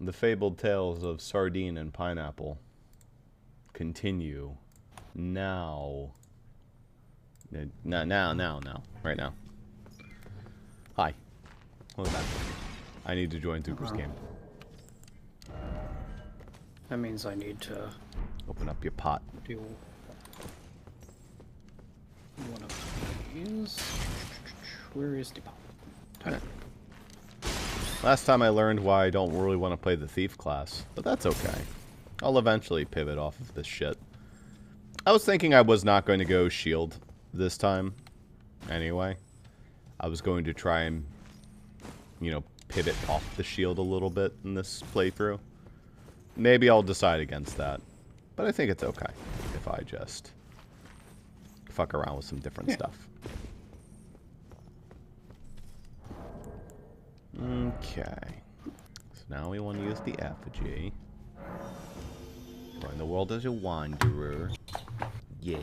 The fabled tales of sardine and pineapple continue now. Now. Right now. Hi. Welcome back. I need to join Zuper's game. That means I need to open up your pot. do one of these. Where is the pot? Right. Last time I learned why I don't really want to play the thief class, but that's okay. I'll eventually pivot off of this shit. I was thinking I was not going to go shield this time anyway. I was going to try and, you know, pivot off the shield a little bit in this playthrough. Maybe I'll decide against that. But I think it's okay if I just fuck around with some different stuff. Okay. So now we want to use the effigy. Join the world as a wanderer. Yeah.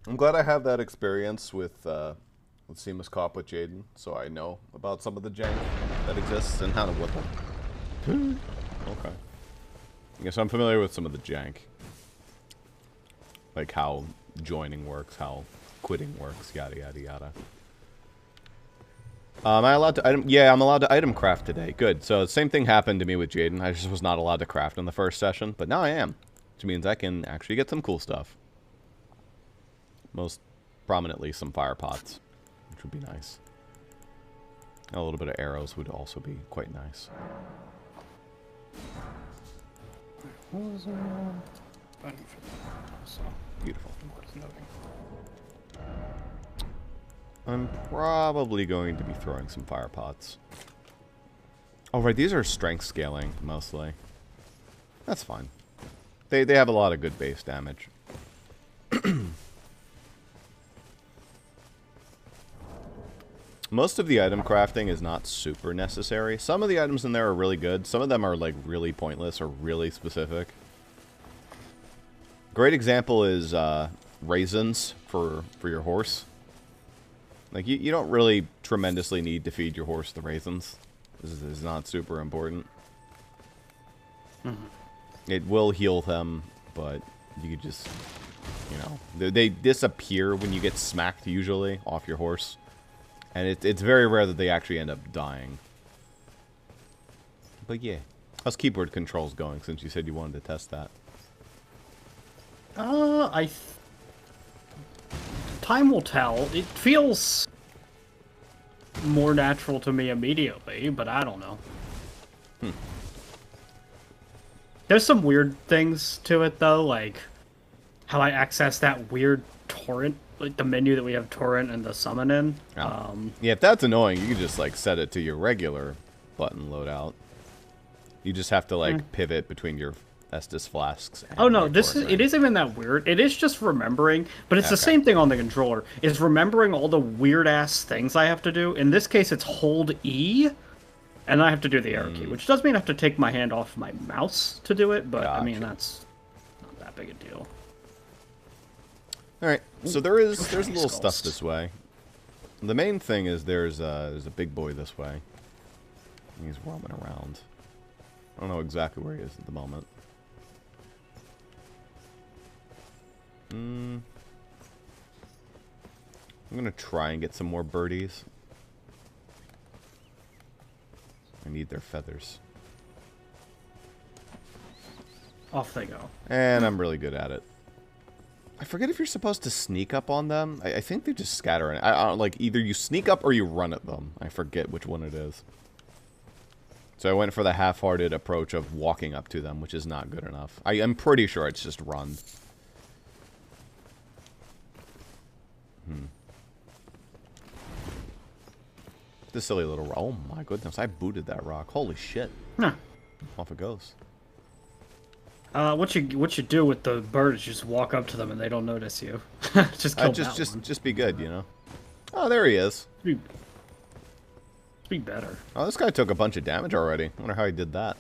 I'm glad I have that experience with Seamus Cop with Jaden, so I know about some of the jank that exists and how to whip them. Okay. I guess I'm familiar with some of the jank. Like how joining works, how quitting works, yada yada yada. Am I allowed to item? Yeah, I'm allowed to item craft today. Good. So the same thing happened to me with Jaden. I just was not allowed to craft in the first session, but now I am. Which means I can actually get some cool stuff. Most prominently some fire pots, which would be nice. A little bit of arrows would also be quite nice. Beautiful. I'm probably going to be throwing some fire pots. Oh, right, these are strength scaling, mostly. That's fine. They have a lot of good base damage. Most of the item crafting is not super necessary. Some of the items in there are really good. Some of them are, like, really pointless or really specific. Great example is raisins for your horse. Like, you don't really tremendously need to feed your horse the raisins. This is not super important. It will heal them, but you could just, you know... They disappear when you get smacked, usually, off your horse. And it's very rare that they actually end up dying. But yeah. How's keyboard controls going, since you said you wanted to test that? Time will tell. It feels more natural to me immediately, but I don't know. There's some weird things to it, though, like how I access that weird torrent, like the menu that we have torrent and the summon in. Oh. Yeah, if that's annoying, you can just, like, set it to your regular button loadout. You just have to, like, pivot between your Estus flasks. And oh no, it isn't even that weird. It is just remembering, but it's the same thing on the controller. It's remembering all the weird ass things I have to do. In this case, it's hold E, and I have to do the arrow key, which does mean I have to take my hand off my mouse to do it. But gotcha. I mean, that's not that big a deal. All right, so there's a little stuff this way. The main thing is there's a big boy this way. He's roaming around. I don't know exactly where he is at the moment. I'm gonna try and get some more birdies. I need their feathers. Off they go. And I'm really good at it. I forget if you're supposed to sneak up on them. I think they just scatter. I don't, like, either you sneak up or you run at them. I forget which one it is. So I went for the half-hearted approach of walking up to them, which is not good enough. I'm pretty sure it's just run. This silly little rock. Oh my goodness, I booted that rock. Holy shit. Huh. Off it goes. What you do with the birds, you just walk up to them and they don't notice you. Just kill just be good, you know. Oh, there he is. Be better. Oh, this guy took a bunch of damage already. I wonder how he did that.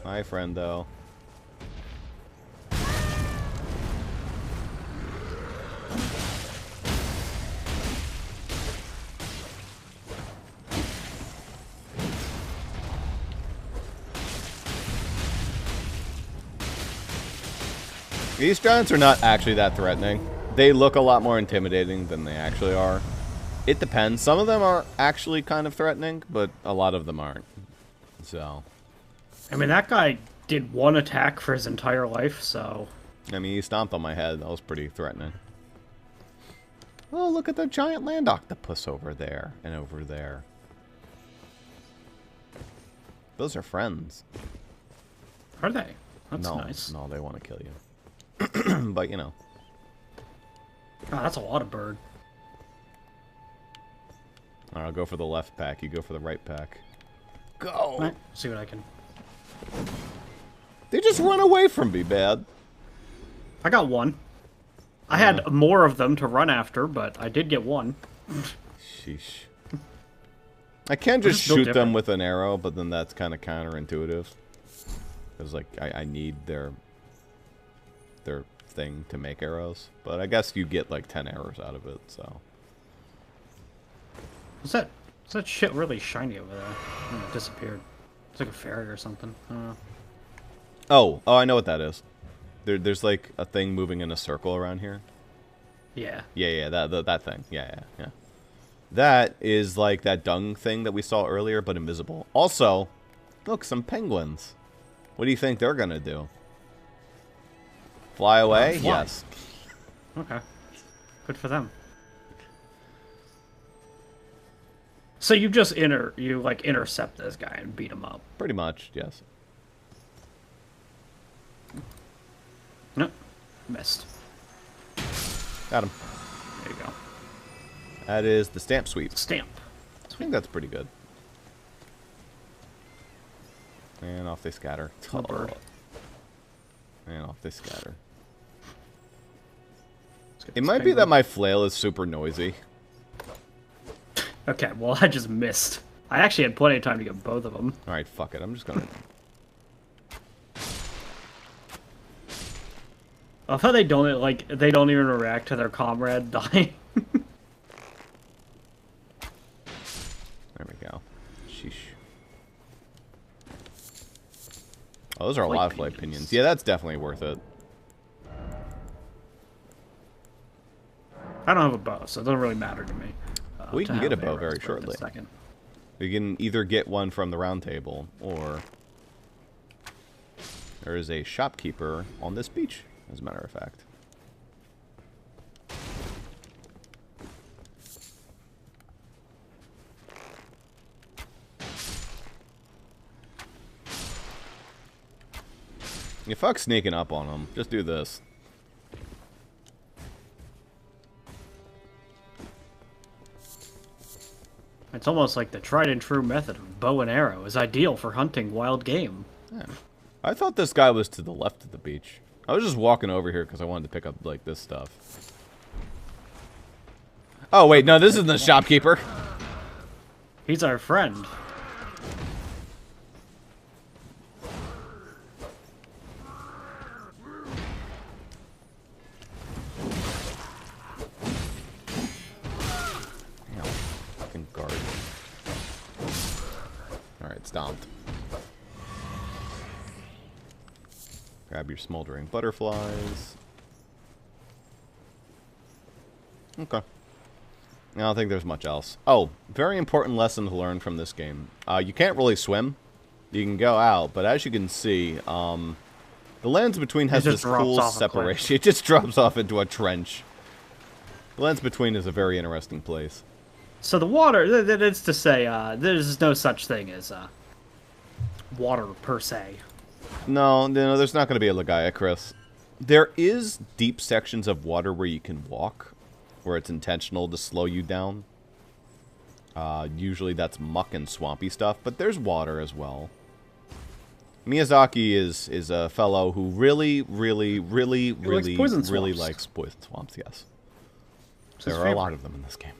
Hi, friendo. These giants are not actually that threatening. They look a lot more intimidating than they actually are. It depends. Some of them are actually kind of threatening, but a lot of them aren't. So. I mean, that guy did one attack for his entire life, so... I mean, he stomped on my head. That was pretty threatening. Oh, look at the giant land octopus over there and over there. Those are friends. Are they? That's no, nice. No, they want to kill you. But, you know. God, that's a lot of bird. Alright, I'll go for the left pack. You go for the right pack. Go! Right, see what I can... They just run away from me, bad. I got one. I had more of them to run after, but I did get one. Sheesh. I can just shoot them with an arrow, but then that's kind of counterintuitive. Because, like, I need their thing to make arrows. But I guess you get, like, 10 arrows out of it, so... Is that shit really shiny over there? It disappeared. It's like a fairy or something. I don't know. Oh, I know what that is. There's like a thing moving in a circle around here. Yeah. Yeah, that thing. Yeah. That is like that dung thing that we saw earlier, but invisible. Also, look, some penguins. What do you think they're gonna do? Fly away? Fly. Yes. Okay. Good for them. So you just intercept this guy and beat him up. Pretty much, yes. Nope. Missed. Got him. There you go. That is the stamp sweep. Stamp. I think that's pretty good. And off they scatter. Oh, bird. And off they scatter. It might be that my flail is super noisy. Okay, well, I just missed. I actually had plenty of time to get both of them. Alright, fuck it. I'm just gonna... I thought they don't even react to their comrade dying. There we go. Sheesh. Oh, those are a lot of flight pinions. Yeah, that's definitely worth it. I don't have a bow, so it doesn't really matter to me. We can get a bow very shortly. We can either get one from the round table, or there is a shopkeeper on this beach, as a matter of fact. You fuck sneaking up on them. Just do this. It's almost like the tried and true method of bow and arrow is ideal for hunting wild game. Yeah. I thought this guy was to the left of the beach. I was just walking over here because I wanted to pick up, like, this stuff. Oh, wait, no, this isn't the shopkeeper. He's our friend. Stomped. Grab your smoldering butterflies. Okay. I don't think there's much else. Oh, very important lesson to learn from this game. You can't really swim. You can go out, but as you can see, the lands between has this cool separation. It just drops off into a trench. The lands between is a very interesting place. So the water, that's to say, there's no such thing as water per se. No, there's not going to be a Legaia, Chris. There is deep sections of water where you can walk, where it's intentional to slow you down. Usually that's muck and swampy stuff, but there's water as well. Miyazaki is a fellow who really likes poison swamps, yes. There are a lot of them in this game.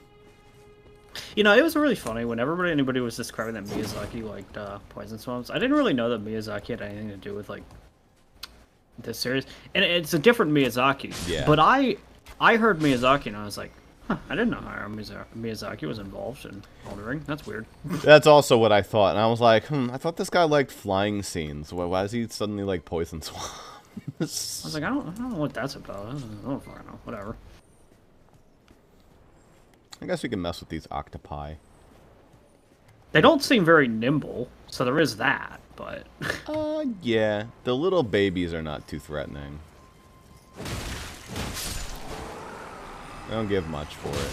You know, it was really funny whenever anybody was describing that Miyazaki liked poison swamps. I didn't really know that Miyazaki had anything to do with, like, this series. And it's a different Miyazaki. Yeah. But I I heard Miyazaki and I was like, huh, I didn't know how Miyazaki was involved in Elden Ring. That's weird. That's also what I thought, and I was like, I thought this guy liked flying scenes. Why is he suddenly like Poison Swamp? I was like, I don't know what that's about. I don't fucking know. Whatever. I guess we can mess with these octopi. They don't seem very nimble, so there is that, but... Yeah. The little babies are not too threatening. They don't give much for it.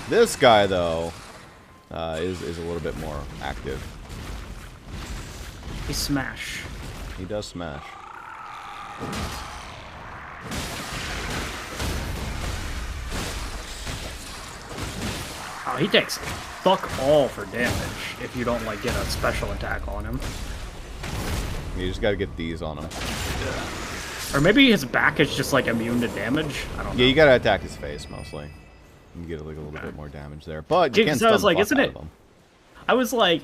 This guy, though, is a little bit more active. He smash. He does smash. Oh, he takes fuck all for damage if you don't, like, get a special attack on him. You just gotta get these on him. Or maybe his back is just, like, immune to damage? I don't know. Yeah, you gotta attack his face, mostly. You get, like, a little bit more damage there. But you can't stun the fuck out of him. I was like,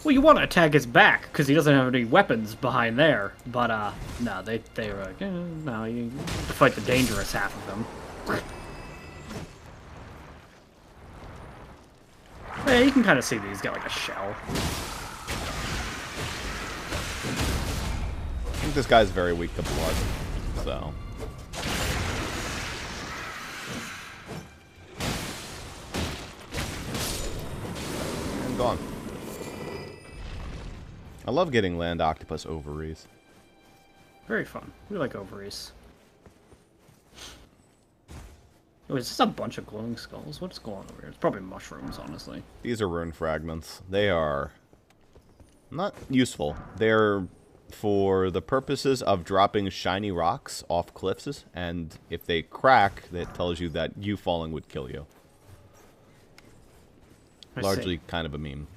well, you want to attack his back, because he doesn't have any weapons behind there. But, no, they were like, no, you fight the dangerous half of them. Yeah, you can kind of see that he's got, like, a shell. I think this guy's very weak to blood, so... And gone. I love getting land octopus ovaries. Very fun. We like ovaries. Oh, is this a bunch of glowing skulls? What's going on over here? It's probably mushrooms, honestly. These are rune fragments. They are not useful. They're for the purposes of dropping shiny rocks off cliffs, and if they crack, that tells you that you falling would kill you. Largely kind of a meme.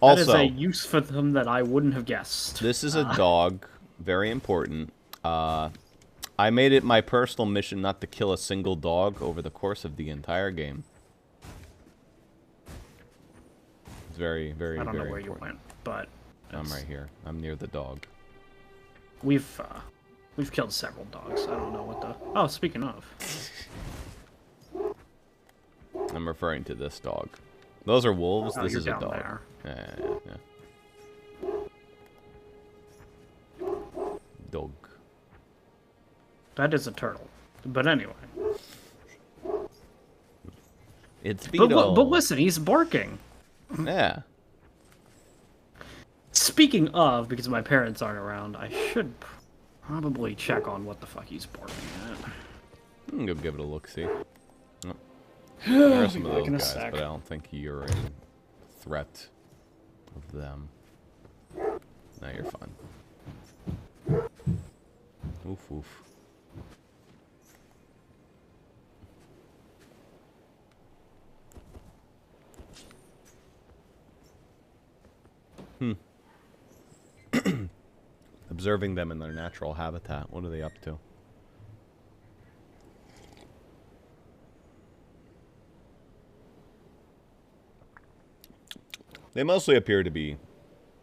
Also, that is a use for them that I wouldn't have guessed. This is a dog. Very important. I made it my personal mission not to kill a single dog over the course of the entire game. It's very, very, very important. I don't know where you went, but... I'm right here. I'm near the dog. We've killed several dogs. I don't know what the... Oh, speaking of. I'm referring to this dog. Those are wolves. Oh, this is a dog. There. Yeah. Dog. That is a turtle. But anyway. It's Beetle. But listen, he's barking. Yeah. Speaking of, because my parents aren't around, I should probably check on what the fuck he's barking at. I'm gonna go give it a look-see. Oh. There are some of those guys, but I don't think you're a threat of them. No, you're fine. Oof, oof. Observing them in their natural habitat. What are they up to? They mostly appear to be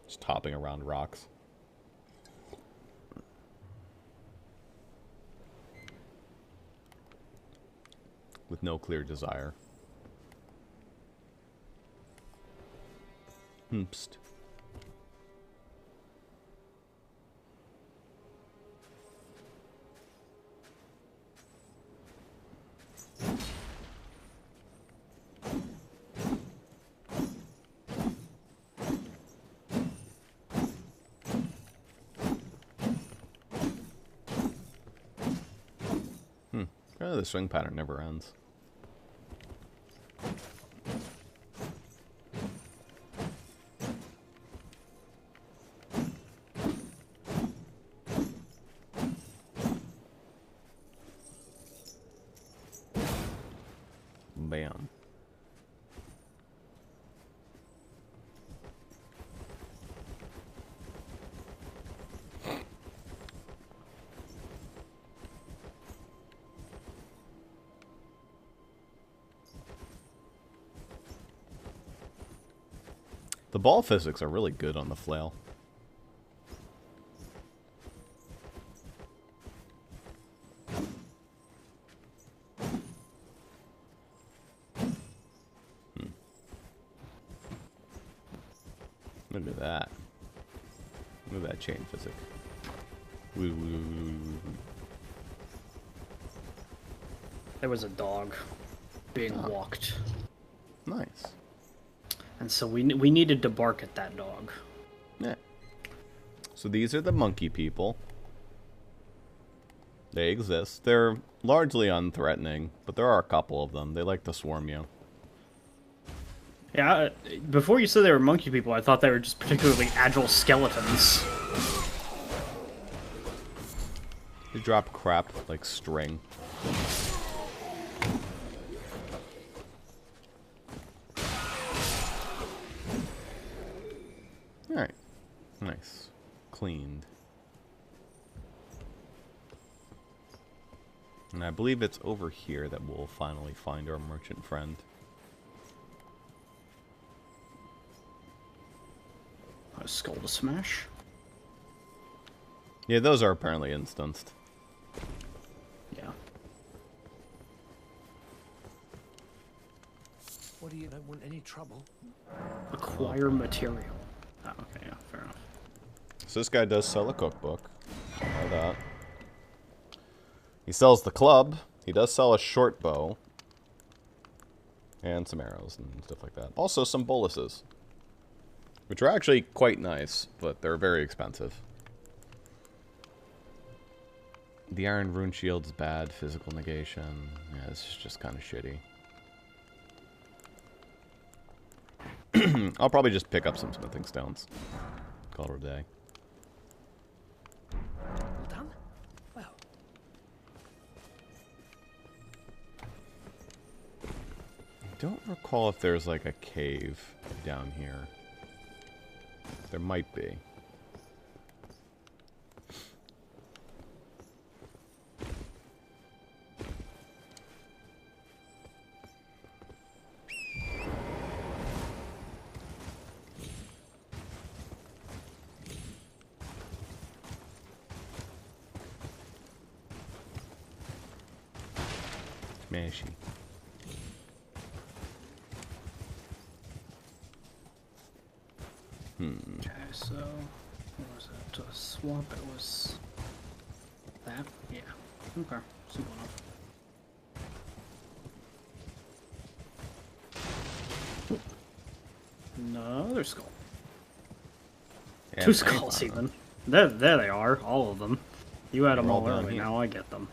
just hopping around rocks. With no clear desire. Psst. The swing pattern never ends. Bam. The ball physics are really good on the flail. Look at that. Look at that chain physic. There was a dog being walked. Nice. And so we needed to bark at that dog. Yeah. So these are the monkey people. They exist. They're largely unthreatening, but there are a couple of them. They like to swarm you. Yeah, before you said they were monkey people, I thought they were just particularly agile skeletons. They drop crap like string. Alright. Nice. Cleaned. And I believe it's over here that we'll finally find our merchant friend. A skull to smash. Yeah, those are apparently instanced. Yeah. What do you don't want any trouble? Acquire material. Oh, okay, yeah, fair enough. So this guy does sell a cookbook. I know that. He sells the club. He does sell a short bow. And some arrows and stuff like that. Also some boluses. Which are actually quite nice, but they're very expensive. The Iron Rune Shield's bad. Physical negation. Yeah, this is just kind of shitty. I'll probably just pick up some smithing stones. Call it a day. All done? Well. I don't recall if there's like a cave down here. There might be. Smashy. Okay, so what was it? To swap, it was that? Yeah. Okay. Simple enough. Another skull. Yeah, Two skulls, even. There they are, all of them. You had them all down early, here. now I get them.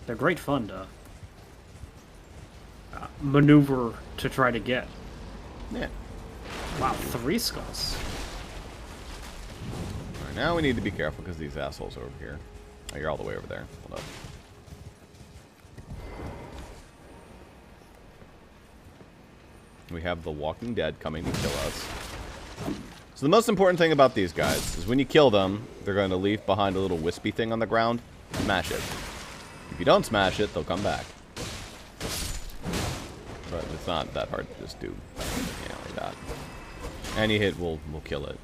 They're great fun to maneuver to try to get. Yeah. Wow, 3 skulls. Alright, now we need to be careful because these assholes are over here. Oh, you're all the way over there. Hold up. We have the Walking Dead coming to kill us. So the most important thing about these guys is when you kill them, they're going to leave behind a little wispy thing on the ground. Smash it. If you don't smash it, they'll come back. But it's not that hard to just do. Yeah, like that. Any hit will kill it.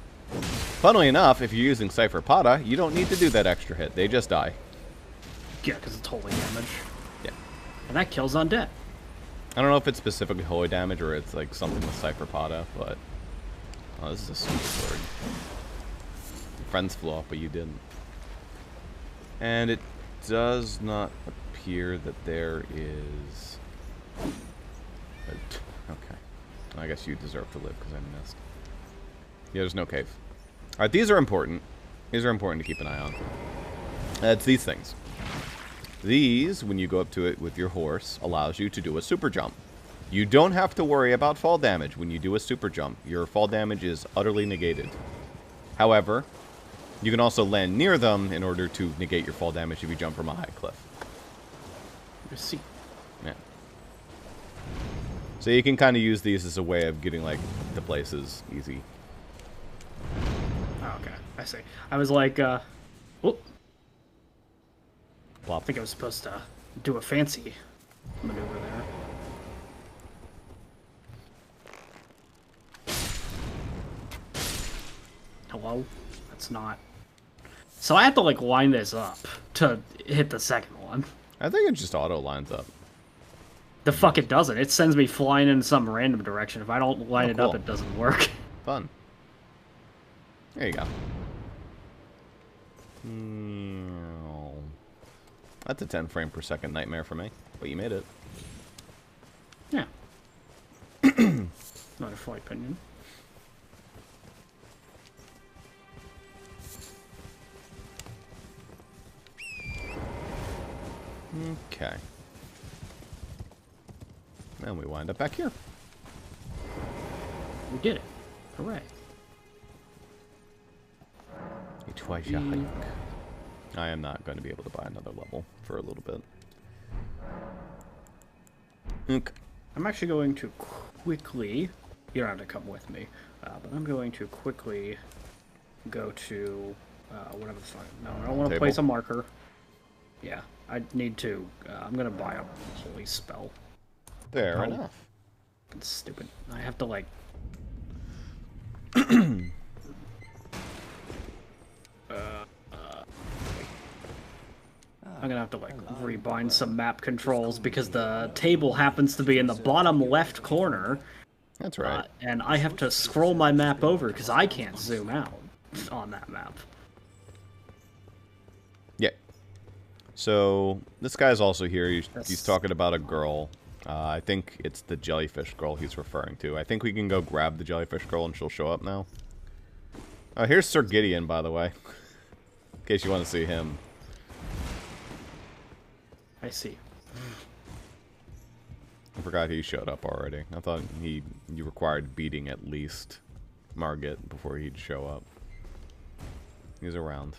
Funnily enough, if you're using Cypher Pata, you don't need to do that extra hit. They just die. Yeah, because it's holy damage. Yeah. And that kills undead. I don't know if it's specifically holy damage or it's like something with Cypher Pata, but... Oh, this is a sweet sword. Your friends flew off, but you didn't. And it does not appear that there is... Okay. I guess you deserve to live because I missed. Yeah, there's no cave. Alright, these are important. These are important to keep an eye on. It's these things. These, when you go up to it with your horse, allows you to do a super jump. You don't have to worry about fall damage when you do a super jump. Your fall damage is utterly negated. However, you can also land near them in order to negate your fall damage if you jump from a high cliff. Let's see. Yeah. So you can kind of use these as a way of getting, like, to places easy. Oh, okay. I see. I was like, whoop. Plop. I think I was supposed to do a fancy maneuver there. Hello? That's not... So I have to, like, line this up to hit the second one. I think it just auto lines up. The fuck it doesn't. It sends me flying in some random direction. If I don't line Oh, it up, cool. it doesn't work. Fun. There you go. Mm, that's a 10 frame per second nightmare for me, but you made it. Yeah. Not a full opinion. Okay. And we wind up back here. We did it. Hooray. It was a hike. I am not going to be able to buy another level for a little bit. Okay. I'm actually going to quickly... You don't have to come with me. But I'm going to quickly go to... whatever the fuck... No, I don't want to place a marker. Yeah, I need to... I'm going to buy a holy spell. Fair enough. It's stupid. I have to, like... I'm gonna have to, like, rebind some map controls because the table happens to be in the bottom left corner. That's right. And I have to scroll my map over because I can't zoom out on that map. Yeah. So, this guy's also here. He's talking about a girl. I think it's the jellyfish girl he's referring to. I think we can go grab the jellyfish girl and she'll show up now. Oh, here's Sir Gideon, by the way. In case you want to see him. I see. I forgot he showed up already. I thought you required beating at least Margit before he'd show up. He's around.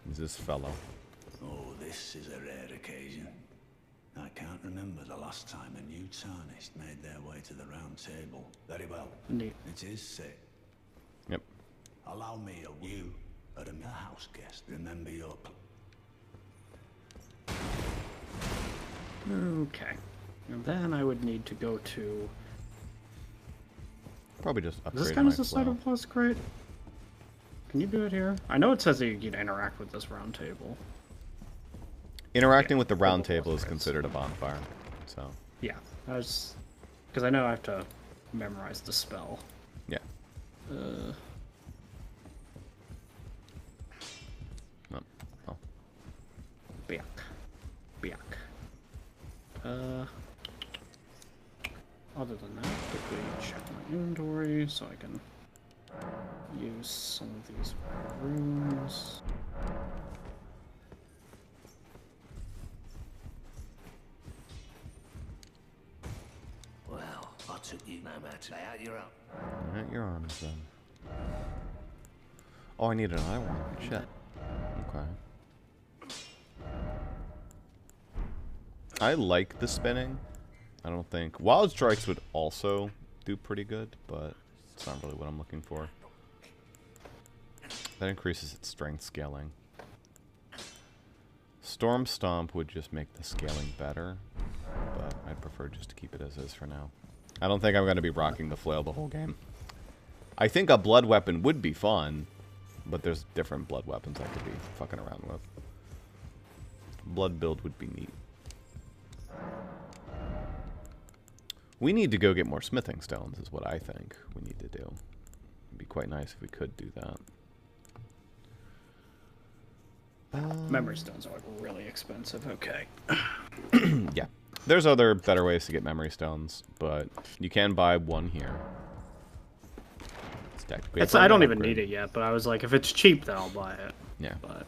He's this fellow. Oh, this is a rare occasion. I can't remember the last time a new tarnished made their way to the round table. Very well. Neat. It is sick. Yep. Allow me a you are a house guest. Remember your... Okay. And then I would need to go to... Probably just upgrade Is this kind of my the side flow. of plus crate? Can you do it here? I know it says that you can interact with this round table. Interacting with the round table is considered a bonfire, so... Yeah, I was... Because I know I have to memorize the spell. Yeah. Uh... Oh. Oh. Biak. Biak. Other than that, quickly check my inventory so I can use some of these runes. Well, I took you no matter. Lay out your own. Alright, your arms then. Oh, I need another one. Shit. Okay. I like the spinning. I don't think... Wild Strikes would also do pretty good, but it's not really what I'm looking for. That increases its strength scaling. Storm Stomp would just make the scaling better, but I'd prefer just to keep it as is for now. I don't think I'm going to be rocking the flail the whole game. I think a blood weapon would be fun, but there's different blood weapons I could be fucking around with. Blood build would be neat. We need to go get more smithing stones is what I think we need to do. It'd be quite nice if we could do that. Memory stones are like really expensive. Okay. Yeah. There's other better ways to get memory stones, but you can buy one here. It's technically a I don't permanent even need upgrade. it yet, but I was like, if it's cheap, then I'll buy it. Yeah. But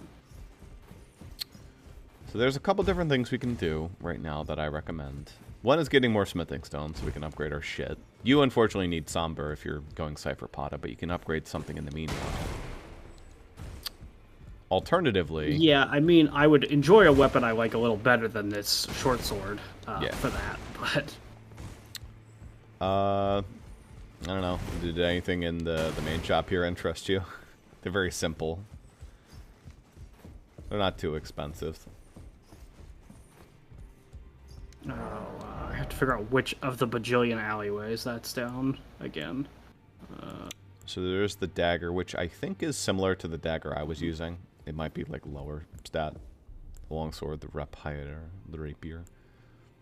So there's a couple different things we can do right now that I recommend. One is getting more smithing stones so we can upgrade our shit. You unfortunately need Somber if you're going Cypher Pata, but you can upgrade something in the meanwhile. Alternatively... yeah, I mean, I would enjoy a weapon I like a little better than this short sword Yeah. for that, but... I don't know. Did anything in the main shop here interest you? They're very simple. They're not too expensive. Oh, I have to figure out which of the bajillion alleyways that's down again. So there's the dagger, which I think is similar to the dagger I was using. It might be like lower stat. The longsword, the rapier, the rapier.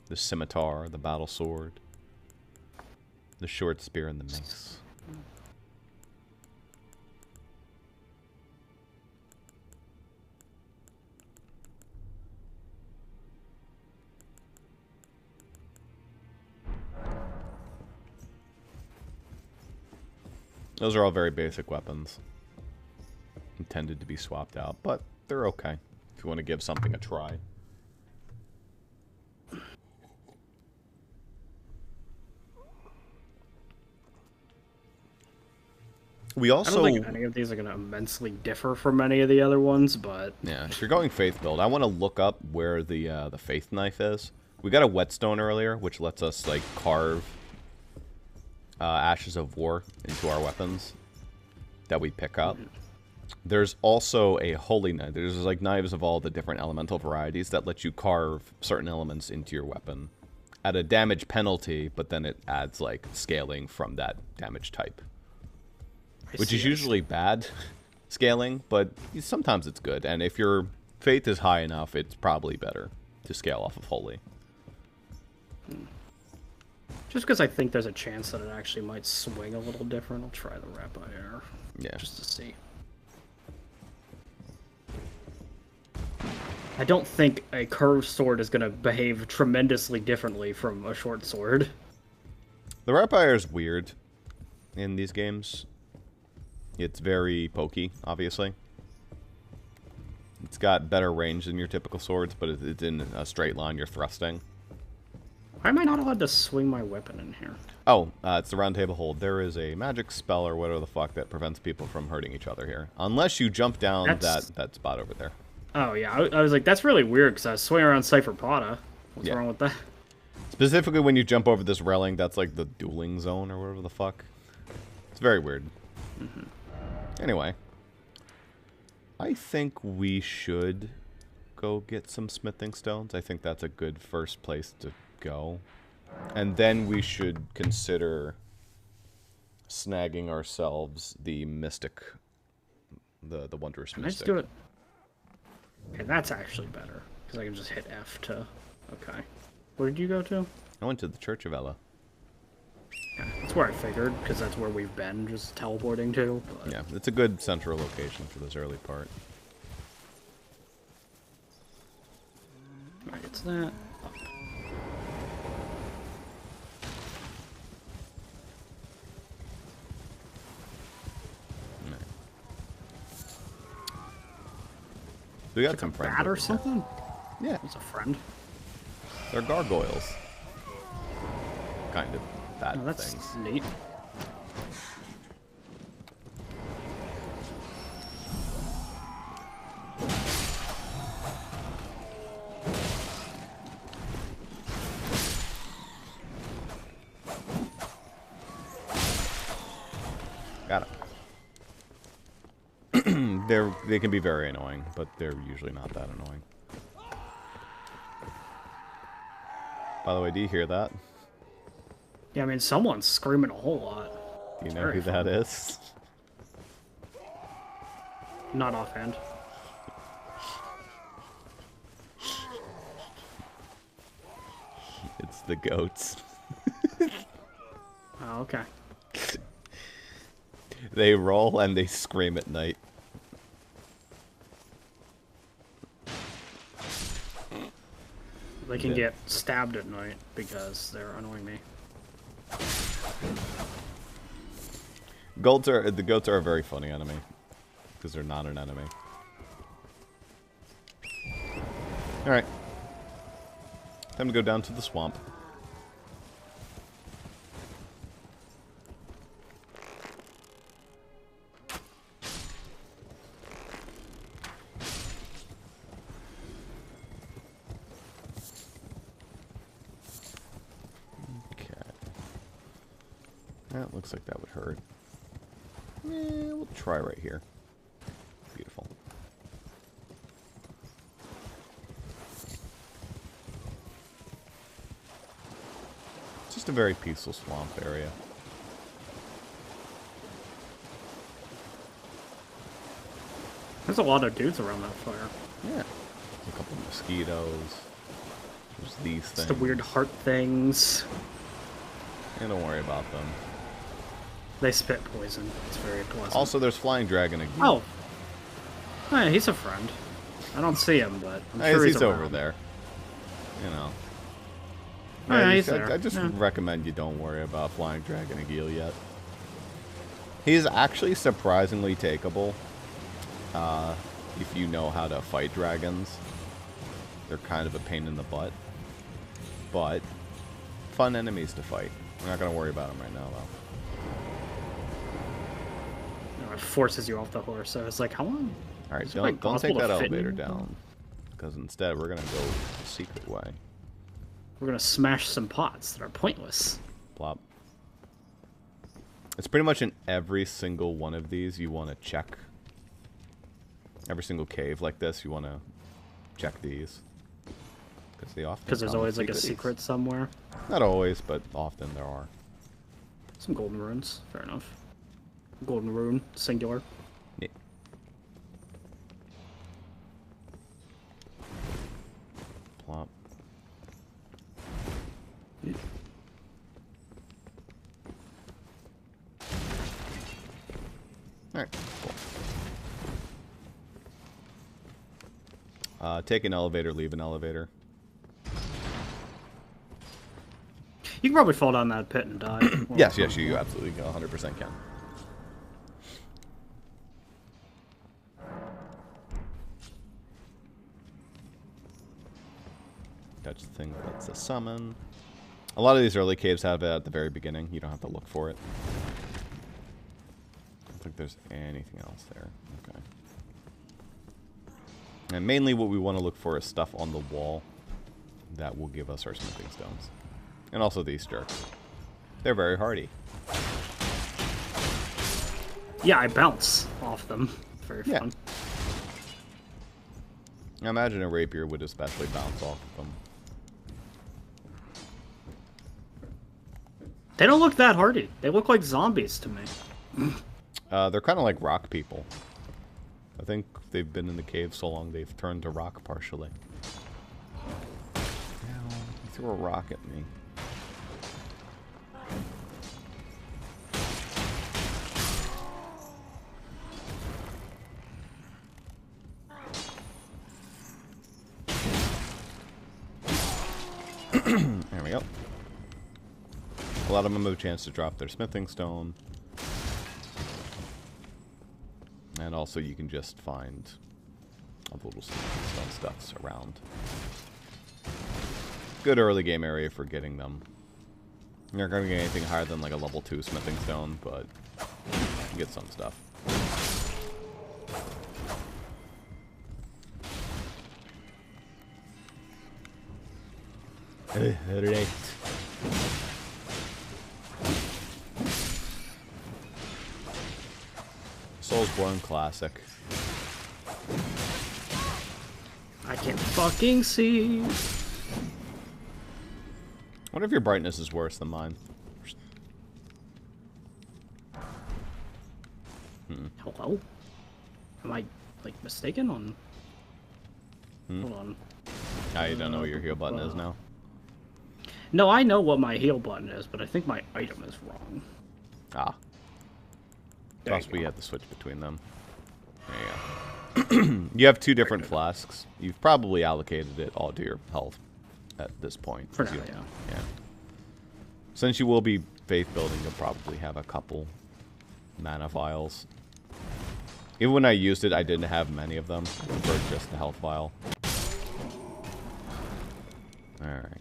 The scimitar, the battle sword, the short spear, and the mace. Those are all very basic weapons. Intended to be swapped out, but they're okay if you want to give something a try. We also... I don't think any of these are going to immensely differ from any of the other ones, but... Yeah, if you're going Faith build, I want to look up where the Faith knife is. We got a whetstone earlier, which lets us, like, carve Ashes of War into our weapons that we pick up. There's also a holy knife. There's, like, knives of all the different elemental varieties that let you carve certain elements into your weapon at a damage penalty, but then it adds, like, scaling from that damage type. Which is usually bad scaling, but sometimes it's good. And if your faith is high enough, it's probably better to scale off of holy. Just because I think there's a chance that it actually might swing a little different, I'll try the Rapier. Yeah. Just to see. I don't think a curved sword is going to behave tremendously differently from a short sword. The Rapier is weird in these games. It's very pokey, obviously. It's got better range than your typical swords, but it's in a straight line you're thrusting. Why am I not allowed to swing my weapon in here? Oh, it's the round table hold. There is a magic spell or whatever the fuck that prevents people from hurting each other here. Unless you jump down that spot over there. Oh, yeah. I was like, that's really weird, because I was swinging around Cypher Potta. What's wrong with that? Specifically when you jump over this railing, that's like the dueling zone or whatever the fuck. It's very weird. Mm-hmm. Anyway, I think we should go get some smithing stones. I think that's a good first place to go. And then we should consider snagging ourselves the mystic, the wondrous mystic. Let's do it. Okay, that's actually better, because I can just hit F to... Okay. Where did you go to? I went to the Church of Ella. Yeah, that's where I figured, because that's where we've been just teleporting to. But... Yeah, it's a good central location for this early part. Alright, it's that. Up. Right. We got some friends. Bat or something? Yeah, It's a friend. they're gargoyles. Kind of bad Oh, that's things. neat. Got it. They can be very annoying, but they're usually not that annoying. By the way, do you hear that? Yeah, I mean, someone's screaming a whole lot. Do you know who that is? Not offhand. It's the goats. Oh, okay. They roll and they scream at night. They can get stabbed at night because they're annoying me. The goats are a very funny enemy because they're not an enemy. All right, time to go down to the swamp. That looks like that would hurt. We'll try right here. Beautiful. It's just a very peaceful swamp area. There's a lot of dudes around that fire. Yeah. A couple of mosquitoes. There's these It's things. the weird heart things. Yeah, don't worry about them. They spit poison. It's very pleasant. Also, there's flying dragon again. Oh. Oh, yeah, he's a friend. I don't see him, but I'm sure he's around. over there. You know. Oh, yeah, he's I there. just Yeah. recommend you don't worry about flying dragon Agil yet. He's actually surprisingly takeable. If you know how to fight dragons. They're kind of a pain in the butt. But fun enemies to fight. We're not going to worry about them right now, though. It forces you off the horse, so it's like, how long? Alright, Is it, like, don't take possible that to fit elevator in? down. Because instead, we're going to go the secret way. We're gonna smash some pots that are pointless. Plop. It's pretty much in every single one of these you want to check. Every single cave like this, you want to check these. Because they often Because there's come always with like a secrets. secret somewhere. Not always, but often there are. Some golden runes, fair enough. Golden rune, singular. Yeah. Plop. Alright, cool. Take an elevator, leave an elevator. You can probably fall down that pit and die. Well, Yes, you absolutely 100% can. Touch the thing that's a summon. A lot of these early caves have it at the very beginning. You don't have to look for it. I don't think there's anything else there. Okay. And mainly what we want to look for is stuff on the wall that will give us our smithing stones. And also these jerks. They're very hardy. Yeah, I bounce off them. Very Yeah. fun. I imagine a rapier would especially bounce off of them. They don't look that hardy. They look like zombies to me. They're kind of like rock people. I think they've been in the cave so long they've turned to rock partially. Ow, he threw a rock at me. There we go. A lot of them have a chance to drop their smithing stone. And also you can just find all the little smithing stone stuffs around. Good early game area for getting them. You're not going to get anything higher than like a level 2 smithing stone, but you can get some stuff. Alright. Soulsborne Classic. I can fucking see. What if your brightness is worse than mine? Hello? Am I, like, mistaken on... Hold on. Now you don't know what your heal button is now. No, I know what my heal button is, but I think my item is wrong. Ah. There Plus you we go. have to switch between them. There you go. You have 2 different flasks. You've probably allocated it all to your health at this point. For now, You- yeah. Yeah. Since you will be faith building, you'll probably have a couple mana vials. Even when I used it, I didn't have many of them. I preferred just the health vial. Alright.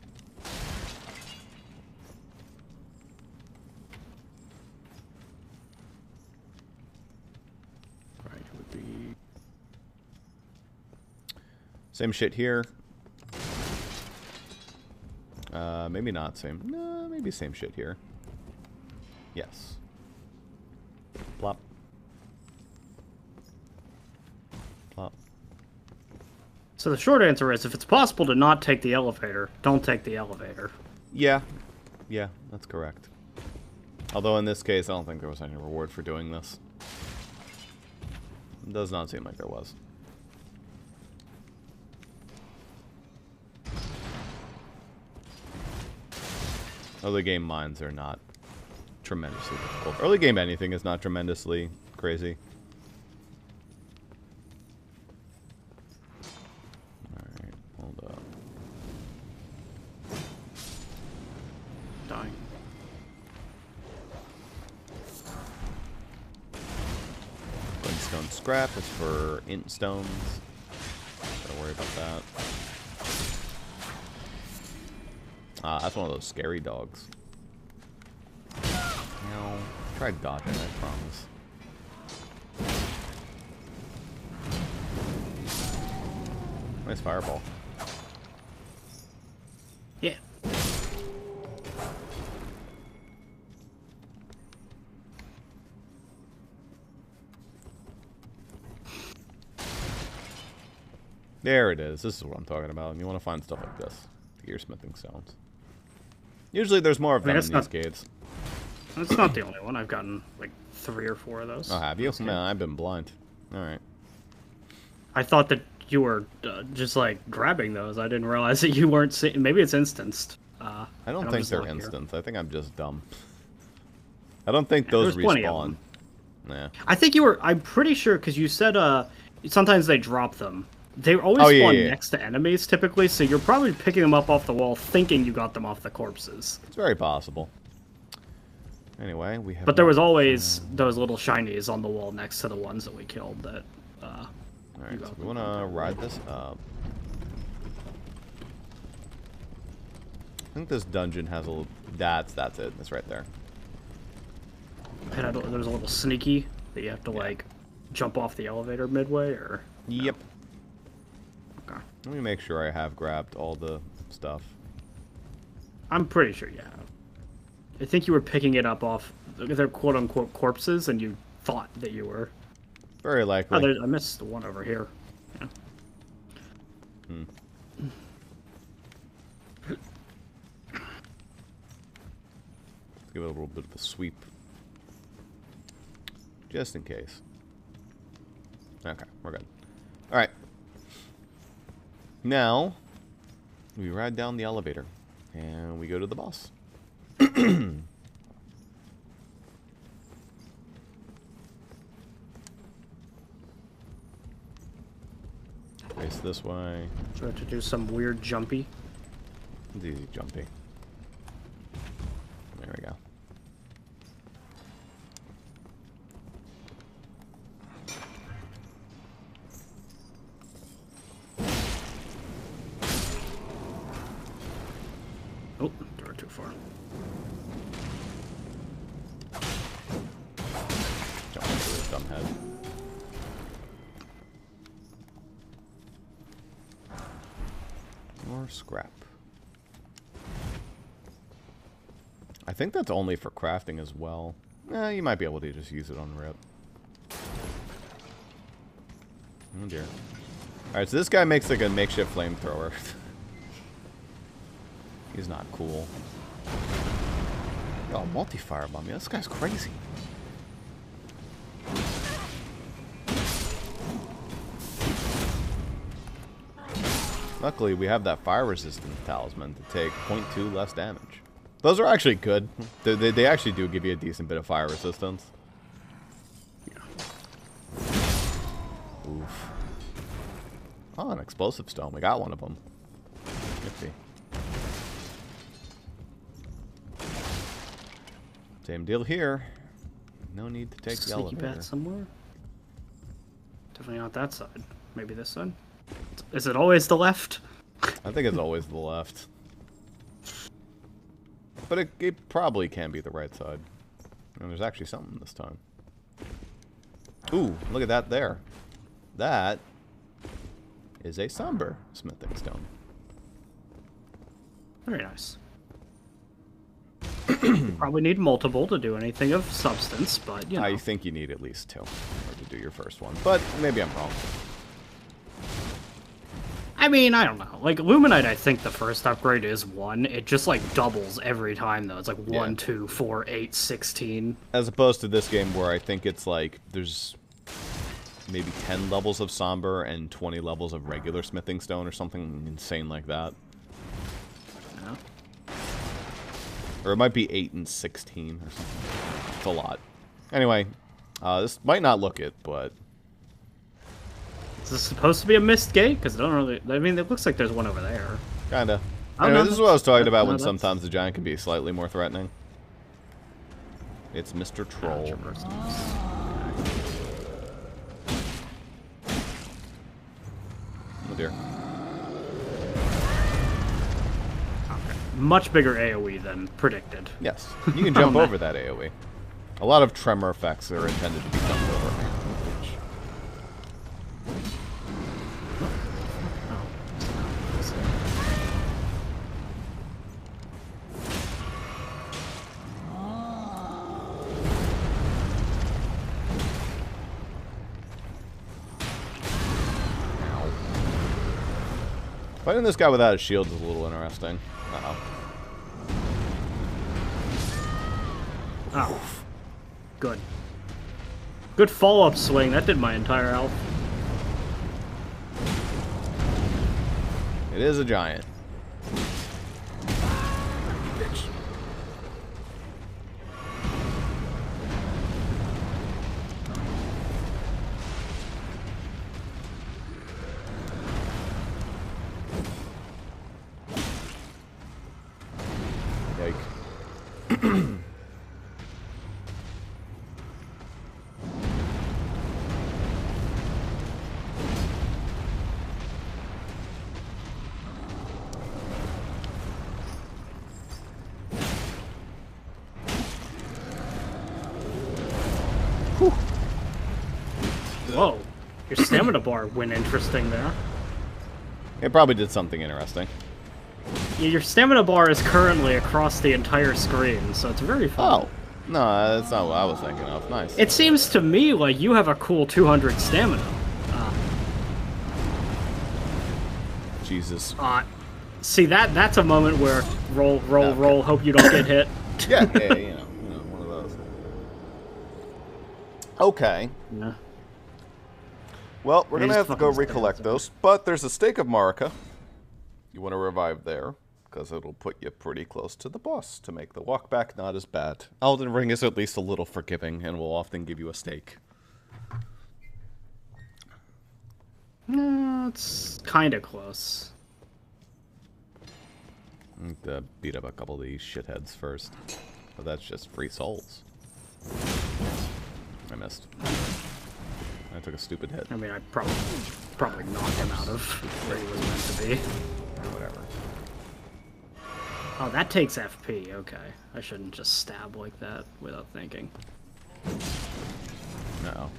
Right, would be... Same shit here. Maybe not same. No, maybe same shit here. Yes. Plop. Plop. So the short answer is, if it's possible to not take the elevator, don't take the elevator. Yeah. Yeah, that's correct. Although in this case, I don't think there was any reward for doing this. It does not seem like there was. Early game mines are not tremendously difficult. Early game anything is not tremendously crazy. Alright, hold up. Dying. Glintstone scrap is for int stones. Don't worry about that. Ah, that's one of those scary dogs. No, try dodging, I promise. Nice fireball. Yeah. There it is. This is what I'm talking about. And you want to find stuff like this. The gearsmithing stones. Usually there's more of them in these gates. That's not the only one. I've gotten like 3 or 4 of those. Oh, have you? Man, I've been blind. Alright. I thought that you were just like grabbing those. I didn't realize that you weren't seeing. Maybe it's instanced. I don't think they're instant. I think I'm just dumb. I don't think those respawn. Yeah. I think you were. I'm pretty sure because you said sometimes they drop them. They always spawn next to enemies typically, so you're probably picking them up off the wall, thinking you got them off the corpses. It's very possible. Anyway, we have. But there was always those little shinies on the wall next to the ones that we killed. That. Alright, so we want to ride this up. I think this dungeon has a little... That's it. It's right there. And there's a little sneaky that you have to, like, jump off the elevator midway, or... Yep. No? Okay. Let me make sure I have grabbed all the stuff. I'm pretty sure you have. I think you were picking it up off their quote-unquote corpses, and you thought that you were... Very likely. Oh, I missed the one over here. Yeah. Let's give it a little bit of a sweep. Just in case. Okay, we're good. Alright. Now, we ride down the elevator. And we go to the boss. Face this way. Try to do some weird jumpy. It's easy jumpy. There we go. Oh, they're too far. Jump into this dumb head. More scrap. I think that's only for crafting as well. You might be able to just use it on rip. Oh dear. Alright, so this guy makes like a makeshift flamethrower. He's not cool. Oh, multi-fire bomb. Yeah, this guy's crazy. Luckily, we have that fire resistant talisman to take 0.2 less damage. Those are actually good. They actually do give you a decent bit of fire resistance. Oof. Oh, an explosive stone. We got one of them. Nifty. Same deal here. No need to take the elevator. Bat somewhere? Definitely not that side. Maybe this side? Is it always the left? I think it's always the left. But it probably can be the right side. And there's actually something this time. Ooh, look at that there. That is a somber smithing stone. Very nice. Probably need multiple to do anything of substance, but you know. I think you need at least 2 to do your first one. But maybe I'm wrong. I mean, I don't know. Like, Luminite, I think the first upgrade is 1. It just, like, doubles every time, though. It's like 1, 2, 4, 8, 16. As opposed to this game where I think it's like, there's maybe 10 levels of Somber and 20 levels of regular smithing stone or something insane like that. Yeah. Or it might be 8 and 16 or something. It's a lot. Anyway, this might not look it, but... Is this supposed to be a missed gate? Because I don't really... I mean, it looks like there's one over there. Kinda. Oh, Anyway, no, this is what I was talking about no, when that's- sometimes the giant can be slightly more threatening. It's Mr. Troll. Oh dear. Much bigger AoE than predicted. Yes, you can jump over that AoE. A lot of tremor effects are intended to be jumped over. Fighting this guy without a shield is a little interesting. Uh-oh. Oh. Good. Good follow-up swing. That did my entire health. It is a giant. Yike. Whoa. Your stamina bar went interesting there. It probably did something interesting. Yeah, your stamina bar is currently across the entire screen, so it's very fun. Oh. No, that's not what I was thinking of. Nice. It seems to me like you have a cool 200 stamina. Jesus. See, that's a moment where roll, hope you don't get hit. Yeah, one of those. Okay. Yeah. Well, we're He's going to have to go fucking recollect stairs. those, but there's a stake of Marika. You want to revive there, because it'll put you pretty close to the boss to make the walk back not as bad. Elden Ring is at least a little forgiving, and will often give you a stake. No, it's kind of close. I need to beat up a couple of these shitheads first. But that's just free souls. I missed. I took a stupid hit. I mean, I probably knocked him out of where he was meant to be. Whatever. Oh, that takes FP. Okay. I shouldn't just stab like that without thinking. No.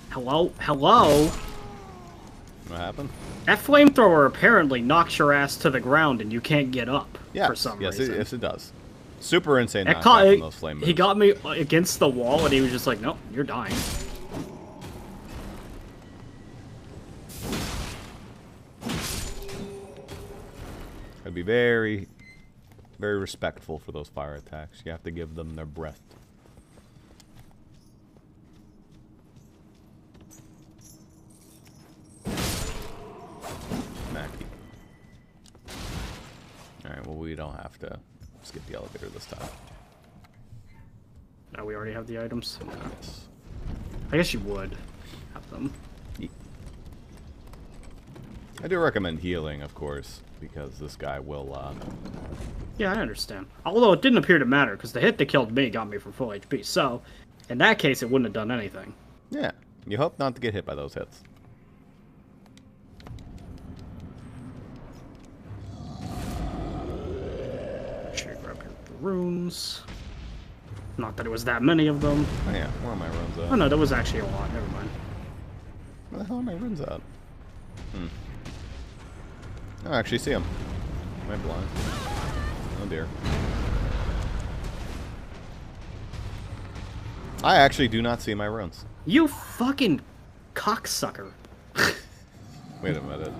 Hello? Hello? What happened? That flamethrower apparently knocks your ass to the ground and you can't get up Yes, for some yes, reason. yes, it does. Super insane That knockback from those flame moves. he got me against the wall and he was just like, nope, you're dying. I'd be very, very respectful for those fire attacks. You have to give them their breath. Mackie. Alright, well, we don't have to skip the elevator this time. No, we already have the items. No. Yes. I guess you would have them. I do recommend healing, of course, because this guy will, Yeah, I understand. Although it didn't appear to matter, because the hit that killed me got me for full HP, so in that case it wouldn't have done anything. yeah, you hope not to get hit by those hits. Should grab your runes. Not that it was that many of them. Oh yeah, where are my runes at? Oh no, there was actually a lot. Never mind. Where the hell are my runes at? Oh, I actually see them. Am I blind? Oh dear. I actually do not see my runes. You fucking cocksucker. Wait a minute.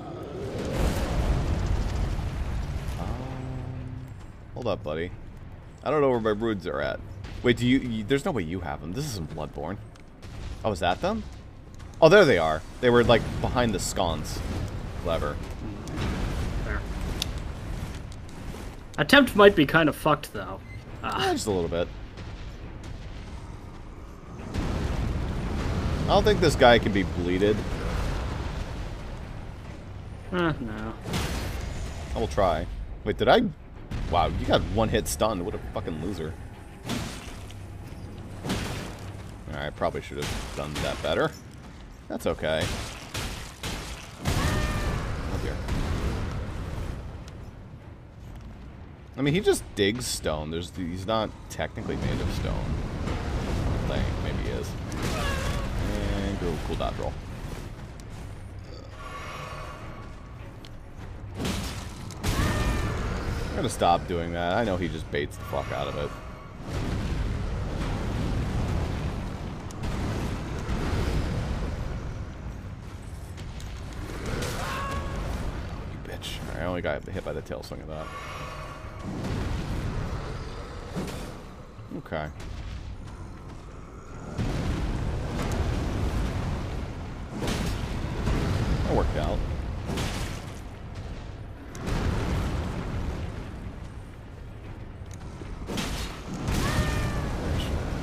Hold up, buddy. I don't know where my runes are at. Wait, do you there's no way you have them. This isn't Bloodborne. Oh, is that them? Oh, there they are. They were, like, behind the sconce. Clever. There. Attempt might be kind of fucked, though. Just a little bit. I don't think this guy can be bleeded. No. I will try. Wait, did I... Wow, you got one hit stunned. What a fucking loser. Alright, probably should have done that better. That's okay. Oh dear. I mean, he just digs stone. He's not technically made of stone. I think. Maybe he is. And go cool dodge roll. I'm gonna stop doing that. I know he just baits the fuck out of it. You bitch. Alright, I only got hit by the tail swing of that. Okay. That worked out.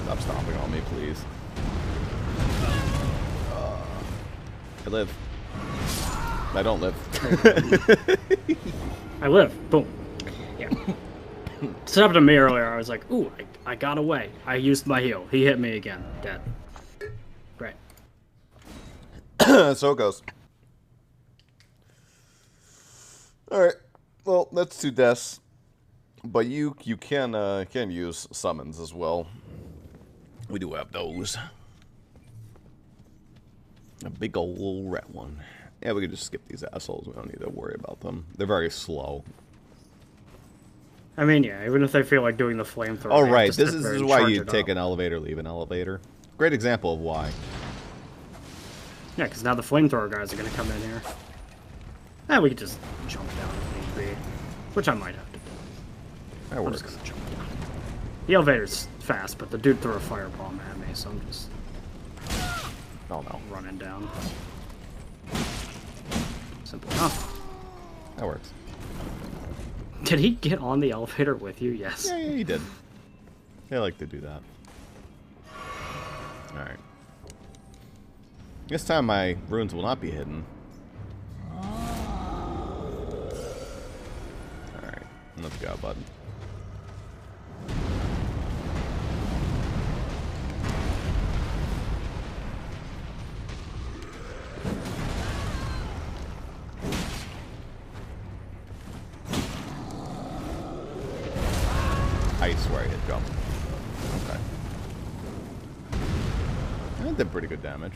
Stop stomping on me, please. I live. I don't live. I live. Boom. Yeah. This happened to me earlier. I was like, ooh, I got away. I used my heal. He hit me again. Dead. Great. So it goes. Alright. Well, that's 2 deaths. But you can use summons as well. We do have those. A big old rat one. Yeah, we can just skip these assholes. We don't need to worry about them. They're very slow. I mean, yeah, even if they feel like doing the flamethrower. Oh, right. This is why you take an elevator, leave an elevator. Great example of why. Yeah, because now the flamethrower guys are going to come in here. We could just jump down if need be. Which I might have to do. That I'm works. just going to jump down. The elevator's fast, but the dude threw a firebomb at me, so I'm just... Oh, no. Running down. Simple enough. That works. Did he get on the elevator with you? Yes. Yeah, he did. They like to do that. Alright. This time my runes will not be hidden. Alright. Let's go, bud. I swear I hit jump. Okay. That did pretty good damage.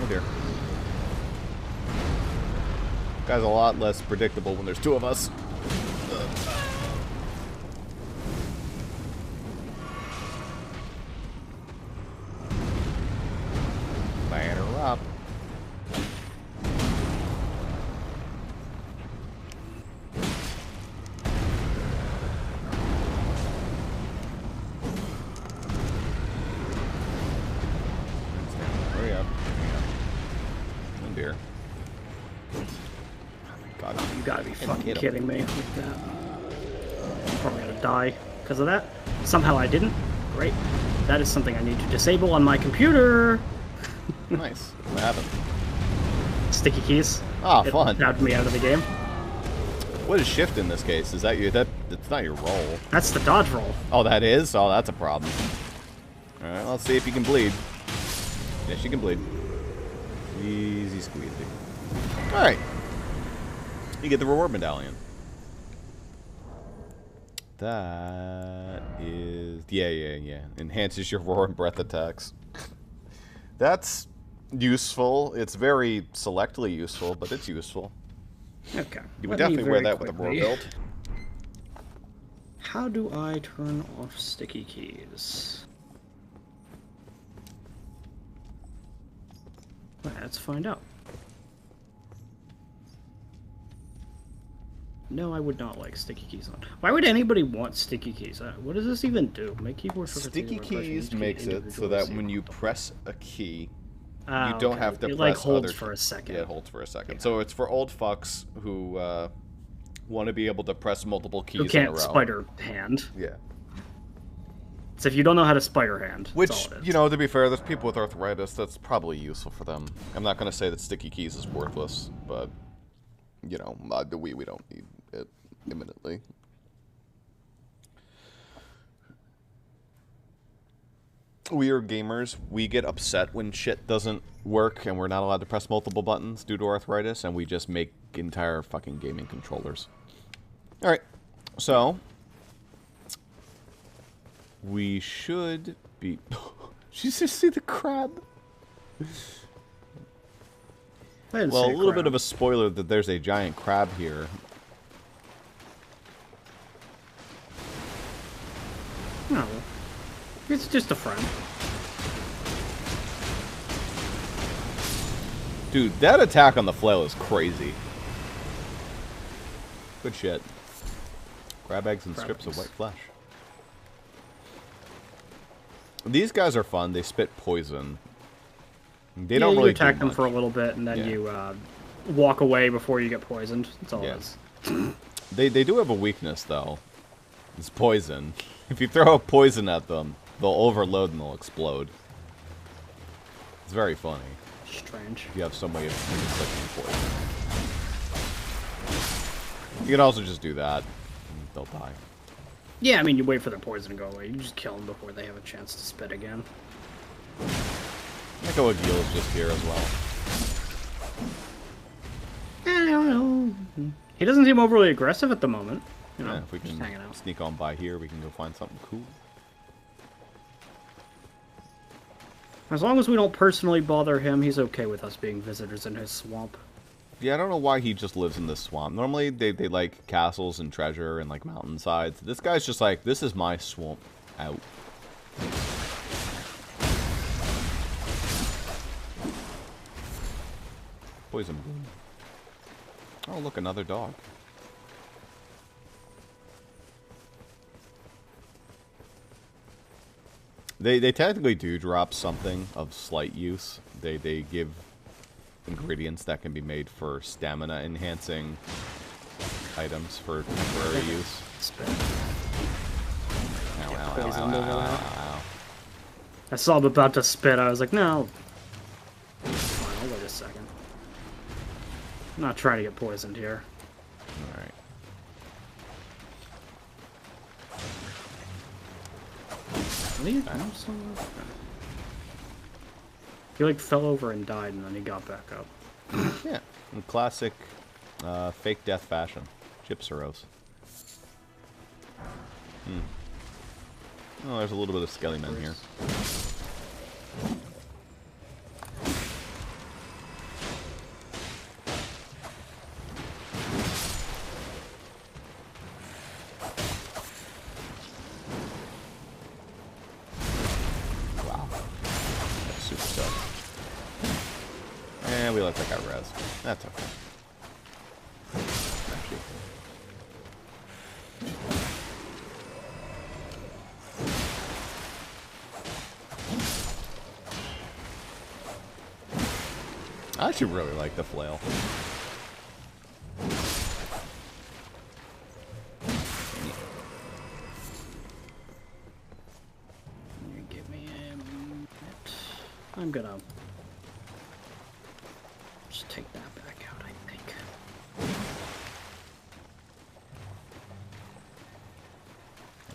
Oh dear. Guy's a lot less predictable when there's 2 of us. Batter up. Hurry up. Oh dear. God. You gotta be Hit fucking him. kidding me with that. I'm probably gonna die because of that. Somehow I didn't. Great. That is something I need to disable on my computer. Nice. What happened? Sticky keys. Ah, It fun. knocked me out of the game. What is shift in this case? Is that you? That's not your roll. That's the dodge roll. Oh, that is? Oh, that's a problem. Alright, let's see if you can bleed. Yes, you can bleed. Easy squeezy. Alright. You get the reward medallion. That is... Yeah. Enhances your roar and breath attacks. That's useful. It's very selectively useful, but it's useful. Okay. You would let me definitely wear very that with a roar quickly- build. How do I turn off sticky keys? Let's find out. No, I would not like sticky keys on. Why would anybody want sticky keys? What does this even do? Make keyboard shortcuts Sticky easier when pressing keys each key makes it so individually, that so when you don't- press a key You don't have to it, press like, holds other for a second. Yeah, it holds for a second. Yeah. So it's for old fucks who want to be able to press multiple keys Who in a can't row. spider hand. Yeah. So if you don't know how to spider hand, Which, that's all it is. you know, to be fair, there's people with arthritis, that's probably useful for them. I'm not going to say that sticky keys is worthless, but, you know, we don't need it imminently. We are gamers. We get upset when shit doesn't work and we're not allowed to press multiple buttons due to arthritis, and we just make entire fucking gaming controllers. Alright, so we should be... Did you just see the crab? Well, a little bit of a spoiler that there's a giant crab here. No. It's just a friend. Dude, that attack on the flail is crazy. Good shit. Crab eggs and strips of white flesh. These guys are fun. They spit poison. They don't really attack them for a little bit, and then you walk away before you get poisoned. That's all it is. They do have a weakness, though. It's poison. If you throw a poison at them, they'll overload and they'll explode. It's very funny. Strange. You have some way of inflicting poison. You can also just do that, and they'll die. Yeah, I mean, you wait for the poison to go away. You just kill them before they have a chance to spit again. Echo Agil is just here as well. I don't know. He doesn't seem overly aggressive at the moment. You know, Yeah, if we can hanging out. sneak on by here, we can go find something cool. As long as we don't personally bother him, he's okay with us being visitors in his swamp. Yeah, I don't know why he just lives in this swamp. Normally, they like castles and treasure and, like, mountainsides. This guy's just like, this is my swamp. Out. Poison bloom. Oh, look, another dog. They technically do drop something of slight use. They give ingredients that can be made for stamina enhancing items for temporary use. Spit. Ow, ow, ow, ow, ow, ow, ow. I saw him about to spit. I was like, no. Fine, I'll wait a second. I'm not trying to get poisoned here. Alright. Leave? No, he like fell over and died, and then he got back up. Yeah, in classic fake death fashion. Chip Soros. Oh, there's a little bit of Skellyman here. Wow. That's super tough. And we let that guy res. That's okay. Actually. I actually really like the flail. Give me a minute. I'm gonna just take that back out, I think.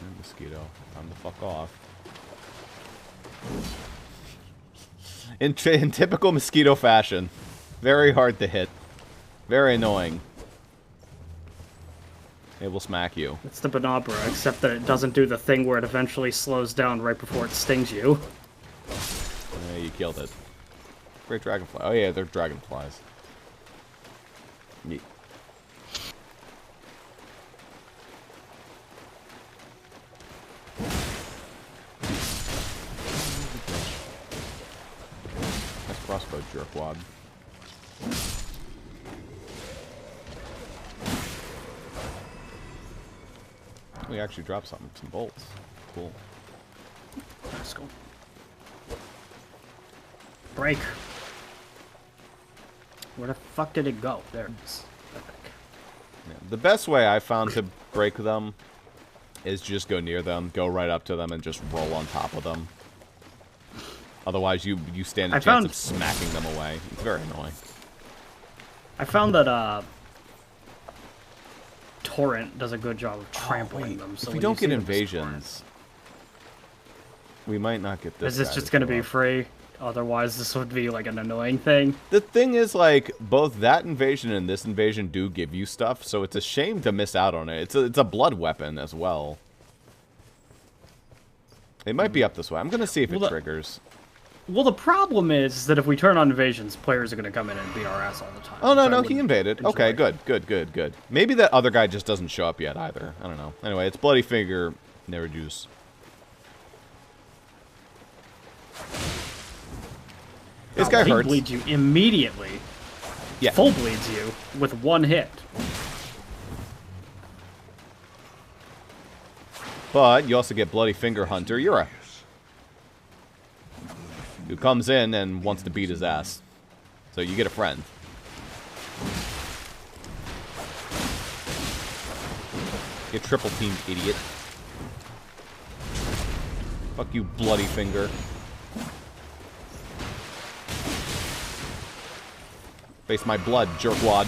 And mosquito, time to fuck off. In typical mosquito fashion, very hard to hit, very annoying. It will smack you. It's the Banabra, except that it doesn't do the thing where it eventually slows down right before it stings you. You killed it. Great dragonfly. Oh yeah, they're dragonflies. Neat. Nice crossbow, jerkwad. We actually dropped something, some bolts. Cool. Let's go. Break. Where the fuck did it go? There it is. I think. Yeah. The best way I found to break them is just go near them, go right up to them, and just roll on top of them. Otherwise, you stand a chance of smacking them away. It's very annoying. I found that Torrent does a good job of trampling them. So if we don't get invasions, we might not get this. Is this just going to be free? Otherwise, this would be like an annoying thing. The thing is, like, both that invasion and this invasion do give you stuff, so it's a shame to miss out on it. It's a blood weapon as well. It might be up this way. I'm going to see if it triggers. Well, the problem is that if we turn on invasions, players are going to come in and beat our ass all the time. Oh, no, he invaded. Okay, good. Maybe that other guy just doesn't show up yet either. I don't know. Anyway, it's Bloody Finger, never juice. This guy hurts. He bleeds you immediately. Yeah. Full bleeds you with one hit. But you also get Bloody Finger Hunter Yura, who comes in and wants to beat his ass. So you get a friend. You triple teamed idiot. Fuck you, Bloody Finger. Face my blood, jerkwad.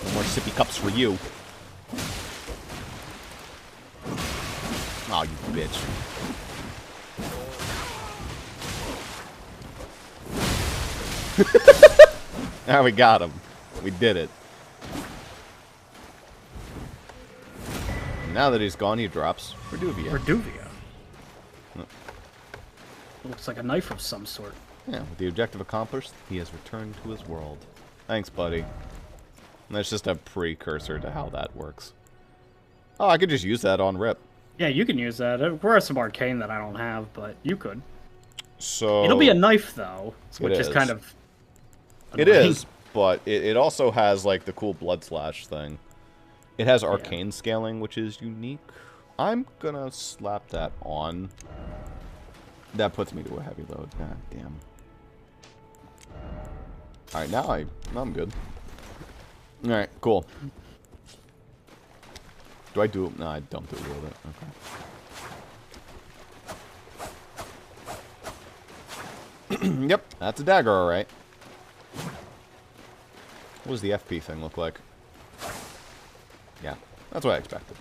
No more sippy cups for you. Oh, you bitch. Now we got him. We did it. Now that he's gone, he drops Reduvia. Reduvia. Oh. Looks like a knife of some sort. Yeah, with the objective accomplished, he has returned to his world. Thanks, buddy. And that's just a precursor to how that works. Oh, I could just use that on rip. Yeah, you can use that. There are some arcane that I don't have, but you could. So it'll be a knife, though, which is kind of annoying. It is, but it also has, like, the cool blood slash thing. It has arcane scaling, which is unique. I'm gonna slap that on. That puts me to a heavy load. God damn. Alright, now I'm good. Alright, cool. Do I do it? No, I don't do it with it. Okay. Yep, that's a dagger, alright. What does the FP thing look like? Yeah, that's what I expected.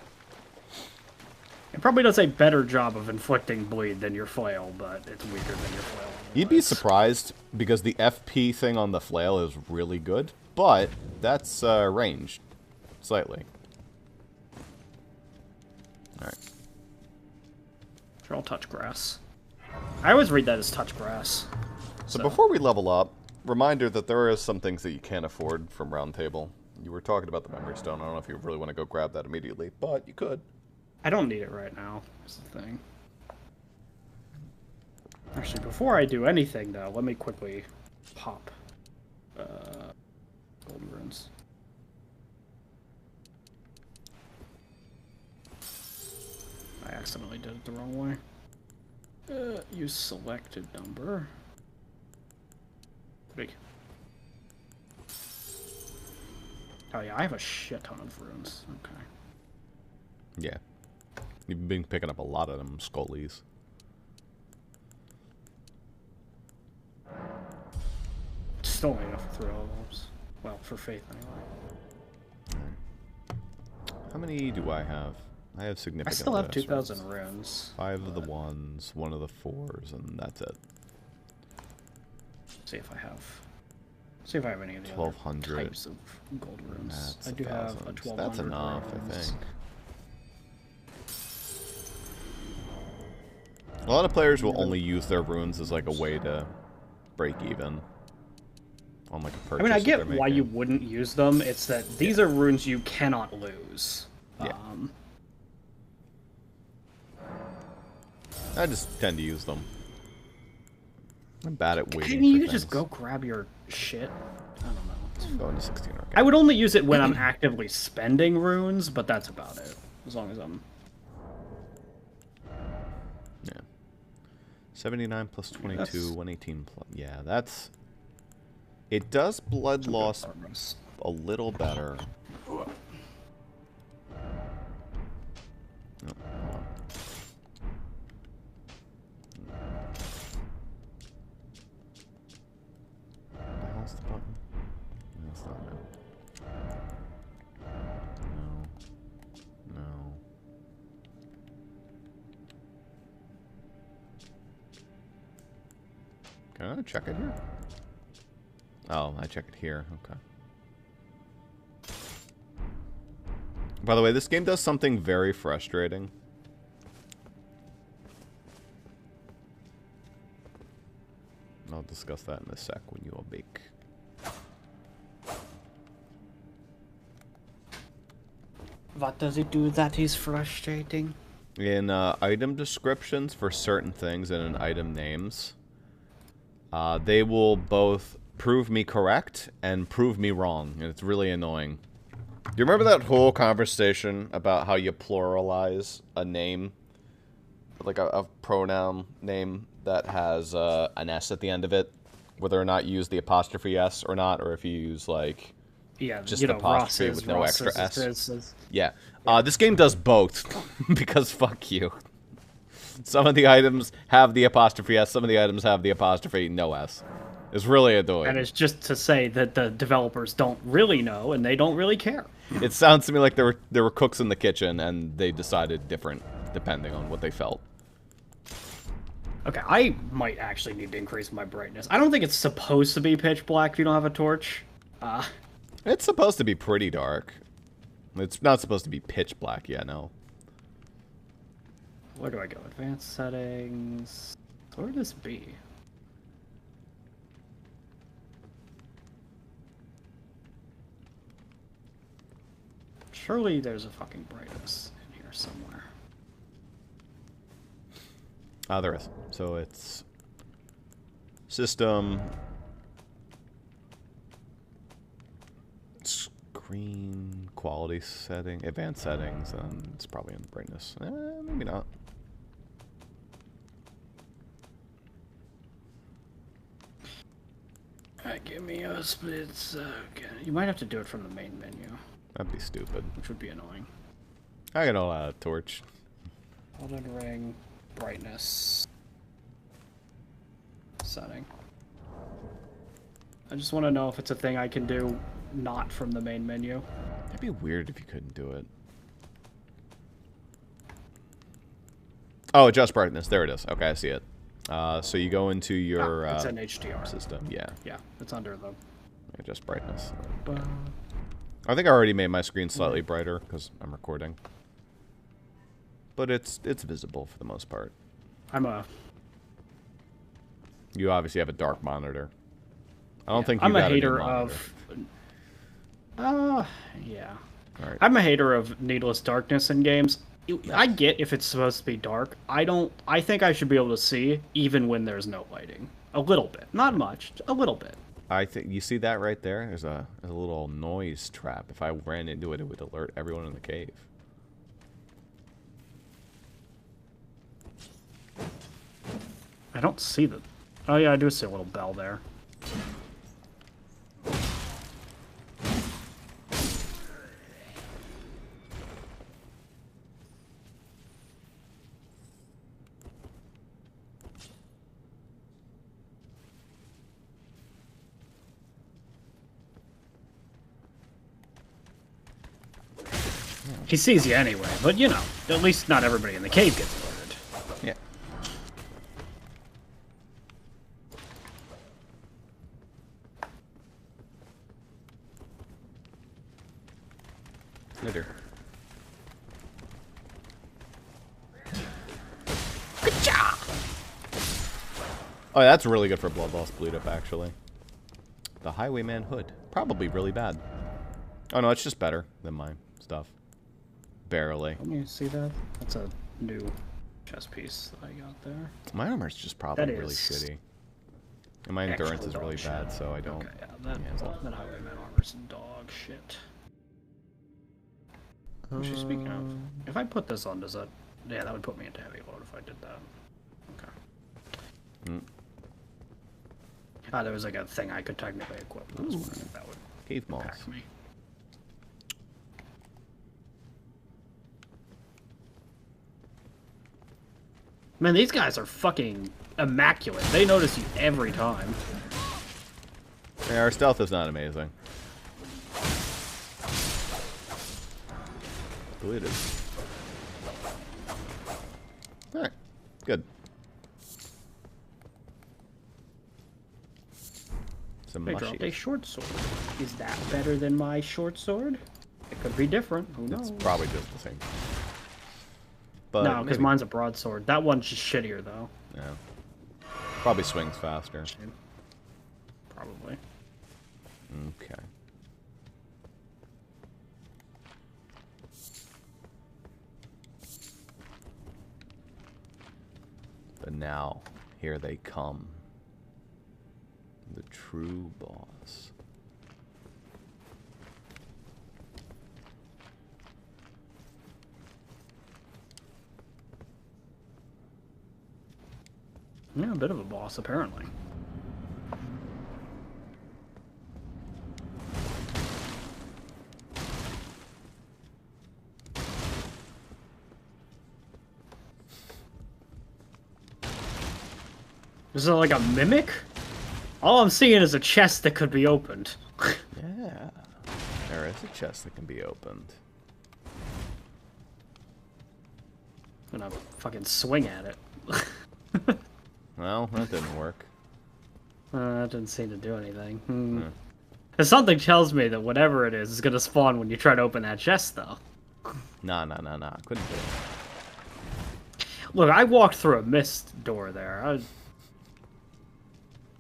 It probably does a better job of inflicting bleed than your flail, but it's weaker than your flail. You'd be surprised, because the FP thing on the flail is really good, but that's ranged. Slightly. Alright. Sure, I'll touch grass. I always read that as touch grass. So before we level up, reminder that there are some things that you can't afford from Round Table. You were talking about the Memory Stone. I don't know if you really want to go grab that immediately, but you could. I don't need it right now, is the thing. Actually, before I do anything, though, let me quickly pop gold runes. I accidentally did it the wrong way. Use selected number. Big. Oh yeah, I have a shit ton of runes. Okay. Yeah. You've been picking up a lot of them scullies. Still ain't enough for 3 levels. Well, for faith anyway. How many do I have? I have significant. I still have 2,000 runes. 5 of the 1s, 1 of the 4s, and that's it. See if I have. See if I have any of the 1,200 other types of gold runes. I do have a 1,200. That's enough, runes. I think. A lot of players will only use their runes as like a way to break even on like a purchase. I mean, I get why you wouldn't use them. It's that these are runes you cannot lose. Yeah. I just tend to use them. I'm bad at waiting. Can you just go grab your shit? I don't know. I'm going to 16 arcade. I would only use it when I'm actively spending runes, but that's about it. As long as I'm 79 plus 22, 118 plus... Yeah, that's... It does blood loss a little better. Oh, hold on. The hell's the button? That's not it. No. No. Can I check it here? Oh, I check it here. Okay. By the way, this game does something very frustrating. I'll discuss that in a sec when you awake. What does it do that is frustrating? In item descriptions for certain things and in item names, they will both prove me correct and prove me wrong, and it's really annoying. Do you remember that whole conversation about how you pluralize a name? Like a pronoun name that has an S at the end of it, whether or not you use the apostrophe S or not, or if you use, like, just the apostrophe with no extra S. Yeah. This game does both, because fuck you. Some of the items have the apostrophe S, some of the items have the apostrophe no S. It's really annoying. And it's just to say that the developers don't really know, and they don't really care. It sounds to me like there were cooks in the kitchen, and they decided different, depending on what they felt. Okay, I might actually need to increase my brightness. I don't think it's supposed to be pitch black if you don't have a torch. It's supposed to be pretty dark. It's not supposed to be pitch black, yeah, no. Where do I go? Advanced settings. Where would this be? Surely there's a fucking brightness in here somewhere. There is. So it's system, screen, quality setting, advanced settings, and it's probably in brightness. Maybe not. Alright, give me a split second. You might have to do it from the main menu. That'd be stupid. Which would be annoying. I got a torch. Elden Ring, brightness, setting. I just want to know if it's a thing I can do not from the main menu. It'd be weird if you couldn't do it. Oh, adjust brightness. There it is. Okay, I see it. So you go into your it's an HDR system. Yeah. Yeah, it's under the adjust brightness. I think I already made my screen slightly brighter because I'm recording. But it's visible for the most part. You obviously have a dark monitor. I don't think I'm a hater of. Yeah. All right. I'm a hater of needless darkness in games. I get if it's supposed to be dark. I think I should be able to see even when there's no lighting. A little bit, not much, a little bit. I think you see that right there. There's a little noise trap. If I ran into it, it would alert everyone in the cave. I don't see the. Oh yeah, I do see a little bell there. He sees you anyway, but you know, at least not everybody in the cave gets alerted. Yeah. Later. Good job! Oh, that's really good for blood loss bleed up, actually. The Highwayman hood. Probably really bad. Oh no, it's just better than my stuff. Barely. Let me see that. That's a new chest piece that I got there. My armor's just probably really shitty. And my endurance is really bad, so I don't... Okay, yeah, that Highwayman armor's dog shit. Actually, speaking of, if I put this on, does that... Yeah, that would put me into heavy load if I did that. Okay. Ah, there was like a thing I could technically equip. I was wondering if that would Cave moss. impact me. Man, these guys are fucking immaculate. They notice you every time. Yeah, our stealth is not amazing. Deleted. Alright, good. Some They mushy. dropped a short sword. Is that better than my short sword? It could be different. Who knows? It's probably just the same. But No, because maybe- mine's a broadsword. That one's just shittier, though. Yeah. Probably swings faster. Probably. Okay. But now, here they come. The true boss. Yeah, a bit of a boss, apparently. Is it like a mimic? All I'm seeing is a chest that could be opened. Yeah. There is a chest that can be opened. I'm gonna fucking swing at it. Well, that didn't work. That didn't seem to do anything. And something tells me that whatever it is gonna spawn when you try to open that chest, though. Nah. Couldn't do it. Look, I walked through a mist door there.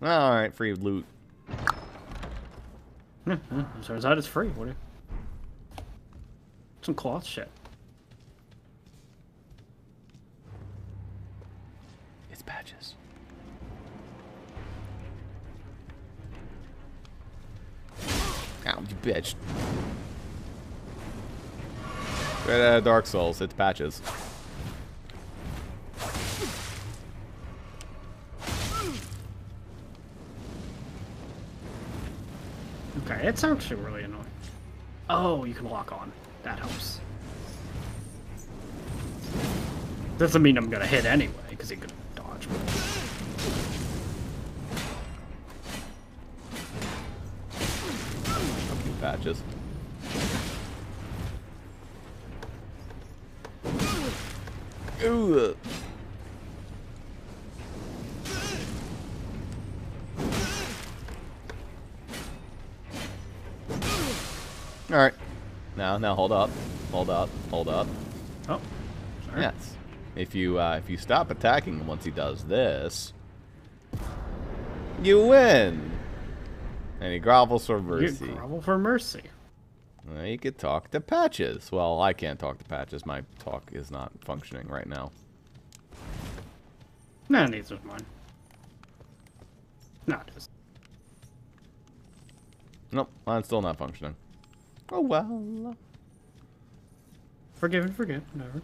Well, alright, free loot. Turns out it's free. What? Some cloth shit. It's patches. Ow, you bitch. Right out of Dark Souls, it's patches. Okay, it's actually really annoying. Oh, you can walk on. That helps. Doesn't mean I'm gonna hit anyway, because he could dodge me. Fuck you, patches. Ooh. Alright. Now hold up. Hold up. Oh, sorry. Yes. If you stop attacking him once he does this, you win. And he grovels for mercy. You grovel for mercy. Well, you could talk to Patches. Well, I can't talk to Patches. My talk is not functioning right now. Nah, neither is mine. No, it is. Nope, mine's still not functioning. Oh well. Forgive and forget, whatever.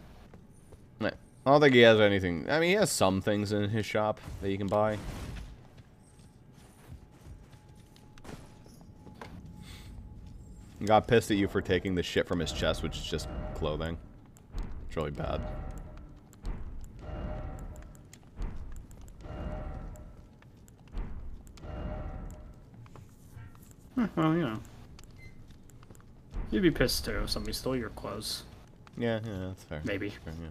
I don't think he has anything. I mean, he has some things in his shop that you can buy. He got pissed at you for taking the shit from his chest, which is just clothing. It's really bad. Well, you know. You'd be pissed too if somebody stole your clothes. Yeah, that's fair. Maybe. Fair, yeah.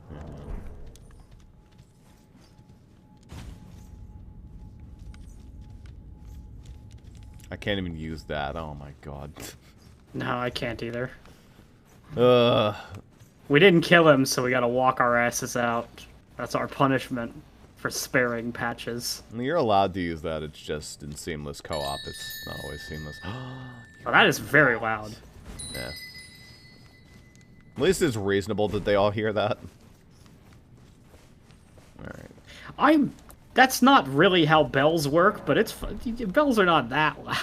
I can't even use that. Oh my god. No, I can't either. Ugh. We didn't kill him, so we gotta walk our asses out. That's our punishment for sparing Patches. I mean, you're allowed to use that. It's just in seamless co-op. It's not always seamless. Oh, that is very loud. Yeah. At least it's reasonable that they all hear that. Alright. That's not really how bells work, but it's fun. Bells are not that loud.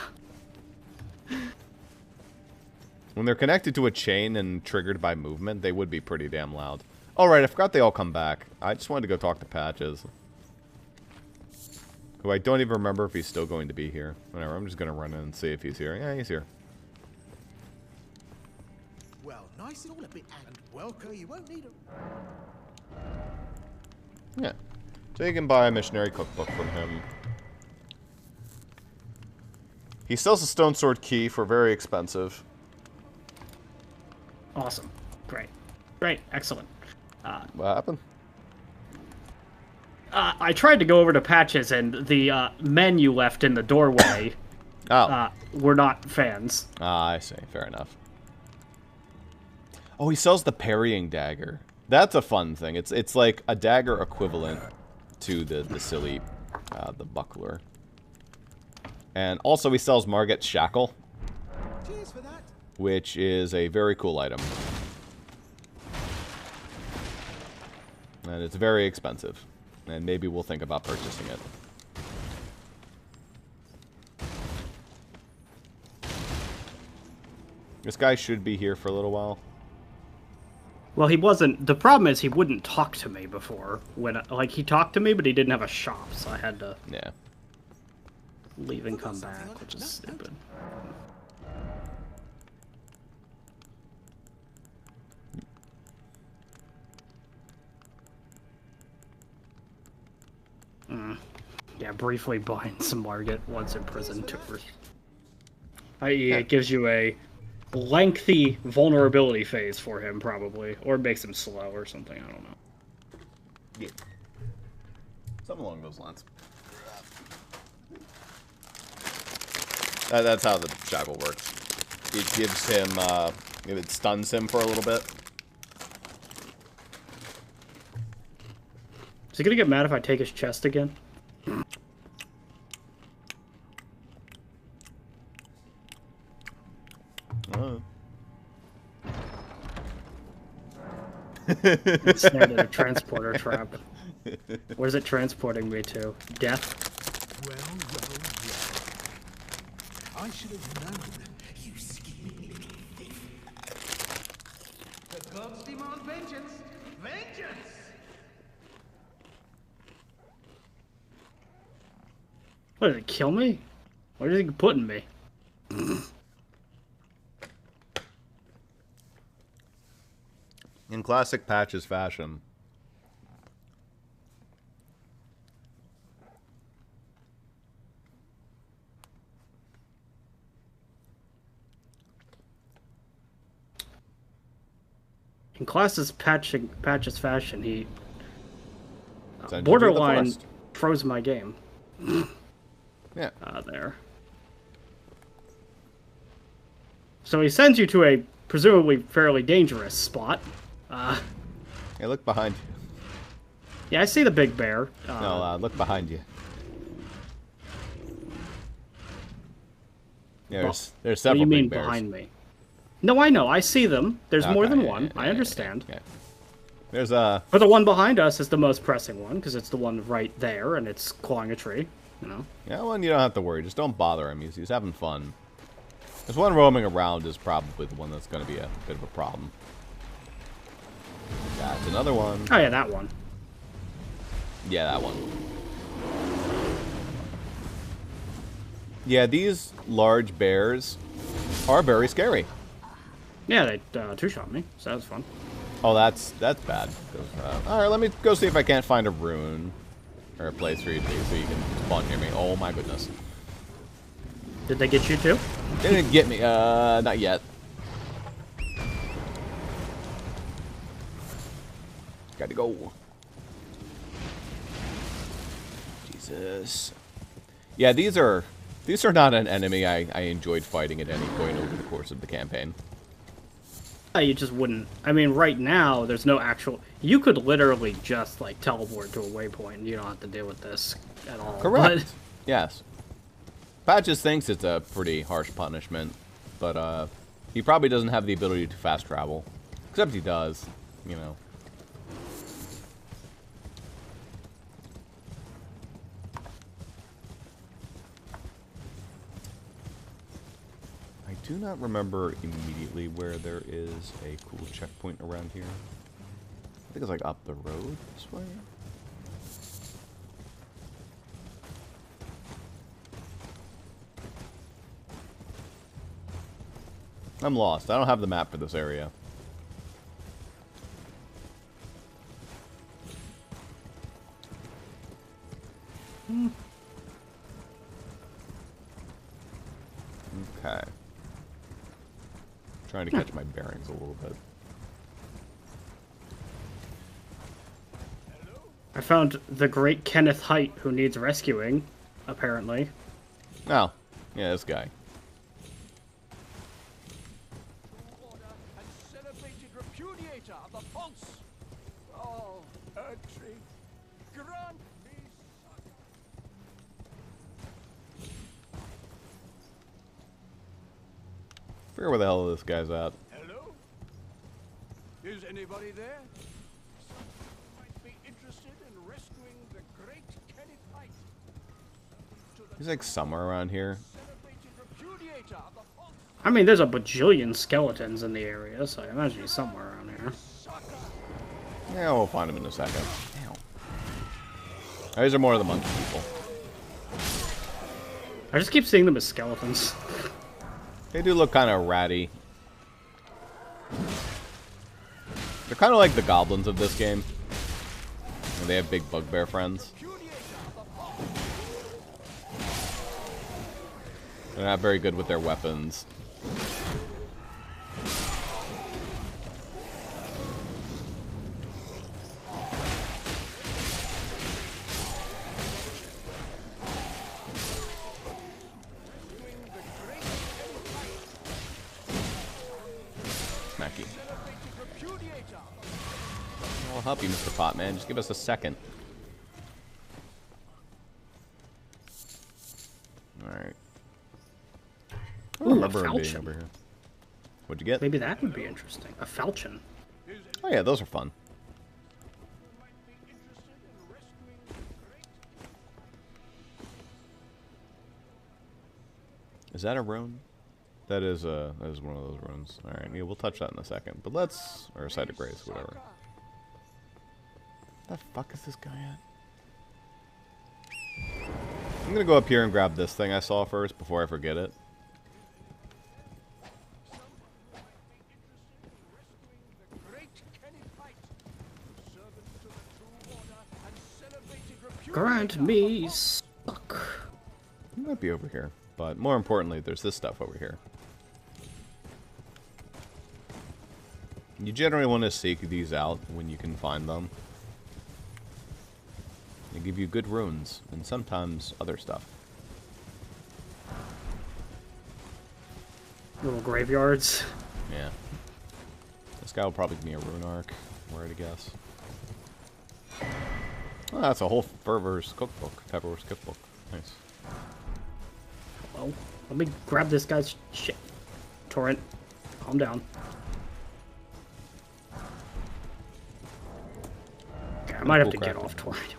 When they're connected to a chain and triggered by movement, they would be pretty damn loud. Alright, I forgot they all come back. I just wanted to go talk to Patches. Who I don't even remember if he's still going to be here. Whatever, I'm just going to run in and see if he's here. Yeah, he's here. Well, nice and all a bit and welcome. You won't need 'em. Yeah. So you can buy a missionary cookbook from him. He sells a stone sword key for very expensive. Awesome. Great. Great. Excellent. What happened? I tried to go over to Patches, and the men you left in the doorway were not fans. Ah, I see. Fair enough. Oh, he sells the parrying dagger. That's a fun thing. It's like a dagger equivalent to the silly the buckler. And also he sells Margot's shackle, Cheers for that. which is a very cool item. And it's very expensive. And maybe we'll think about purchasing it. This guy should be here for a little while. Well, he wasn't. The problem is he wouldn't talk to me before. When like he talked to me, but he didn't have a shop, so I had to Yeah. leave and come back, which is stupid. Yeah, briefly buying some Margit once in prison tours. I.e., it gives you a lengthy vulnerability phase for him, probably. Or it makes him slow or something, I don't know. Yeah. Something along those lines. That's how the shackle works. It gives him, it stuns him for a little bit. Is he gonna get mad if I take his chest again? Snared in a transporter trap. Where's it transporting me to? Death? Well. I should have known. You scheming little thief. The gods demand vengeance. Vengeance! What, did it kill me? Where do you think it's putting me? In classic Patches fashion. In Patches fashion, he Send you to the borderline forest. froze my game. Yeah. There. So he sends you to a presumably fairly dangerous spot. Hey, look behind you. Yeah, I see the big bear. No, look behind you. Yeah, there's What do several you mean big bears. behind me? No, I know. I see them. There's more Okay, than yeah, one. yeah, I yeah, understand. yeah. There's a... But the one behind us is the most pressing one, because it's the one right there, and it's clawing a tree, you know? Yeah, one you don't have to worry. Just don't bother him. He's having fun. There's one roaming around is probably the one that's going to be a bit of a problem. That's another one. Oh, yeah, that one. Yeah, that one. Yeah, these large bears are very scary. Yeah, they two-shot me, so that was fun. Oh, that's bad. Alright, let me go see if I can't find a rune. Or a place for you to be so you can spawn near me. Oh my goodness. Did they get you too? They didn't get me. Not yet. Gotta go. Jesus. Yeah, these are not an enemy I enjoyed fighting at any point over the course of the campaign. You just wouldn't. I mean, right now, there's no actual... You could literally just, like, teleport to a waypoint, and you don't have to deal with this at all. Correct. Yes. Patches thinks it's a pretty harsh punishment, but he probably doesn't have the ability to fast travel. Except he does, you know. I do not remember immediately where there is a cool checkpoint around here. I think it's like up the road this way. I'm lost. I don't have the map for this area. Okay. Trying to catch my bearings a little bit. I found the great Kenneth Height, who needs rescuing, apparently. Oh, yeah, this guy. Order and celebrated repudiator of the false. Oh, Erdtree, grant me succor. Figure where the hell this guy's at. Hello? Is anybody there? Someone might be interested in rescuing the great Kenneth Height. He's like somewhere around here. Celebrated repudiator of the false. I mean, there's a bajillion skeletons in the area, so I imagine he's somewhere around here. Yeah, we'll find him in a second. Damn. Oh, these are more of the monkey people. I just keep seeing them as skeletons. They do look kind of ratty. They're kind of like the goblins of this game. And they have big bugbear friends. They're not very good with their weapons. Smacky. I'll help you, Mr. Potman. Just give us a second. Alright. I don't Ooh, a remember him being falchion. over here. What'd you get? Maybe that would be interesting. A falchion. Oh yeah, those are fun. Is that a rune? That is one of those runes. Alright, yeah, we'll touch that in a second. But let's... Or a site of grace, whatever. Where the fuck is this guy at? I'm gonna go up here and grab this thing I saw first before I forget it. Grant me suck. He might be over here. But more importantly, there's this stuff over here. You generally want to seek these out when you can find them. They give you good runes, and sometimes other stuff. Little graveyards. Yeah. This guy will probably give me a rune arc, where to guess. Oh, that's a whole Fervor's cookbook. Pepper's cookbook. Nice. Well, let me grab this guy's shit. Torrent, calm down. Okay, I might have to get off Torrent.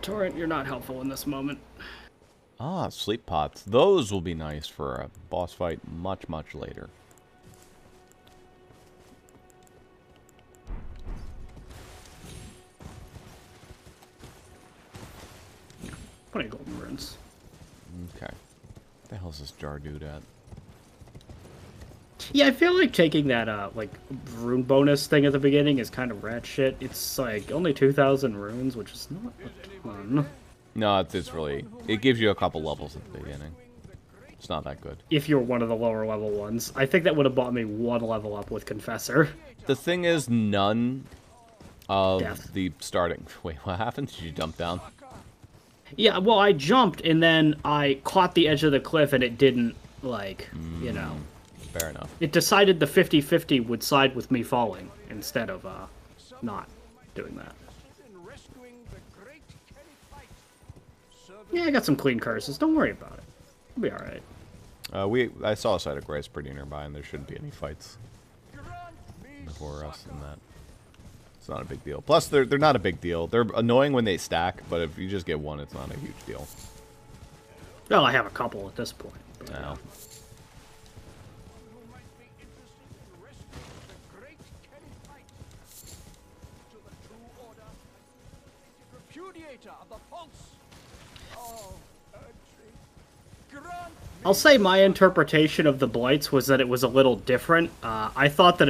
Torrent, you're not helpful in this moment. Ah, sleep pots. Those will be nice for a boss fight much, much later. Plenty of golden runes. Okay. What the hell's this jar dude at? Yeah, I feel like taking that, like, rune bonus thing at the beginning is kind of rat shit. It's, like, only 2,000 runes, which is not a ton. No, it's really... It gives you a couple levels at the beginning. It's not that good. If you're one of the lower level ones. I think that would have bought me one level up with Confessor. The thing is, none of Death. the starting... Wait, what happened? Did you dump down? Yeah, well, I jumped, and then I caught the edge of the cliff, and it didn't, like, you know... Fair enough. It decided the 50-50 would side with me falling, instead of, not doing that. Yeah, I got some clean curses. Don't worry about it. It'll be alright. I saw a site of grace pretty nearby, and there shouldn't be any fights before us in that. It's not a big deal. Plus, they're not a big deal. They're annoying when they stack, but if you just get one, it's not a huge deal. Well, I have a couple at this point. But, No. I'll say my interpretation of the blights was that it was a little different. I thought that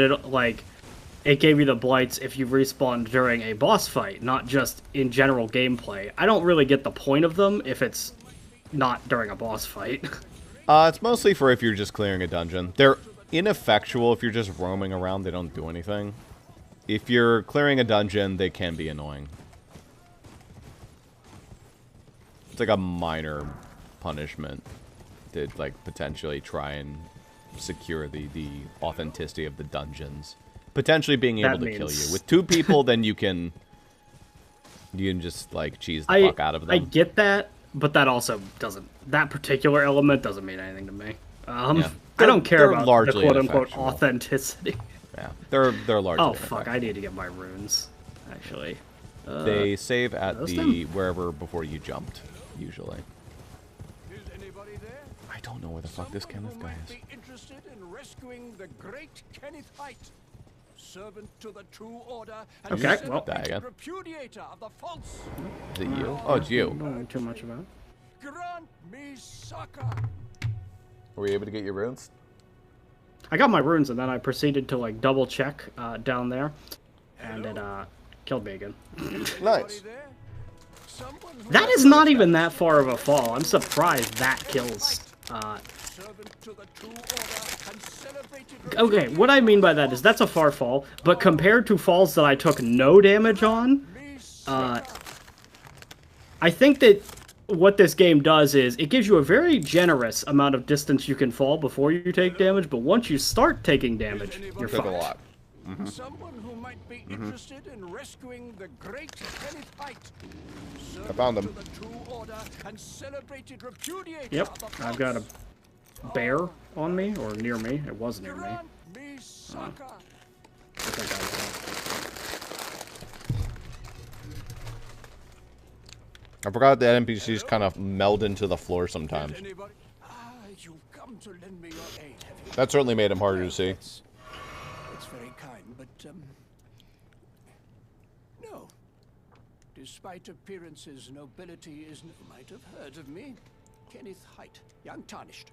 it gave you the blights if you respawned during a boss fight, not just in general gameplay. I don't really get the point of them if it's not during a boss fight. It's mostly for if you're just clearing a dungeon. They're ineffectual if you're just roaming around. They don't do anything. If you're clearing a dungeon, they can be annoying. It's like a minor punishment to, like, potentially try and secure the authenticity of the dungeons. Potentially being able to kill you. With 2 people, then you can just, like, cheese the fuck out of them. I get that, but that also doesn't... That particular element doesn't mean anything to me. Yeah. I don't care about the largely quote-unquote authenticity. Yeah, they're largely Oh, fuck, I need to get my runes, actually. They save at the wherever before you jumped, usually. Is anybody there? I don't know where the fuck this Kenneth guy is. Be interested in rescuing the great Kenneth Height, servant to the true order and Okay, well, die again. repudiator of the false. Is it you? Oh, it's you. I don't know too much about it. Grant me succor. Were you able to get your runes? I got my runes, and then I proceeded to, like, double-check down there, and it killed me again. Nice. That is not even that far of a fall. I'm surprised that kills. Okay, what I mean by that is that's a far fall, but compared to falls that I took no damage on, I think that what this game does is it gives you a very generous amount of distance you can fall before you take damage, but once you start taking damage, you're fucked. a lot. Someone who might be interested in rescuing the great Kenneth Height. I found him. Yep, I've got a bear on me, or near me. It was near me. I think I I forgot that NPCs kind of meld into the floor sometimes. That certainly made them harder to see. It's very kind, but no. Despite appearances, nobility is. You might have heard of me, Kenneth Height, young tarnished.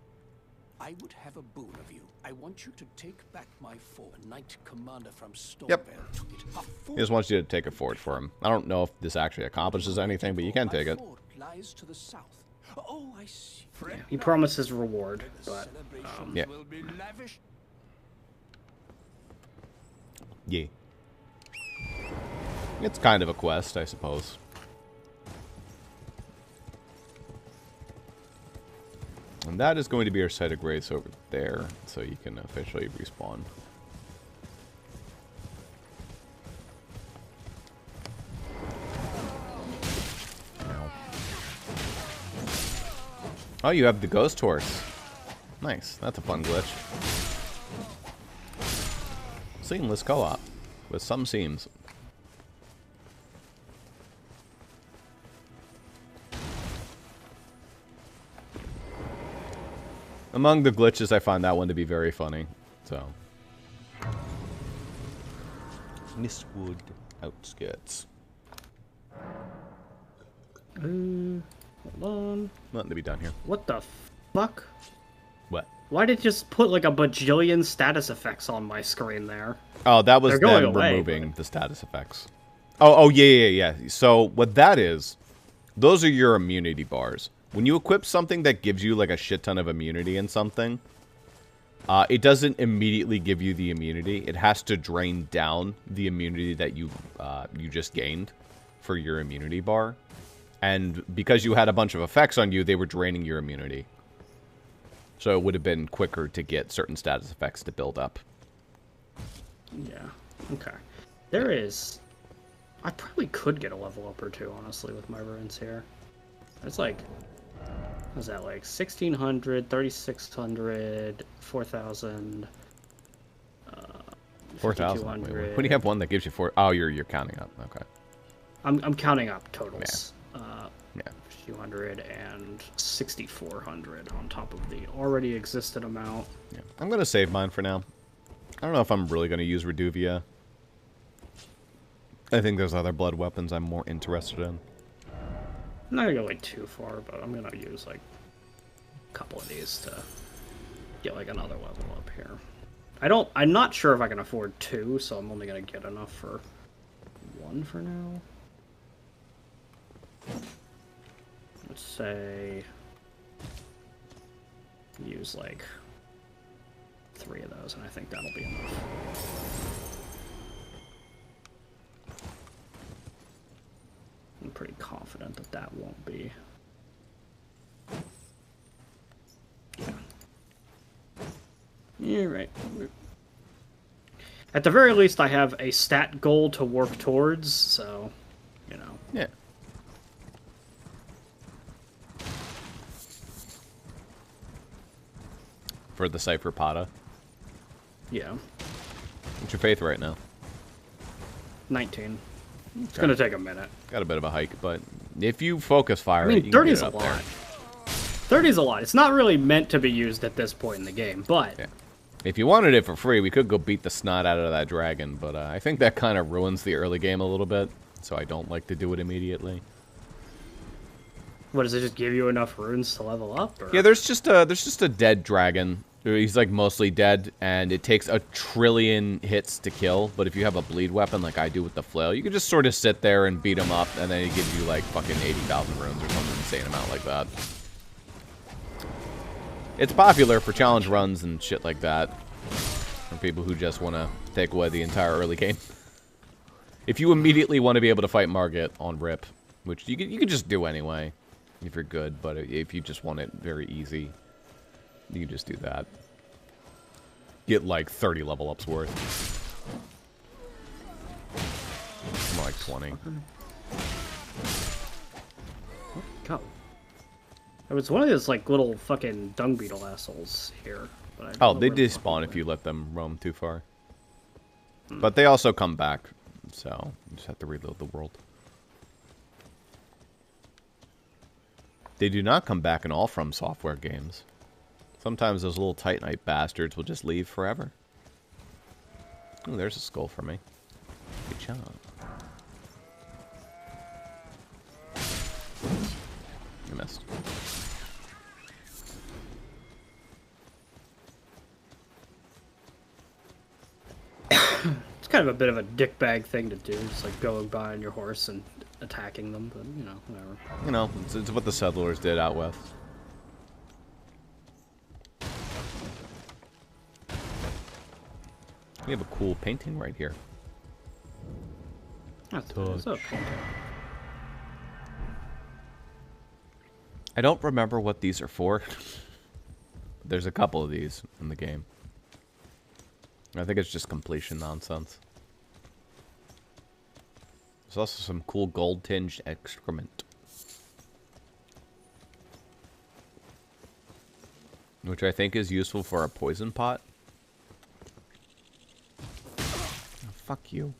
I would have a boon of you. I want you to take back my fort. Knight commander from Stormvale took it. He just wants you to take a fort for him. I don't know if this actually accomplishes anything, but you can take it. Lies to the south. Oh, I see. Yeah, he promises reward, but yeah. Yeah. It's kind of a quest, I suppose. And that is going to be our site of grace over there, so you can officially respawn. Oh, you have the ghost horse. Nice. That's a fun glitch. Seamless co-op. With some seams. Among the glitches, I find that one to be very funny. So. Mistwood outskirts. hold on. Nothing to be done here. What the fuck? What? Why did it just put like a bajillion status effects on my screen there? Oh, that was going them away, removing the status effects. Oh, yeah. So what that is, those are your immunity bars. When you equip something that gives you like a shit ton of immunity in something, it doesn't immediately give you the immunity. It has to drain down the immunity that you just gained for your immunity bar. And because you had a bunch of effects on you, they were draining your immunity. So it would have been quicker to get certain status effects to build up. Yeah. Okay. There is... I probably could get a level up or two, honestly, with my runes here. It's like... What is that, like 1,600, 3,600, 4,000... 4,000. When do you have one that gives you 4? Oh, you're counting up. Okay. I'm counting up totals. Yeah. 200 and 6,400 on top of the already existed amount. Yeah. I'm going to save mine for now. I don't know if I'm really going to use Reduvia. I think there's other blood weapons I'm more interested in. I'm not going to go like too far, but I'm going to use like couple of these to get like another level up here. I'm not sure if I can afford 2, so I'm only gonna get enough for 1 for now. Let's say use like 3 of those, and I think that'll be enough. I'm pretty confident that that won't be. Yeah. You're right. At the very least, I have a stat goal to work towards, so, you know. Yeah. For the Cypher Pata. Yeah. What's your faith right now? 19. It's gonna take a minute. Got a bit of a hike, but if you focus fire, I mean, you can 30's get a it up there. lot. 30's a lot. It's not really meant to be used at this point in the game, but... Yeah. If you wanted it for free, we could go beat the snot out of that dragon, but I think that kind of ruins the early game a little bit, so I don't like to do it immediately. What, does it just give you enough runes to level up? Or? Yeah, there's just a dead dragon. He's like mostly dead, and it takes 1 trillion hits to kill, but if you have a bleed weapon like I do with the flail, you can just sort of sit there and beat him up, and then he gives you like fucking 80,000 runes or some insane amount like that. It's popular for challenge runs and shit like that. For people who just want to take away the entire early game. If you immediately want to be able to fight Margit on Rip, which you could just do anyway, if you're good, but if you just want it very easy, you can just do that. Get like 30 level ups worth. More like 20. God. It was one of those like little fucking dung beetle assholes here. But I don't Oh, know they where the fuck despawn they if you let them roam too far. But they also come back, so you just have to reload the world. They do not come back in all From Software games. Sometimes those little Titanite bastards will just leave forever. Ooh, there's a skull for me. Good job. I missed. It's kind of a bit of a dickbag thing to do, just like going by on your horse and attacking them, but you know, whatever. You know, it's what the settlers did out west. We have a cool painting right here. That's a painting. I don't remember what these are for. There's a couple of these in the game. I think it's just completion nonsense. There's also some cool gold-tinged excrement. Which I think is useful for a poison pot. Oh, fuck you.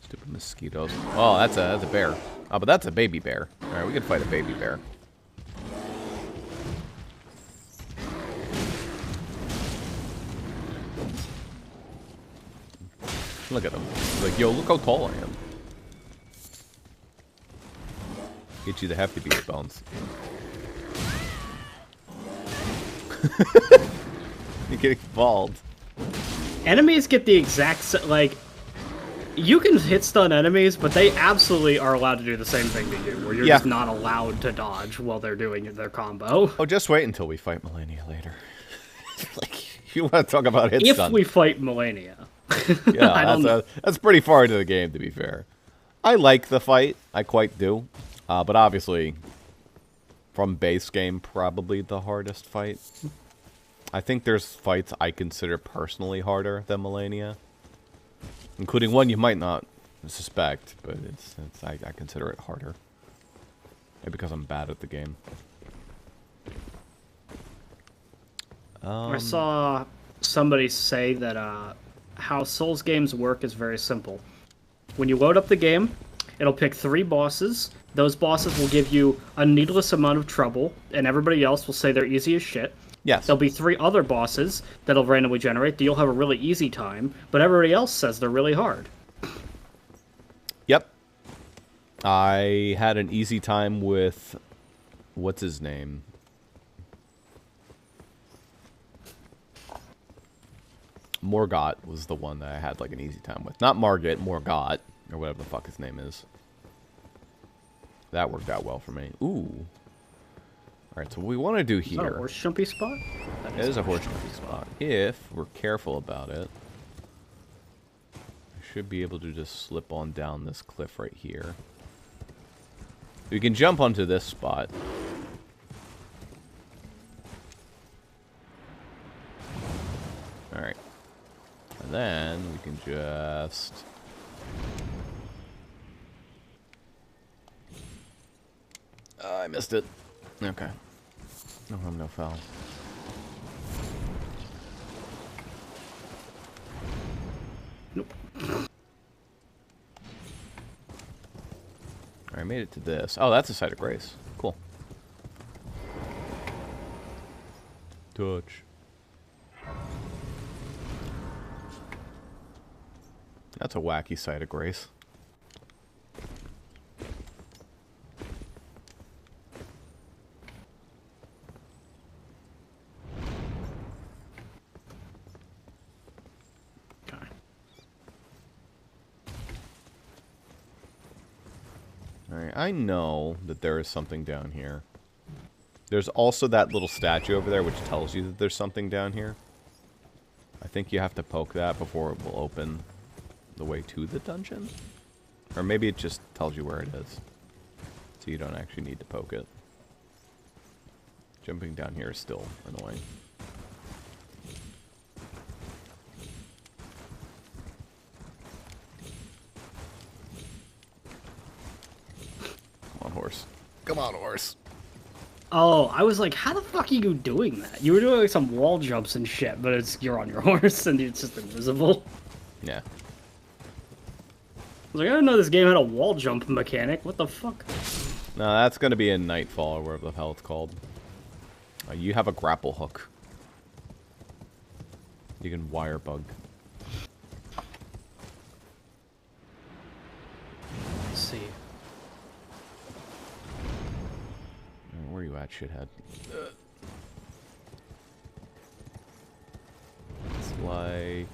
Stupid mosquitoes. Oh, that's a bear. Oh, but that's a baby bear. Alright, we can fight a baby bear. Look at him. He's like, yo, look how tall I am. Get you the hefty beast bones. You're getting bald. Enemies get the exact like. You can hit stun enemies, but they absolutely are allowed to do the same thing to you, where you're just not allowed to dodge while they're doing their combo. Oh, just wait until we fight Melania later. Like, you want to talk about hit stun? If we fight Melania. Yeah, that's pretty far into the game, to be fair. I like the fight. I quite do. But obviously, from base game, probably the hardest fight. I think there's fights I consider personally harder than Melania. Including one you might not suspect, but I consider it harder. Maybe because I'm bad at the game. I saw somebody say that how Souls games work is very simple. When you load up the game, it'll pick 3 bosses. Those bosses will give you a needless amount of trouble, and everybody else will say they're easy as shit. Yes. There'll be 3 other bosses that'll randomly generate that you'll have a really easy time, but everybody else says they're really hard. Yep. I had an easy time with... What's his name? Morgott was the one that I had like an easy time with. Not Margit, Morgott, or whatever the fuck his name is. That worked out well for me. Ooh. Alright, so what we want to do Is that a here... horse jumpy spot? That It is a horse jumpy spot. If we're careful about it, I should be able to just slip on down this cliff right here. We can jump onto this spot. Alright. And then we can just... I missed it. Okay. No harm, no foul. Nope. I made it to this. Oh, that's a site of grace. Cool. Touch. That's a wacky site of grace. Okay. Alright, I know that there is something down here. There's also that little statue over there which tells you that there's something down here. I think you have to poke that before it will open the way to the dungeon. Or maybe it just tells you where it is. So you don't actually need to poke it. Jumping down here is still annoying. Come on, horse. Come on, horse. Oh, I was like, how the fuck are you doing that? You were doing like some wall jumps and shit, but you're on your horse and it's just invisible. Yeah. I was like, I didn't know this game had a wall jump mechanic. What the fuck? No, that's going to be in Nightfall, or whatever the hell it's called. You have a grapple hook. You can wire bug. Let's see. Where are you at, shithead? It's like...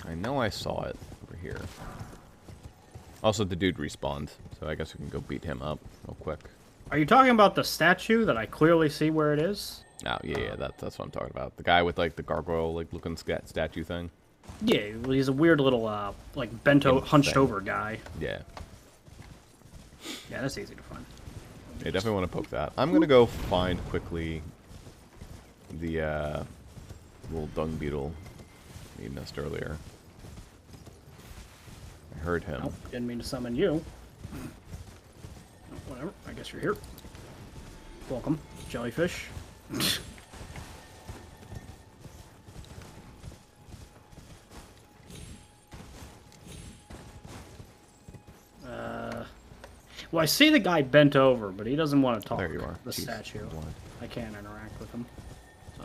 I know I saw it over here. Also, the dude respawned, so I guess we can go beat him up real quick. Are you talking about the statue that I clearly see where it is? Oh, yeah, that's what I'm talking about. The guy with, like, the gargoyle, like, looking statue thing. Yeah, he's a weird little, like, hunched over guy. Yeah. Yeah, that's easy to find. Yeah, definitely want to poke that. I'm going to go find quickly the, little dung beetle we missed earlier. I heard him. Nope, didn't mean to summon you. Oh, whatever, I guess you're here. Welcome, jellyfish. Well, I see the guy bent over, but he doesn't want to talk. There you are. The Jeez, statue. blind. I can't interact with him. So.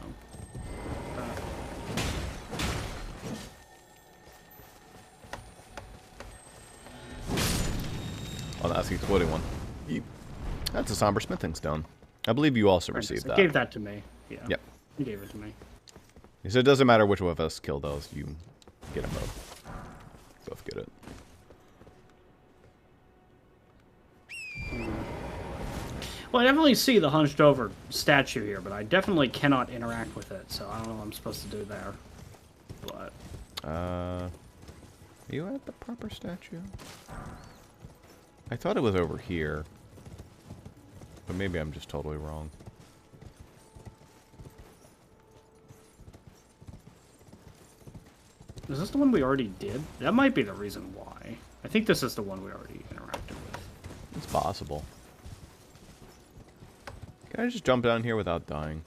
Oh, that's the exploding one. That's a somber smithing stone. I believe you also received that. Gave that to me. Yeah. Yep. He gave it to me. So it doesn't matter which one of us kill those, you get them both. Both get it. Well, I definitely see the hunched over statue here, but I definitely cannot interact with it, so I don't know what I'm supposed to do there. But Are you at the proper statue? I thought it was over here. But maybe I'm just totally wrong. is this the one we already did? That might be the reason why. I think this is the one we already interacted with. It's possible. Can I just jump down here without dying?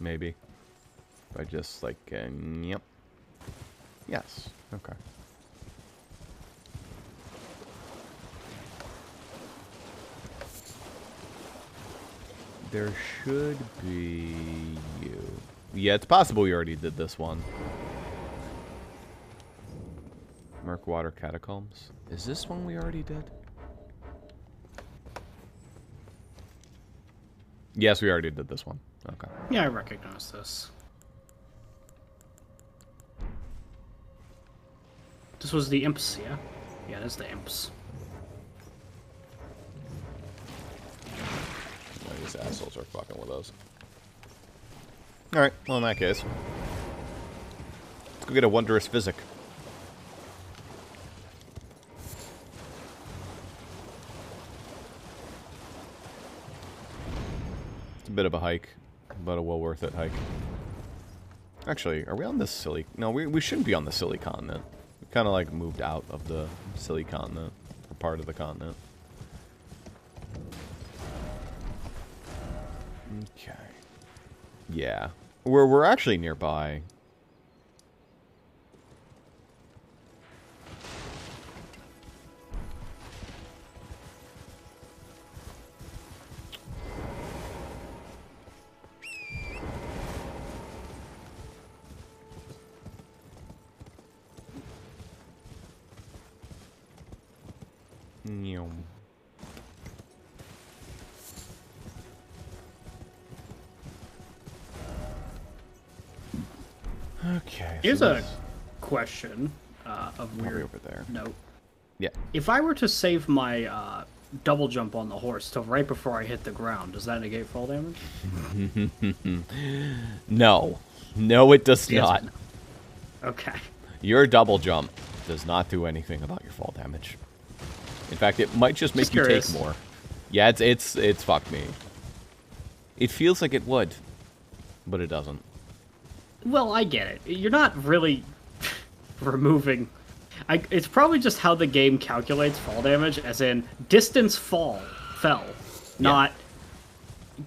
Maybe. If I just, like, yep. Yes. Okay. There should be you. Yeah, it's possible we already did this one. Murkwater Catacombs. Is this one we already did? Yes, we already did this one. Okay. Yeah, I recognize this. This was the imps, yeah? Yeah, that's the imps. No, these assholes are fucking with us. Alright, well in that case. Let's go get a wondrous physic. It's a bit of a hike, but a well worth it hike. Actually, are we on this silly... No, we shouldn't be on the silly continent. We kind of like moved out of the silly continent, or part of the continent. Okay. Yeah. We're actually nearby. Meow. Okay. Here's so a question of probably weird over there. note. Yeah. If I were to save my double jump on the horse till right before I hit the ground, does that negate fall damage? No. No, it does Yes. not. Okay. Your double jump does not do anything about your fall damage. In fact, it might just make you curious. take more. Yeah, it's fucked me. It feels like it would, but it doesn't. Well, I get it. You're not really removing... it's probably just how the game calculates fall damage, as in distance fell, not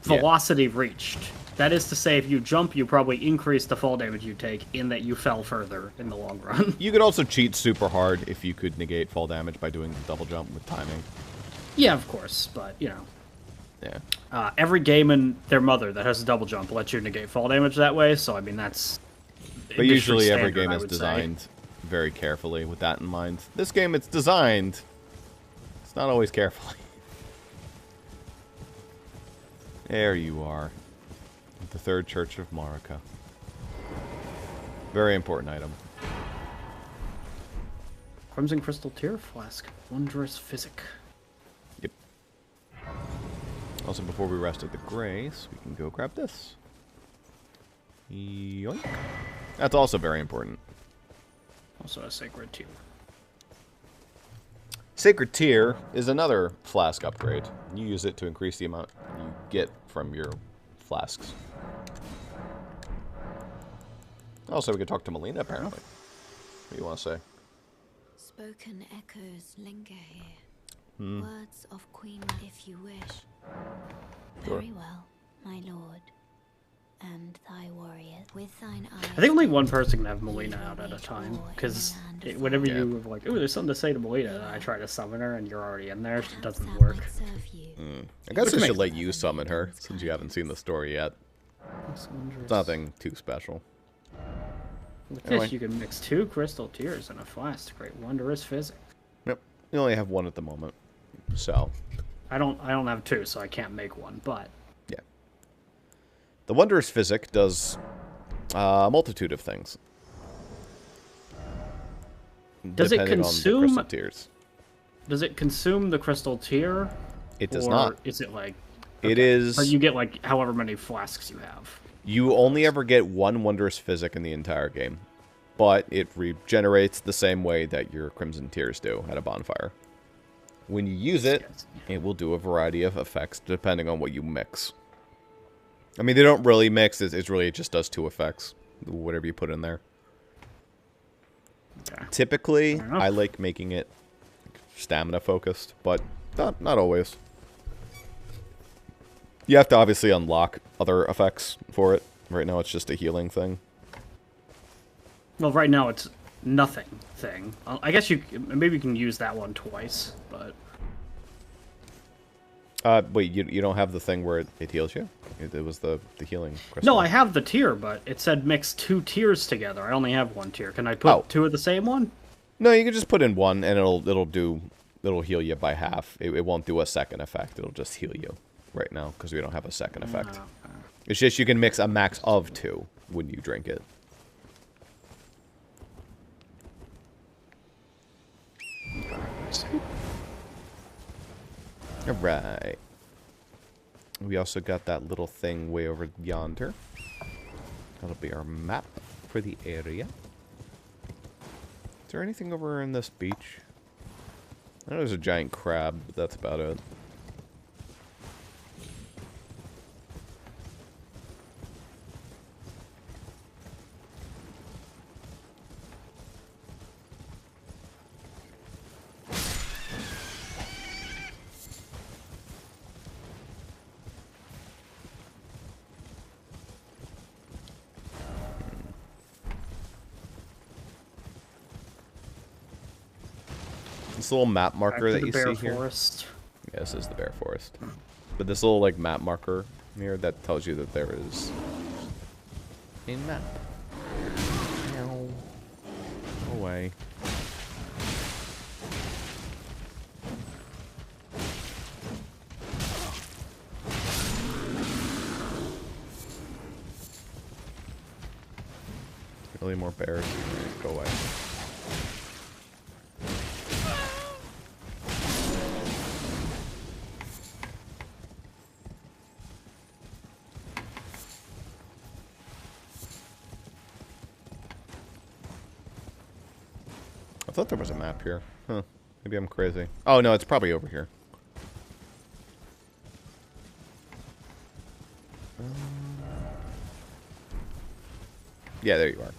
velocity reached. That is to say, if you jump, you probably increase the fall damage you take in that you fell further in the long run. You could also cheat super hard if you could negate fall damage by doing the double jump with timing. Yeah, of course, but, you know. Yeah. Every game and their mother that has a double jump lets you negate fall damage that way, so, I mean, that's... But usually every standard, game I is would designed very carefully with that in mind. This game, it's designed. It's not always carefully. There you are. The Third Church of Marika. Very important item. Crimson Crystal Tear Flask. Wondrous Physic. Yep. Also, before we rest at the Grace, we can go grab this. Yoink. That's also very important. Also a Sacred Tear. Sacred Tear is another flask upgrade. You use it to increase the amount you get from your flasks. Also, we could talk to Melina, apparently. What do you want to say? Spoken echoes linger here. Words of Queen, if you wish. Sure. Very well, my lord. And thy warriors with thine eyes. I think only one person can have Melina out at a time, because whenever you are like, ooh, there's something to say to Melina, and I try to summon her, and you're already in there, it doesn't work. I guess I makes should let you summon her, since you haven't seen the story yet. It's nothing too special. With Anyway. this, you can mix 2 crystal tears in a flask to create wondrous physics. Yep. You only have one at the moment. So, I don't have 2, so I can't make one, but yeah. The Wondrous Physic does a multitude of things. Does it depending on the consume- crystal tears. does it consume the crystal tear? It does or not. Is it like It is... But you get like however many flasks you have. You only ever get one Wondrous Physic in the entire game. But it regenerates the same way that your Crimson Tears do at a bonfire. When you use it, it will do a variety of effects depending on what you mix. I mean, they don't really mix. It's really, it just does 2 effects. Whatever you put in there. Okay. Typically, Fair enough. I like making it stamina focused, but not always. You have to obviously unlock other effects for it. Right now, it's just a healing thing. Well, right now it's nothing thing. I guess maybe you can use that one twice, but Wait, you don't have the thing where it heals you? It was the healing crystal. no, I have the tier, but it said mix 2 tiers together. I only have 1 tier. Can I put Oh. 2 of the same one? No, you can just put in one, and it'll heal you by half. It won't do a second effect. It'll just heal you right now because we don't have a second effect. It's just you can mix a max of 2 when you drink it. Alright. We also got that little thing way over yonder. That'll be our map for the area. Is there anything over in this beach? I know there's a giant crab, but that's about it. This little map marker that you see here. Forest. Yeah, this is the bear forest. But this little like map marker here that tells you that there is a map. Ow. Go away. Really more bears? Go away. I thought there was a map here. Huh. Maybe I'm crazy. Oh, no, it's probably over here. Yeah, there you are.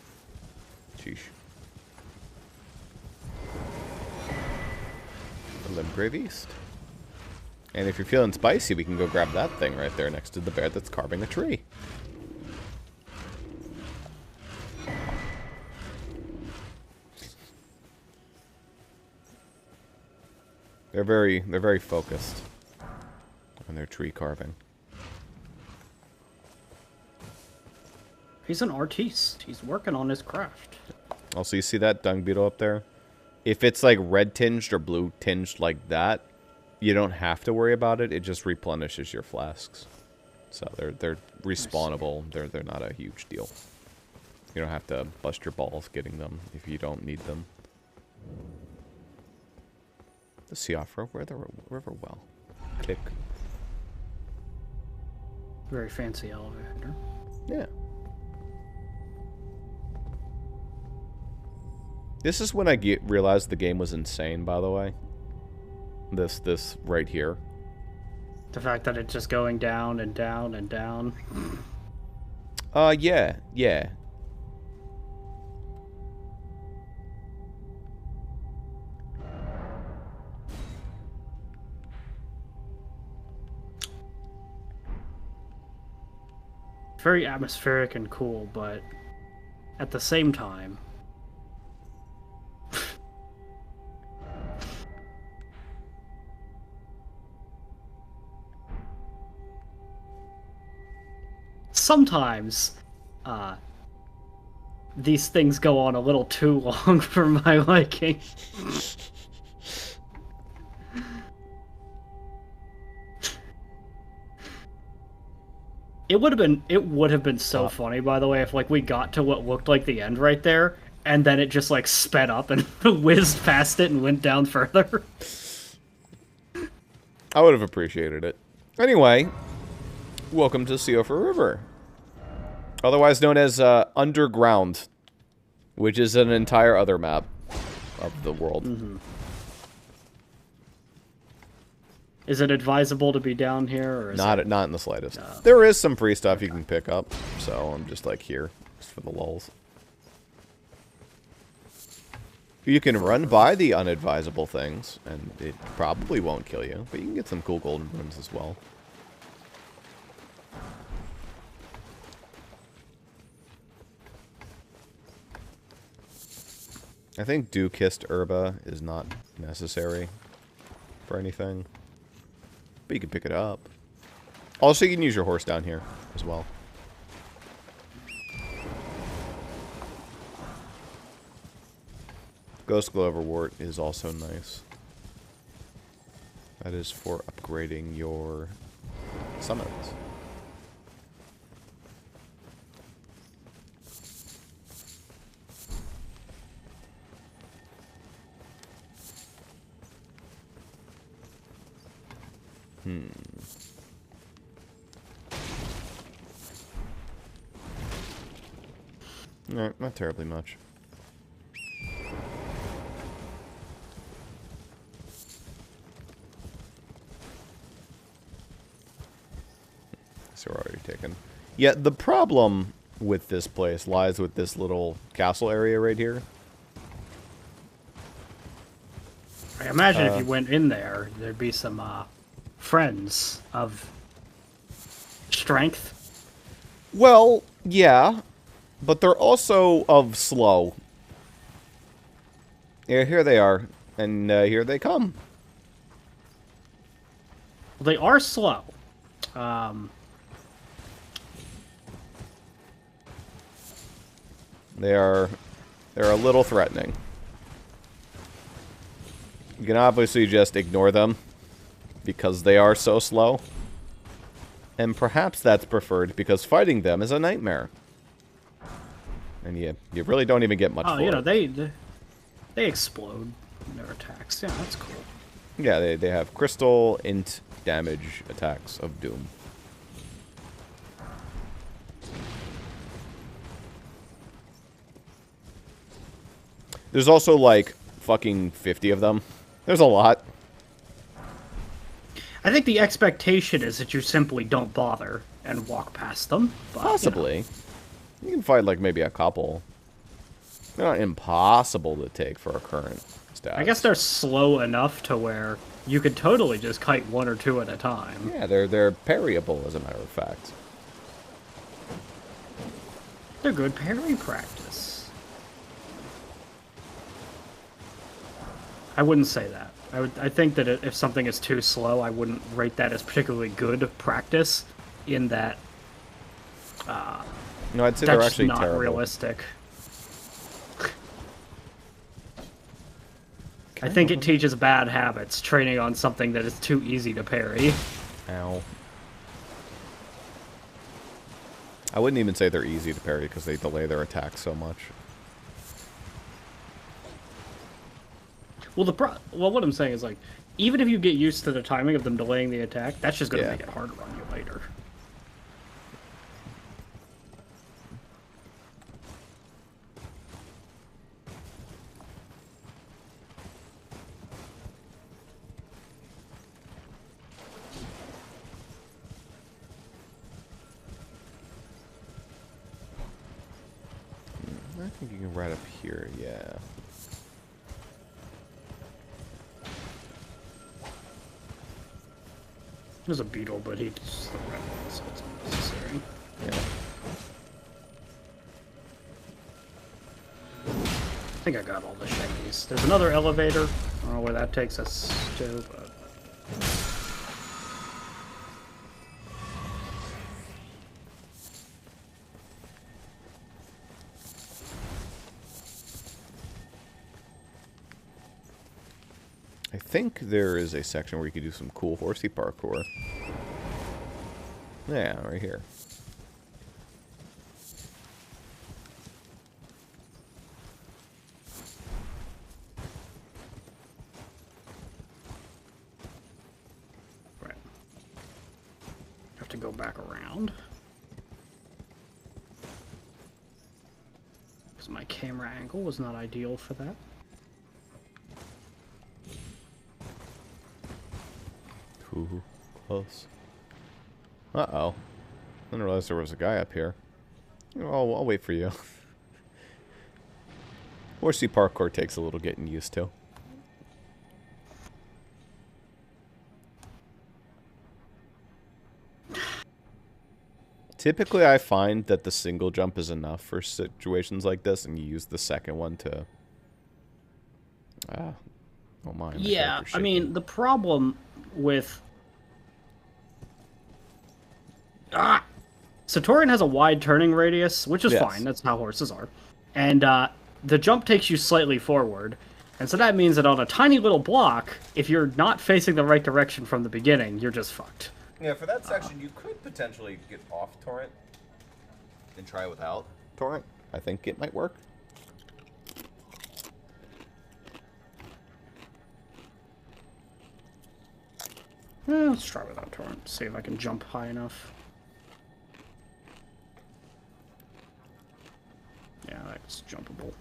Sheesh. Limgrave East. And if you're feeling spicy, we can go grab that thing right there next to the bear that's carving a tree. They're very focused on their tree carving. He's an artiste. He's working on his craft. Also, you see that dung beetle up there? If it's like red tinged or blue tinged like that, you don't have to worry about it. It just replenishes your flasks. So they're respawnable. They're not a huge deal. You don't have to bust your balls getting them if you don't need them. The sea off river well. Kick. Very fancy elevator. Yeah. This is when I realized the game was insane, by the way. This right here. The fact that it's just going down and down and down. Yeah. Very atmospheric and cool, but at the same time, sometimes these things go on a little too long for my liking. It would have been so funny, by the way, if like we got to what looked like the end right there, and then it just like sped up and whizzed past it and went down further. I would have appreciated it. Anyway, welcome to Zuper River. Otherwise known as Underground, which is an entire other map of the world. Mm-hmm. Is it advisable to be down here? Or is not in the slightest. There is some free stuff you can pick up, so I'm just like here, just for the lulz. You can run by the unadvisable things, and it probably won't kill you, but you can get some cool golden runes as well. I think Dew-Kissed Herba is not necessary for anything. But you can pick it up. Also, you can use your horse down here as well. Ghost Gloverwort is also nice. That is for upgrading your summons. No, not terribly much. So we're already taken. Yeah, the problem with this place lies with this little castle area right here. I imagine if you went in there, there'd be some friends of strength. Well, yeah, but they're also of slow. Yeah, here they are, and here they come. Well, they are slow. They're a little threatening. You can obviously just ignore them because they are so slow. And perhaps that's preferred because fighting them is a nightmare. And you really don't even get much for you know, it. they explode in their attacks. Yeah, that's cool. Yeah, they have crystal int damage attacks of doom. There's also like fucking 50 of them. There's a lot. I think the expectation is that you simply don't bother and walk past them. But, Possibly. You can fight like maybe a couple. They're not impossible to take for a current stats. I guess they're slow enough to where you could totally just kite one or two at a time. Yeah, they're parryable as a matter of fact. They're good parry practice. I wouldn't say that. I think that if something is too slow, I wouldn't rate that as particularly good practice. In that, No, I'd say they're that's actually not terrible. realistic. I think it teaches bad habits, training on something that is too easy to parry. Ow. I wouldn't even say they're easy to parry because they delay their attacks so much. Well, what I'm saying is, like, even if you get used to the timing of them delaying the attack, that's just going to Yeah. make it harder on you later. I think you can right up here, yeah. There's a beetle, but he's the red one, so it's not necessary. Yeah. I think I got all the shinies. There's another elevator. I don't know where that takes us to, but... I think there is a section where you could do some cool horsey parkour. Yeah, right here. Right. Have to go back around. Because my camera angle was not ideal for that. Ooh, close. Uh-oh. I didn't realize there was a guy up here. Oh, I'll wait for you. Horsey parkour takes a little getting used to. Typically, I find that the single jump is enough for situations like this, and you use the second one to... oh my. Yeah, I mean, the problem with... Satorian has a wide turning radius, which is Yes. fine. That's how horses are. And the jump takes you slightly forward. And so that means that on a tiny little block, if you're not facing the right direction from the beginning, you're just fucked. Yeah, for that section, you could potentially get off Torrent and try without Torrent. I think it might work. Let's try without torrent. See if I can jump high enough. Yeah, that's jumpable.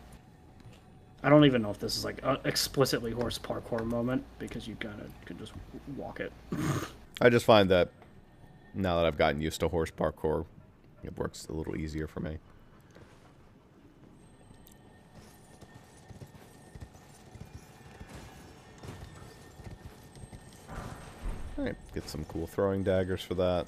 I don't even know if this is like an explicitly horse parkour moment, because you kind of could just walk it. I just find that now that I've gotten used to horse parkour, it works a little easier for me. Alright, get some cool throwing daggers for that.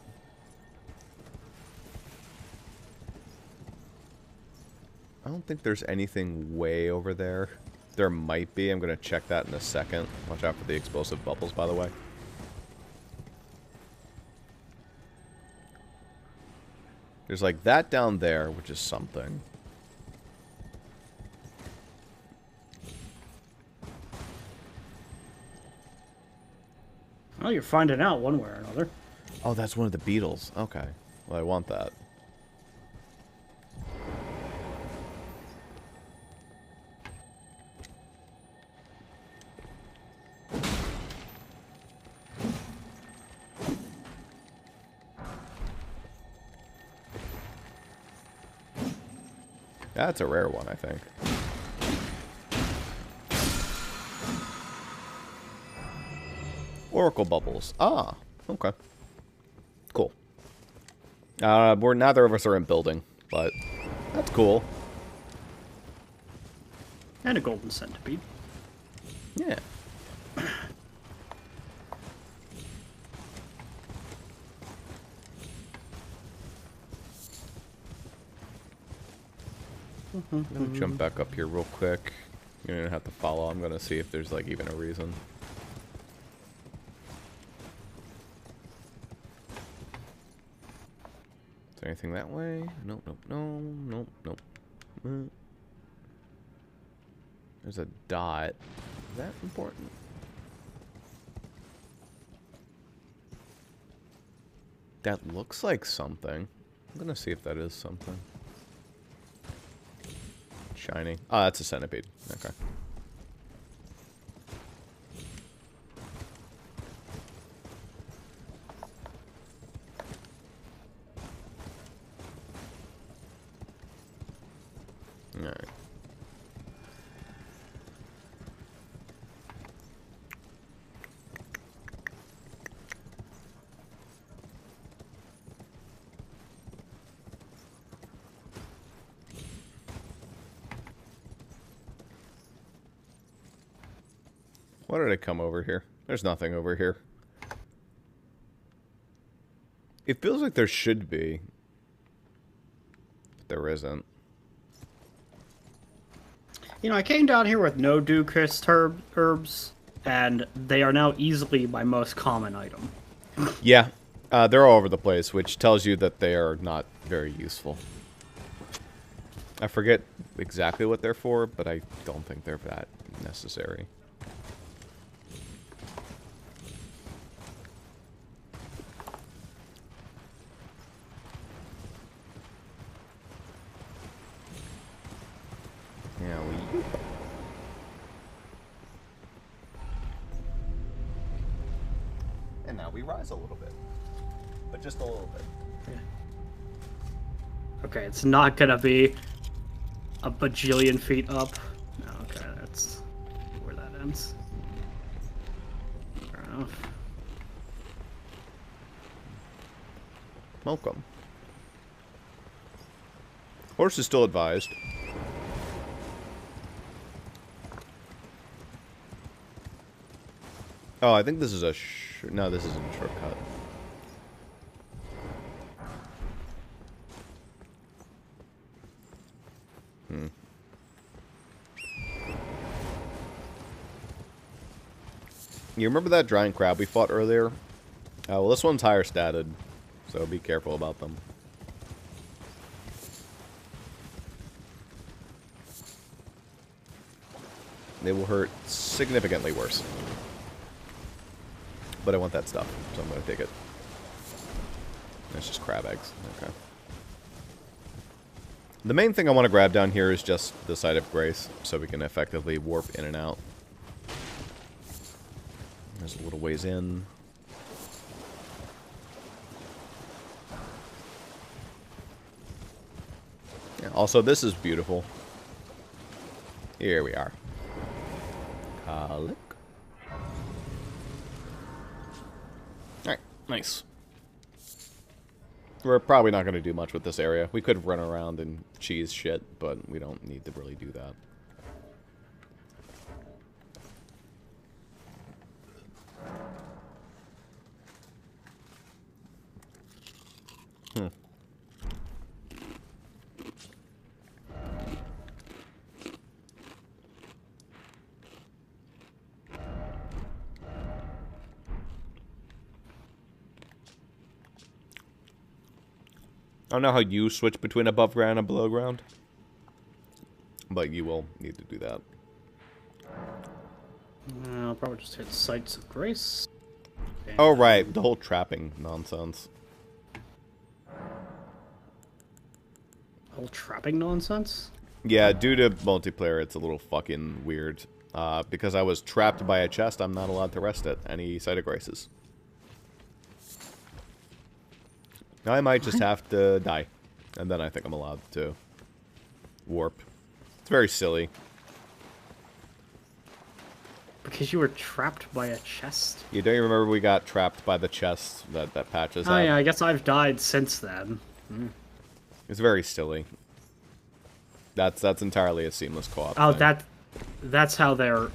I don't think there's anything way over there. There might be. I'm going to check that in a second. Watch out for the explosive bubbles, by the way. There's like that down there, which is something. Well, you're finding out one way or another. Oh, that's one of the beetles. Okay. Well, I want that. That's a rare one, I think. Oracle bubbles. Ah, okay. Cool. Neither of us are in building, but that's cool. And a golden centipede. Yeah. I'm gonna jump back up here real quick. You're gonna have to follow. I'm gonna see if there's like even a reason. Is there anything that way? Nope, nope, no, nope, nope. There's a dot. Is that important? That looks like something. I'm gonna see if that is something. Shiny. Oh, that's a centipede. Okay. Alright. Why did I come over here? There's nothing over here. It feels like there should be, but there isn't. You know, I came down here with no Ducrest herbs, and they are now easily my most common item. Yeah, they're all over the place, which tells you that they are not very useful. I forget exactly what they're for, but I don't think they're that necessary. Yeah, and now we rise a little bit. But just a little bit. Yeah. Okay, it's not gonna be a bajillion feet up. No, okay, that's where that ends. Fair enough. Welcome. Horse is still advised. Oh, I think this is a no, this isn't a shortcut. You remember that giant crab we fought earlier? Well, this one's higher statted, so be careful about them. They will hurt significantly worse. But I want that stuff, so I'm going to take it. It's just crab eggs. Okay. The main thing I want to grab down here is just the Site of Grace, so we can effectively warp in and out. There's a little ways in. Also, this is beautiful. Here we are. Alright, nice. We're probably not going to do much with this area. We could run around and cheese shit, but we don't need to really do that. I don't know how you switch between above ground and below ground, but you will need to do that. I'll probably just hit Sights of Grace. And Oh, right. The whole trapping nonsense. whole trapping nonsense? Yeah, due to multiplayer, it's a little fucking weird. Because I was trapped by a chest, I'm not allowed to rest at any Site of Graces. I might just have to die. And then I think I'm allowed to warp. It's very silly. Because you were trapped by a chest? You don't remember we got trapped by the chest that patches Oh had? yeah, I guess I've died since then. It's very silly. That's entirely a seamless co-op Oh, thing. that's how they're...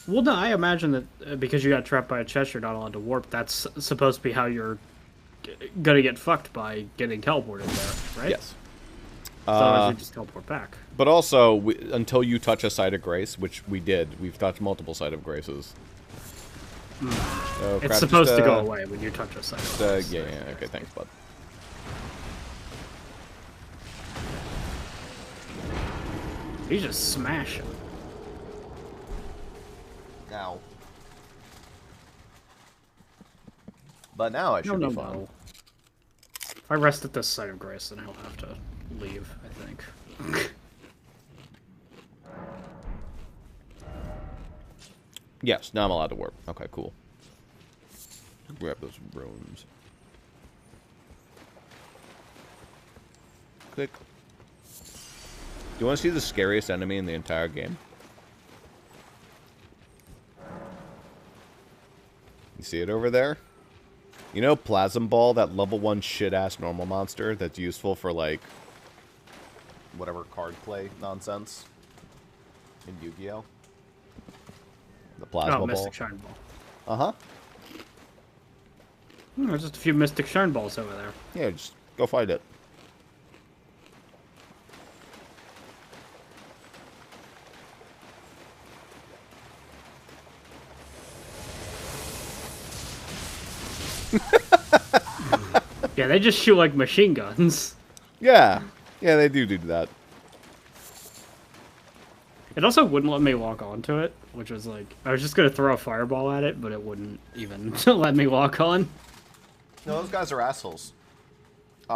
Well, no, I imagine that because you got trapped by a chest, you're not allowed to warp. That's supposed to be how you're gonna get fucked by getting teleported there, right? Yes. So you just teleport back. But also, until you touch a Site of Grace, which we did, we've touched multiple Site of Graces. So, It's crap, supposed just, to go away when you touch a site. yeah, okay, thanks, bud. You just smash him. Now. But now I should be fine. No. If I rest at this Site of Grace, then I'll have to leave, I think. Yes, now I'm allowed to warp. Okay, cool. Grab those runes. Click. Do you want to see the scariest enemy in the entire game? You see it over there? You know Plasm Ball, that level 1 shit-ass normal monster that's useful for, like, whatever card play nonsense in Yu-Gi-Oh? The Plasma Ball. Mystic Shine Ball. Uh-huh. There's just a few Mystic Shine Balls over there. Yeah, just go find it. Yeah, they just shoot like machine guns. Yeah. Yeah, they do that. It also wouldn't let me walk onto it, which was like... I was just going to throw a fireball at it, but it wouldn't even let me walk on. No, those guys are assholes.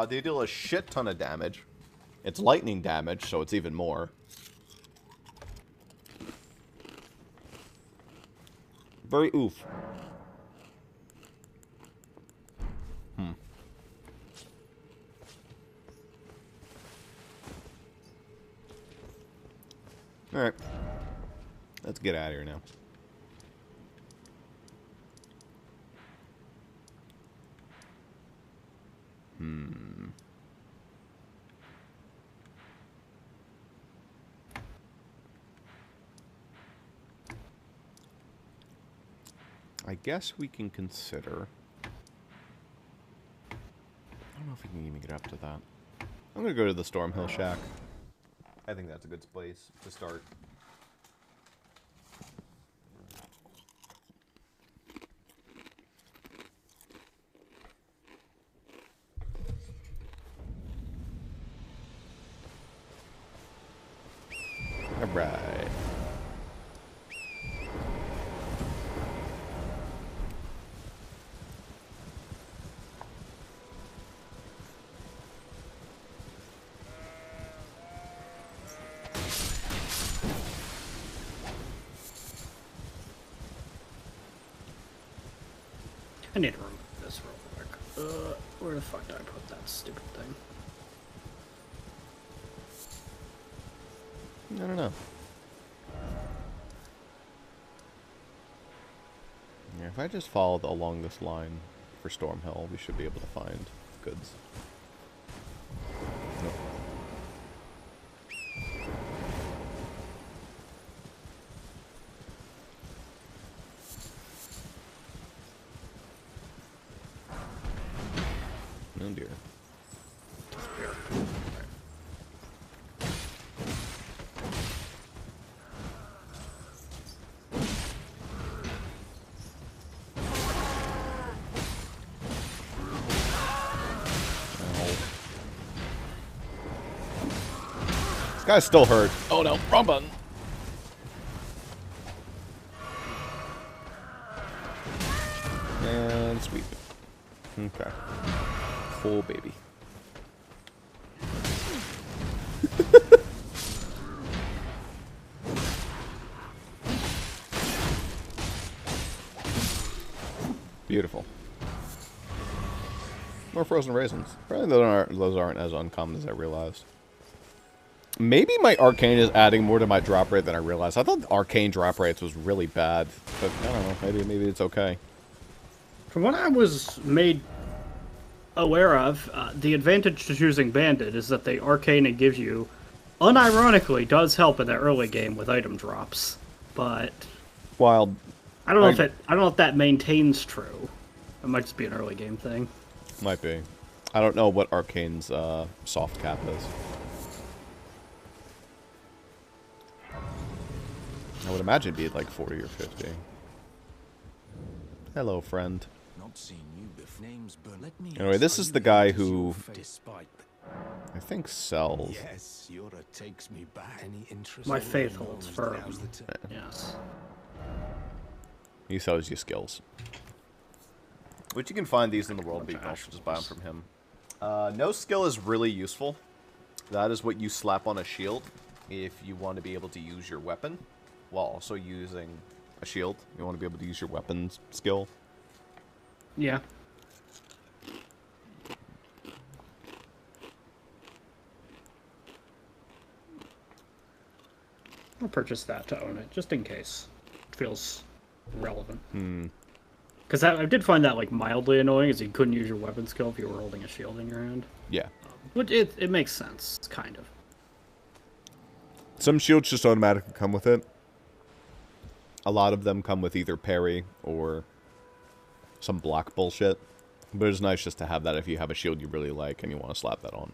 They deal a shit ton of damage. It's lightning damage, so it's even more. Very oof. Alright. Let's get out of here now. I guess we can consider... I don't know if we can even get up to that. I'm gonna go to the Stormhill Shack. I think that's a good place to start. Alright. I need to remove this real quick. Where the fuck did I put that stupid thing? I don't know. Yeah, if I just follow along this line for Stormhill, we should be able to find goods. Nope. Oh dear. This guy's still hurt. Oh no, wrong button. And sweep. Okay. Cool baby. Beautiful. More frozen raisins. Probably those aren't as uncommon as I realized. Maybe my arcane is adding more to my drop rate than I realized. I thought the arcane drop rates was really bad, but I don't know. Maybe it's okay. From what I was made aware of, the advantage to choosing Bandit is that the arcane it gives you, unironically, does help in the early game with item drops. But Wild. I don't know I don't know if that maintains true. It might just be an early game thing. Might be. I don't know what arcane's soft cap is. I would imagine it'd be like 40 or 50. Hello, friend. Not seen you before. Name's Bern. Let me Anyway, this is the guy who I think sells. Yes, Yura takes me back. Any interest? My faith holds firm. Yes. He sells you skills. Which you can find these in the world, but you can also just buy them from him. No skill is really useful. That is what you slap on a shield if you want to be able to use your weapon while also using a shield. You want to be able to use your weapons skill. Yeah. I'll purchase that to own it, just in case. It feels relevant. Because I did find that like mildly annoying, is you couldn't use your weapon skill if you were holding a shield in your hand. Yeah. But it makes sense, kind of. Some shields just automatically come with it. A lot of them come with either parry or some block bullshit. But it's nice just to have that if you have a shield you really like and you want to slap that on.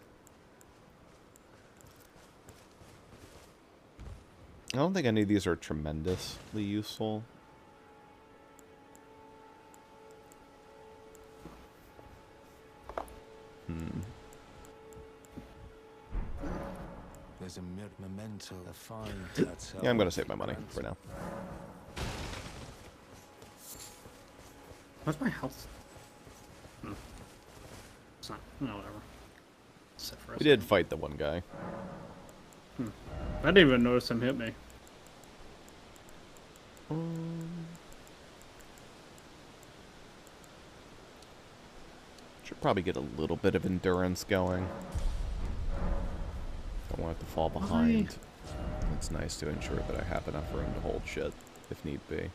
I don't think any of these are tremendously useful. There's a memento to find. Yeah, I'm going to save my money for now. What's my health? It's not. No, whatever. Sit for a We did fight the one guy. I didn't even notice him hit me. Should probably get a little bit of endurance going. Don't want it to fall behind. It's nice to ensure that I have enough room to hold shit, if need be.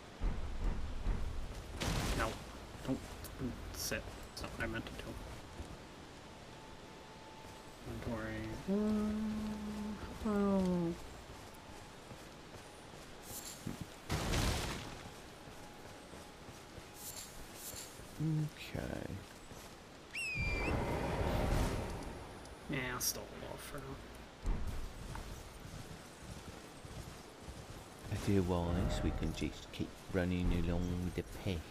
No. Don't sit. That's not what I meant to do. Inventory. Oh. Okay. Yeah, I'll stall it off for now. Otherwise, we can just keep running along the path.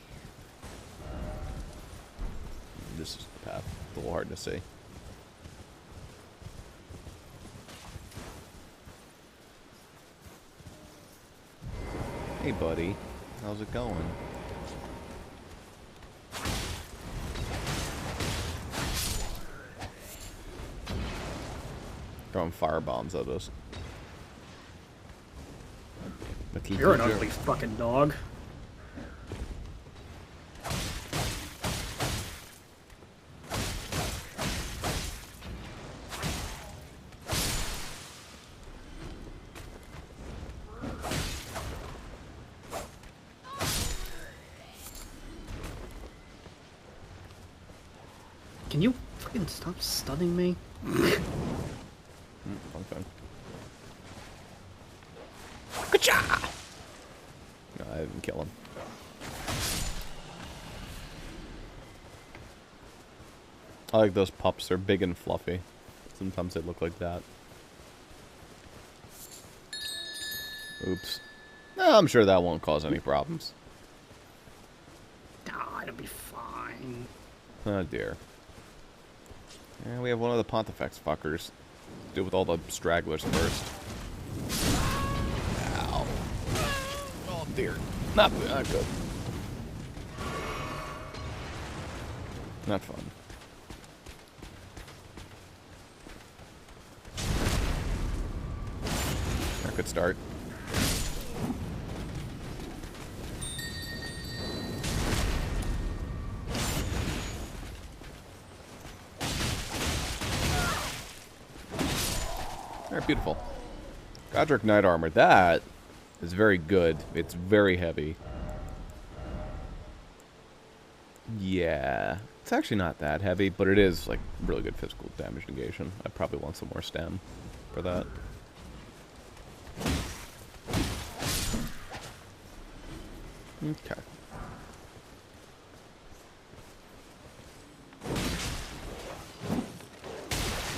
This is the path. A little hard to see. Hey, buddy. How's it going? Throwing fire bombs at us. You're an ugly fucking dog. Can you fucking stop stunning me? Fun. Ka-cha! No, I didn't kill him. I like those pups. They're big and fluffy. Sometimes they look like that. Oops. No, I'm sure that won't cause any problems. Ah, it'll be fine. Oh dear. Yeah, we have one of the Pontifex fuckers. Deal with all the stragglers first. Ow. Oh dear. Not good. Not fun. That could start. Alright, beautiful. Godric Knight Armor. That is very good. It's very heavy. Yeah. It's actually not that heavy, but it is, like, really good physical damage negation. I probably want some more stam for that. Okay.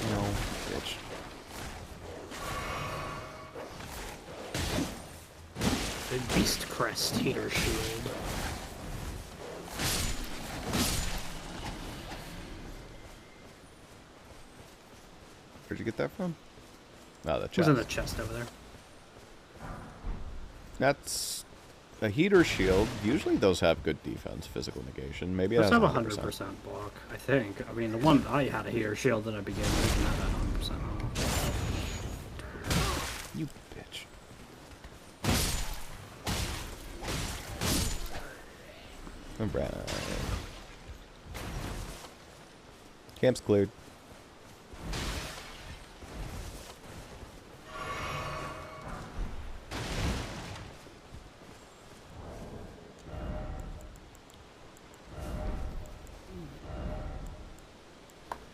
No, bitch. The Beast Crest Heater Shield. Where'd you get that from? Oh, the It was chest. in the chest over there. That's a heater shield. Usually those have good defense, physical negation. Maybe it Those has have 100%. 100% block, I think. I mean, the one I had a heater shield that I began with, and that had 100% off. You bitch. Alright. Camp's cleared.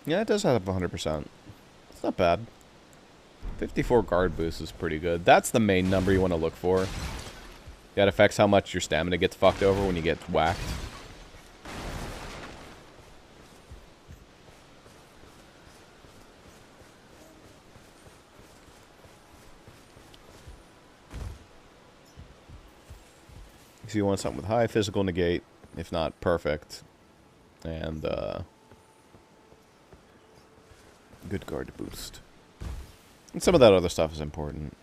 Yeah, it does have 100%. It's not bad. 54 guard boost is pretty good. That's the main number you want to look for. That affects how much your stamina gets fucked over when you get whacked. So you want something with high physical negate, if not perfect, and good guard boost. And some of that other stuff is important.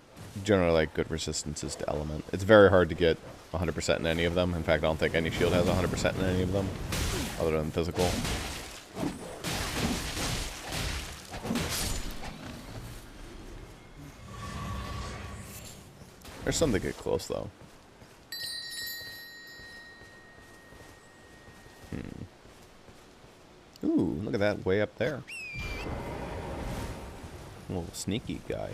Generally, like good resistances to element. It's very hard to get 100% in any of them. In fact, I don't think any shield has 100% in any of them, other than physical. There's some that get close, though. Ooh, look at that way up there. A little sneaky guy.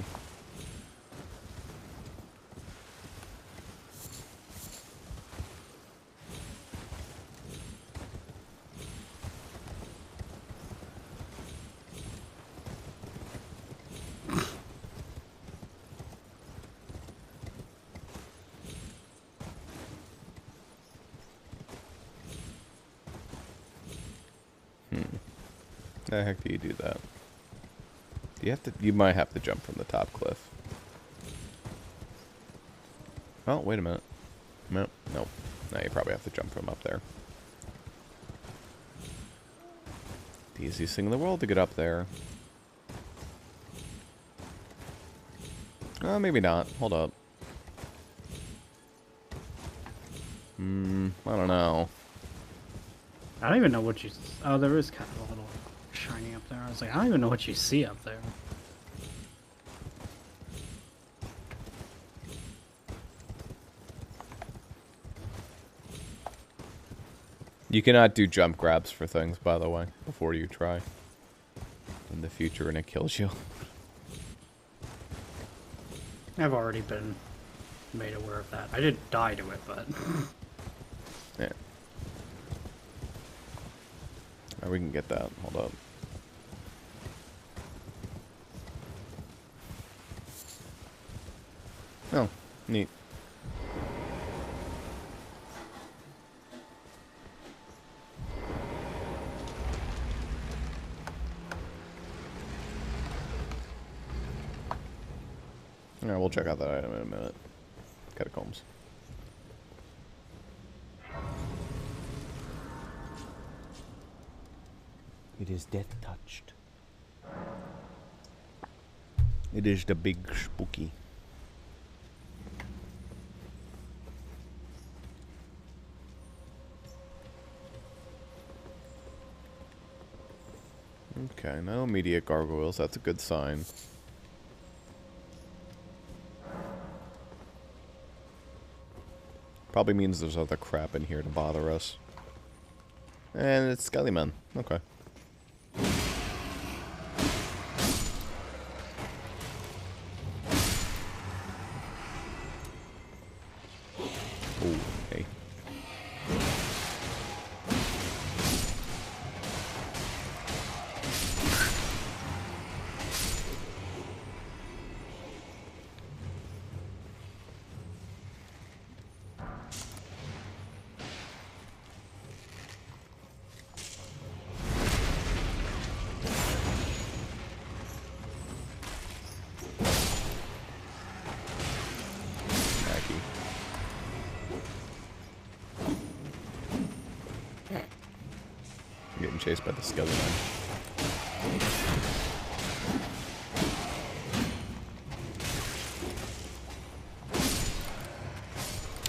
How the heck do you do that? Do you have to? You might have to jump from the top cliff. Oh, wait a minute. Nope. Nope. No, you probably have to jump from up there. The easiest thing in the world to get up there. Oh, maybe not. Hold up. I don't know. I don't even know what you... Oh, there is kind of a little shiny up there. I was like, I don't even know what you see up there. You cannot do jump grabs for things, by the way, before you try. In the future, and it kills you. I've already been made aware of that. I didn't die to it, but... Yeah. Now we can get that. Hold up. Oh, neat. Alright, we'll check out that item in a minute. Catacombs. It is death touched. It is the big spooky. Okay, no immediate gargoyles. That's a good sign. Probably means there's other crap in here to bother us. And it's Skellyman. Okay. Oh, hey. Getting chased by the skeleton.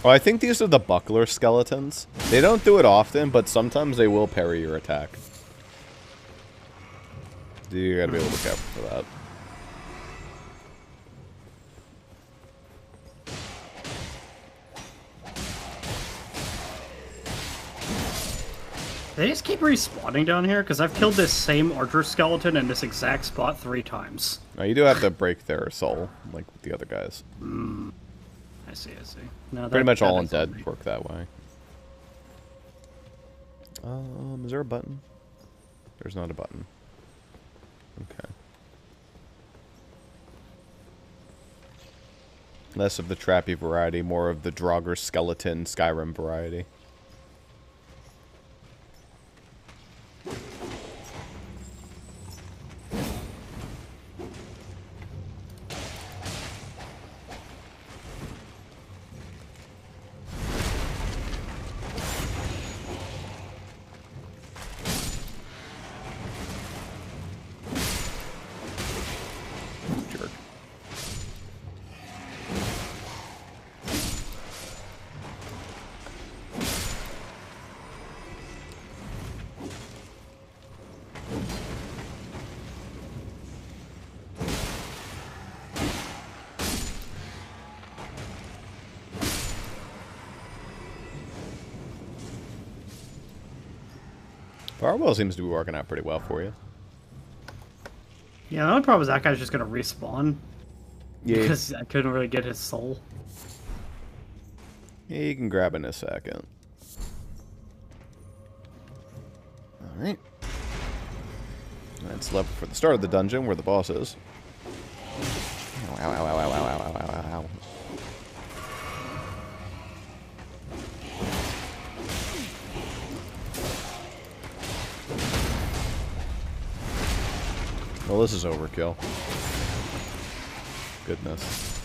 Oh, I think these are the buckler skeletons. They don't do it often, but sometimes they will parry your attack. You gotta be able to be careful for that. They just keep respawning down here because I've killed this same archer skeleton in this exact spot 3 times. Now you do have to break their soul, like with the other guys. I see, I see. No, Pretty much all undead work that way. Is there a button? There's not a button. Okay. Less of the trappy variety, more of the Draugr skeleton Skyrim variety. Firewall seems to be working out pretty well for you. Yeah, the only problem is that guy's just gonna respawn. Yeah. Because I couldn't really get his soul. Yeah, you can grab in a second. Alright. That's level for the start of the dungeon where the boss is. Ow, ow, ow, ow, ow, ow, ow, ow, ow. Well, this is overkill. Goodness.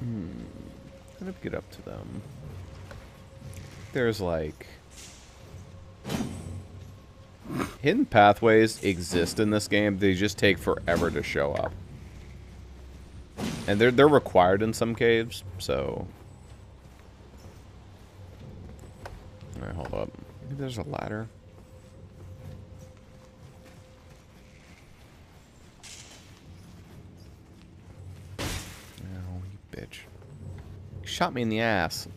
How do we get up to them? There's like... hidden pathways exist in this game. They just take forever to show up. And they're required in some caves, so... Alright, hold up. Maybe there's a ladder. Oh, you bitch. You shot me in the ass.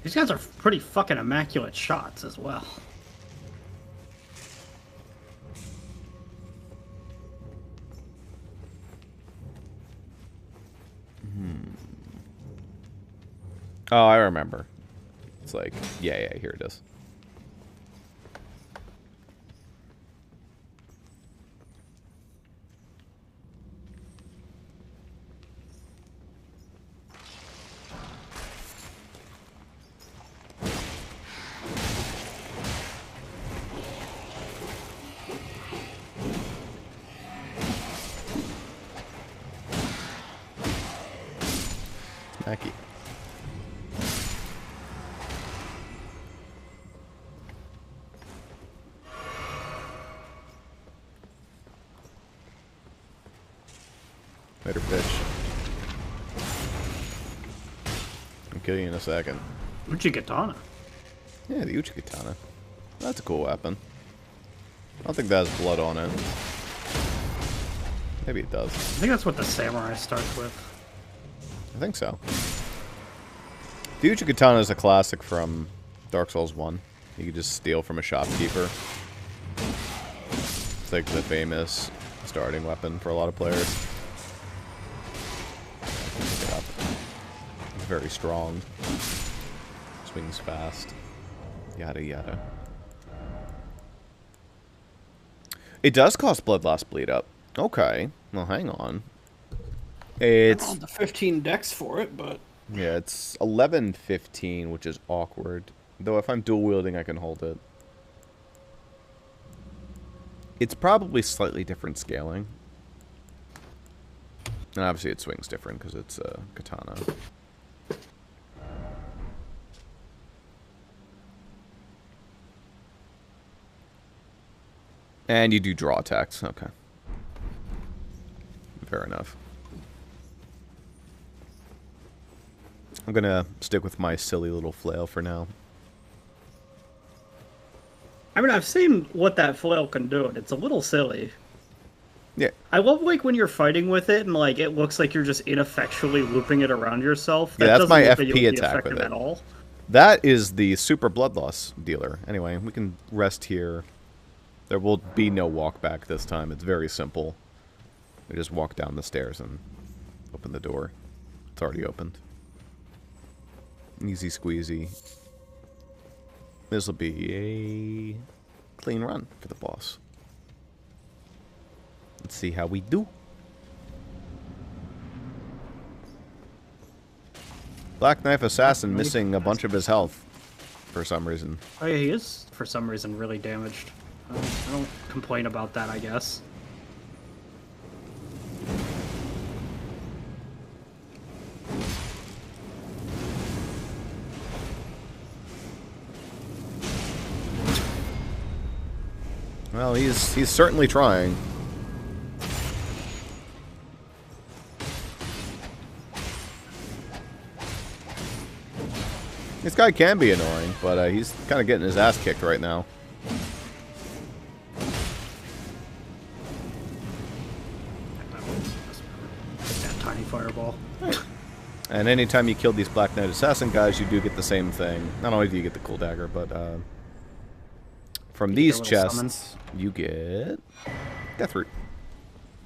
These guys are pretty fucking immaculate shots as well. Oh, I remember. It's like, yeah, here it is. Smacky. Later, bitch. I'll kill you in a second. Uchigatana. Yeah, the Uchigatana. That's a cool weapon. I don't think that has blood on it. Maybe it does. I think that's what the samurai starts with. I think so. The Uchigatana is a classic from Dark Souls 1. You could just steal from a shopkeeper. It's like the famous starting weapon for a lot of players. Pick it up. It's very strong. Swings fast. Yada yada. It does cost blood loss bleed up. Okay. Well, hang on. It's I'm on the 15 dex for it, but yeah, it's 11-15, which is awkward. Though if I'm dual wielding, I can hold it. It's probably slightly different scaling. And obviously it swings different because it's a katana. And you do draw attacks. Okay. Fair enough. I'm gonna stick with my silly little flail for now. I mean, I've seen what that flail can do, and it's a little silly. Yeah. I love, like, when you're fighting with it, and, like, it looks like you're just ineffectually looping it around yourself. Yeah, that's doesn't my look like FP it would be attack with effective it. at all. That is the super blood loss dealer. Anyway, we can rest here. There will be no walk back this time. It's very simple. We just walk down the stairs and open the door. It's already opened. Easy squeezy. This will be a clean run for the boss. Let's see how we do. Black Knife Assassin missing a bunch of his health for some reason. Oh, yeah, he is, for some reason, really damaged. I don't complain about that, I guess. Well, he's certainly trying. This guy can be annoying, but he's kind of getting his ass kicked right now. That tiny fireball. And anytime you kill these Black Knight Assassin guys, you do get the same thing. Not only do you get the cool dagger, but from these chests, summons. you get Death Root.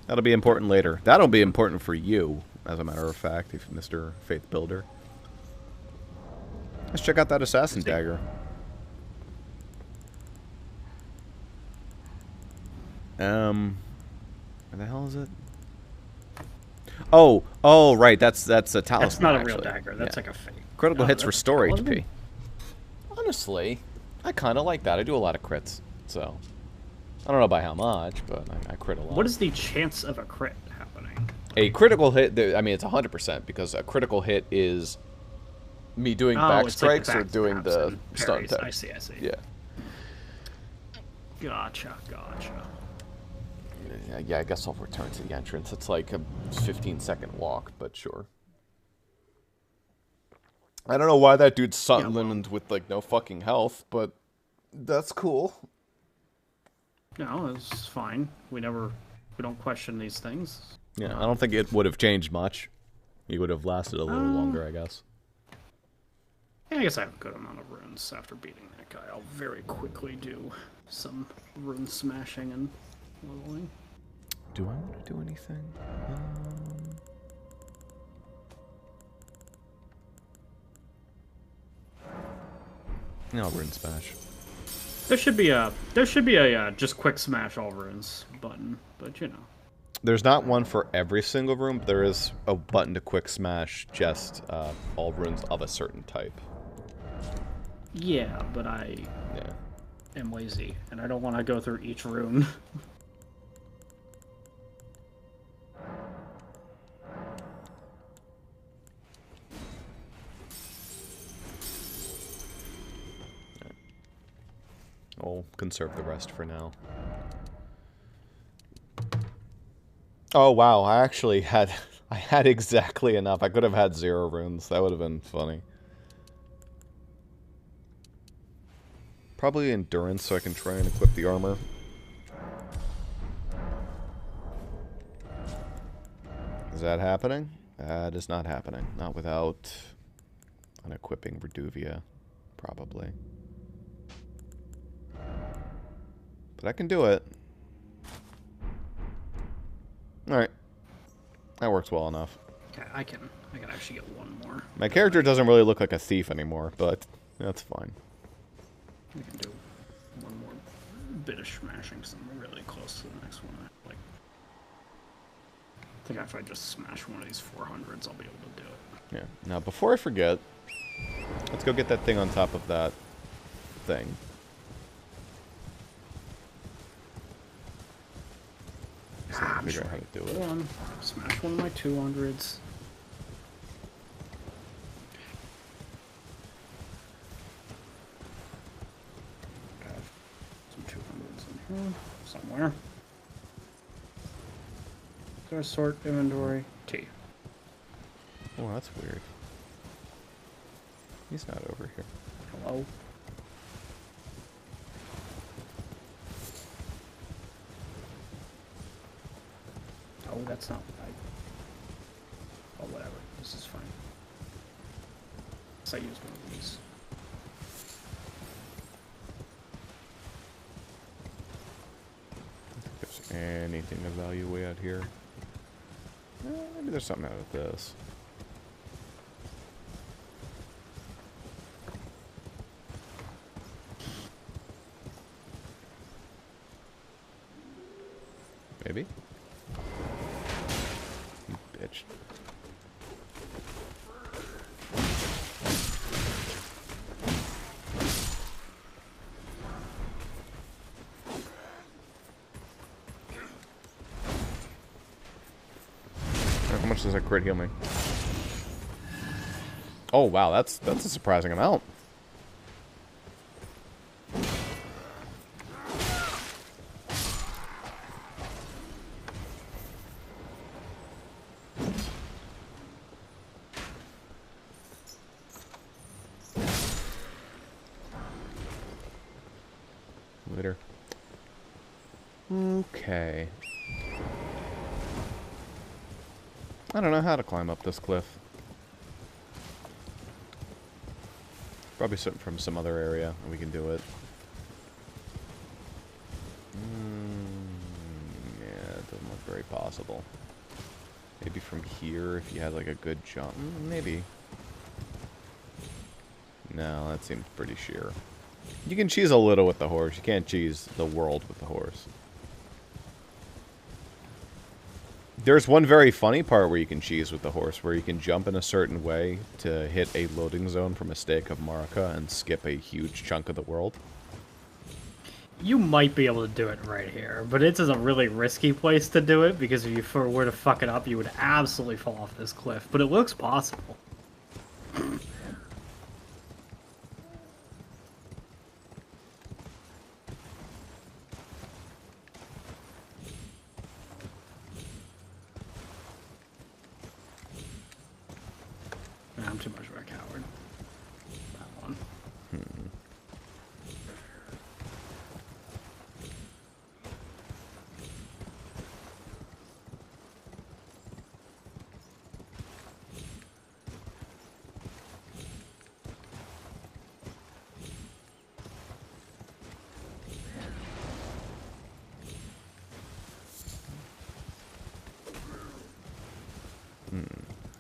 That'll be important later. That'll be important for you, as a matter of fact, if Mr. Faith Builder. Let's check out that Assassin dagger. Where the hell is it? Oh, right. That's a talisman. That's not a real actually. dagger. That's like a fake. Critical Oh, hits that's restore talisman? HP. Honestly, I kind of like that. I do a lot of crits, so I don't know by how much, but I crit a lot. What is the chance of a crit happening? A critical hit? I mean, it's 100% because a critical hit is me doing back it's like strikes or doing backstabs the and stun parries. attack. I see. Yeah. Gotcha. Yeah, I guess I'll return to the entrance. It's like a 15-second walk, but sure. I don't know why that dude's Sunderland with, like, no fucking health, but that's cool. No, it's fine. We don't question these things. Yeah, I don't think it would have changed much. He would have lasted a little longer, I guess. Yeah, I guess I have a good amount of runes after beating that guy. I'll very quickly do some rune smashing and leveling. Do I want to do anything? No, rune smash. There should be a just quick smash all runes button, but you know. There's not one for every single rune, but there is a button to quick smash just all runes of a certain type. Yeah, but I am lazy, and I don't want to go through each rune. I'll conserve the rest for now. Oh wow, I actually had exactly enough. I could have had 0 runes. That would have been funny. Probably endurance so I can try and equip the armor. Is that happening? That is not happening. Not without unequipping Reduvia, probably. But I can do it. Alright. That works well enough. Okay, I can actually get one more. My character doesn't really look like a thief anymore, but that's fine. I can do one more bit of smashing because I'm really close to the next one. I think if I just smash one of these 400s, I'll be able to do it. Yeah. Now, before I forget, let's go get that thing on top of that thing. Figure out how to do it. Smash one of my 200s. Got some 200s in here somewhere. Go sort inventory T. Oh, that's weird. He's not over here. Hello. Oh, that's not right. Oh, whatever. This is fine. So I use one of these. I don't think there's anything of value way out here. Maybe there's something out of this. Maybe? You bitch. How much does that crit heal me? Oh wow, that's a surprising amount. Later. Okay. I don't know how to climb up this cliff. Probably something from some other area, and we can do it. Yeah, it doesn't look very possible. Maybe from here, if you had like a good jump. Maybe. No, that seems pretty sheer. You can cheese a little with the horse. You can't cheese the world with the horse. There's one very funny part where you can cheese with the horse, where you can jump in a certain way to hit a loading zone from a stake of Marika and skip a huge chunk of the world. You might be able to do it right here, but it's a really risky place to do it, because if you were to fuck it up, you would absolutely fall off this cliff. But it looks possible. I'm too much of a coward. That one.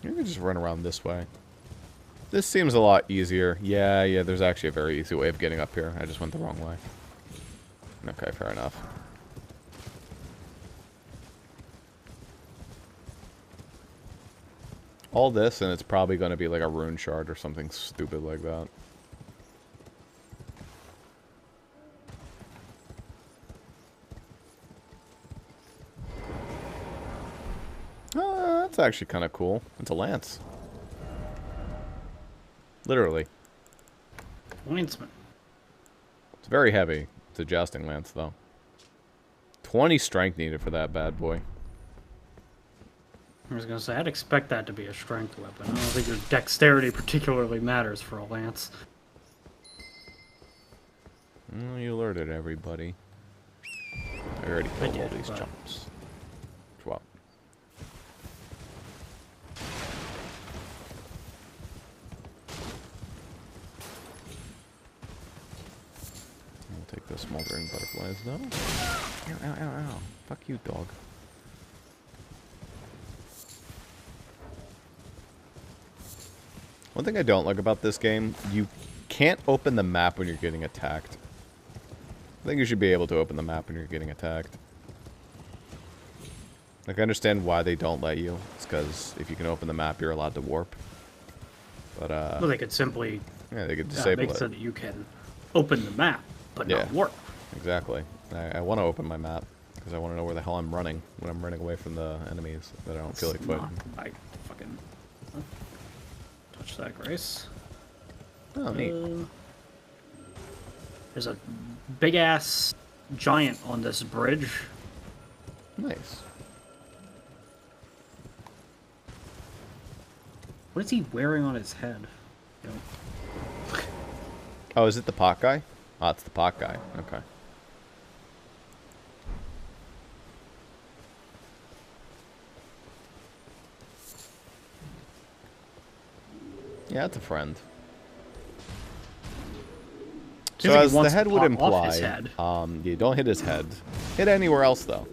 You can just run around this way. This seems a lot easier. Yeah, there's actually a very easy way of getting up here. I just went the wrong way. Okay, fair enough. All this, and it's probably going to be like a rune shard or something stupid like that. That's actually kind of cool. It's a lance. Literally. Lanceman. It's very heavy. It's a jousting lance, though. 20 strength needed for that bad boy. I was gonna say, I'd expect that to be a strength weapon. I don't think your dexterity particularly matters for a lance. Oh, you alerted everybody. I already killed all these but... chumps. Swap. I'll take the smoldering butterflies, though. Ow, ow, ow, ow. Fuck you, dog. One thing I don't like about this game, you can't open the map when you're getting attacked. I think you should be able to open the map when you're getting attacked. Like, I understand why they don't let you. It's because if you can open the map, you're allowed to warp. But, well, they could simply yeah, they could disable make it. so that you can open the map, but not warp. Exactly. I want to open my map, because I want to know where the hell I'm running when I'm running away from the enemies that I don't feel like fighting. I fucking... touch that, Grace. Oh, neat. There's a big-ass giant on this bridge. Nice. What is he wearing on his head? You know? Oh, is it the pot guy? Oh, it's the pot guy. Okay. Yeah, it's a friend. So like as the head would imply, head. You don't hit his head. Hit anywhere else, though.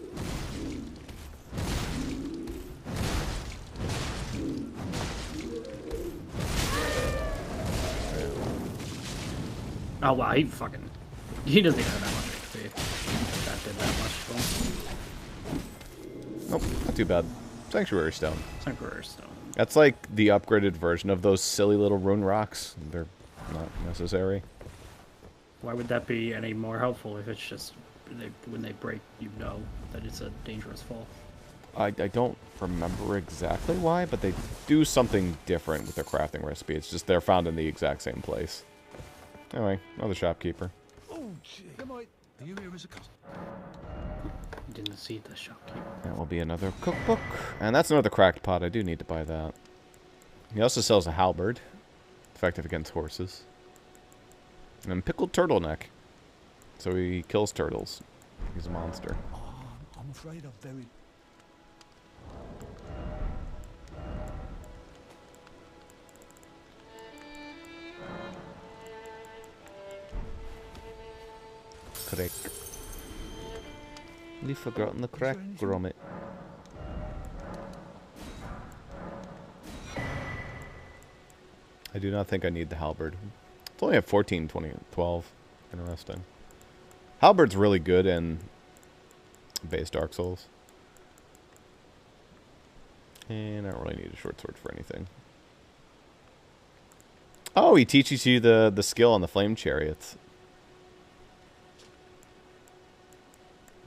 Oh wow, he fucking... He doesn't even have that much XP. That did that much to him. Nope, not too bad. Sanctuary Stone. Sanctuary Stone. That's like the upgraded version of those silly little rune rocks. They're not necessary. Why would that be any more helpful if it's just... when they break, you know that it's a dangerous fall? I don't remember exactly why, but they do something different with their crafting recipe. It's just they're found in the exact same place. Anyway, another shopkeeper. Oh, gee. Are you here as a customer? Didn't see the shopkeeper. That will be another cookbook. And that's another cracked pot. I do need to buy that. He also sells a halberd. Effective against horses. And pickled turtleneck. So he kills turtles. He's a monster. Oh, I'm afraid I'm very... Crack. We've forgotten the crack, Gromit. I do not think I need the halberd. It's only at 14, 20, 12. Interesting. Halberd's really good in base Dark Souls. And I don't really need a short sword for anything. Oh, he teaches you the skill on the flame chariots.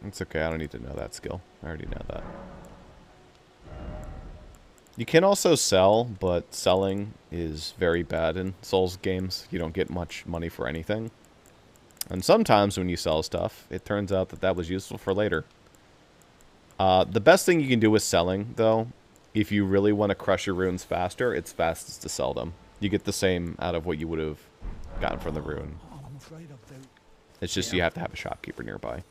It's okay, I don't need to know that skill. I already know that. You can also sell, but selling is very bad in Souls games. You don't get much money for anything. And sometimes when you sell stuff, it turns out that that was useful for later. The best thing you can do with selling, though, if you really want to crush your runes faster, it's fastest to sell them. You get the same out of what you would have gotten from the rune. It's just you have to have a shopkeeper nearby.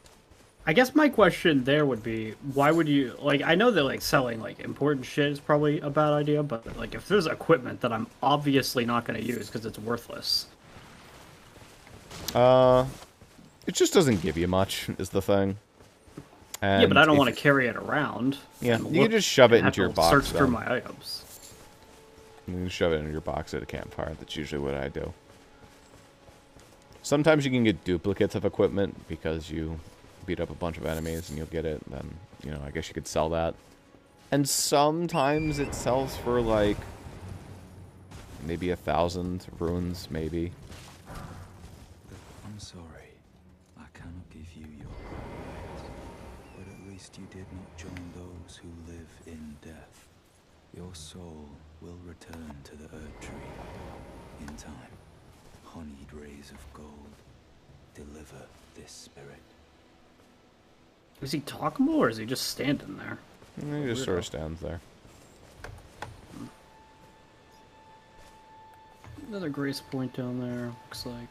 I guess my question there would be, why would you, like, I know that, like, selling, like, important shit is probably a bad idea, but, like, if there's equipment that I'm obviously not going to use because it's worthless. It just doesn't give you much, is the thing. And yeah, but I don't want to carry it around. Yeah, you can just shove it into your box, Search then. through my items. You shove it in your box at a campfire. That's usually what I do. Sometimes you can get duplicates of equipment because you beat up a bunch of enemies and you'll get it. Then, you know, I guess you could sell that. And sometimes it sells for, like, maybe 1,000 runes, maybe. I'm sorry. I cannot give you your rights. But at least you did not join those who live in death. Your soul will return to the Earth Tree. In time, honeyed rays of gold deliver this spirit. Is he talkable or is he just standing there? He just sort of stands there. Another grace point down there, looks like.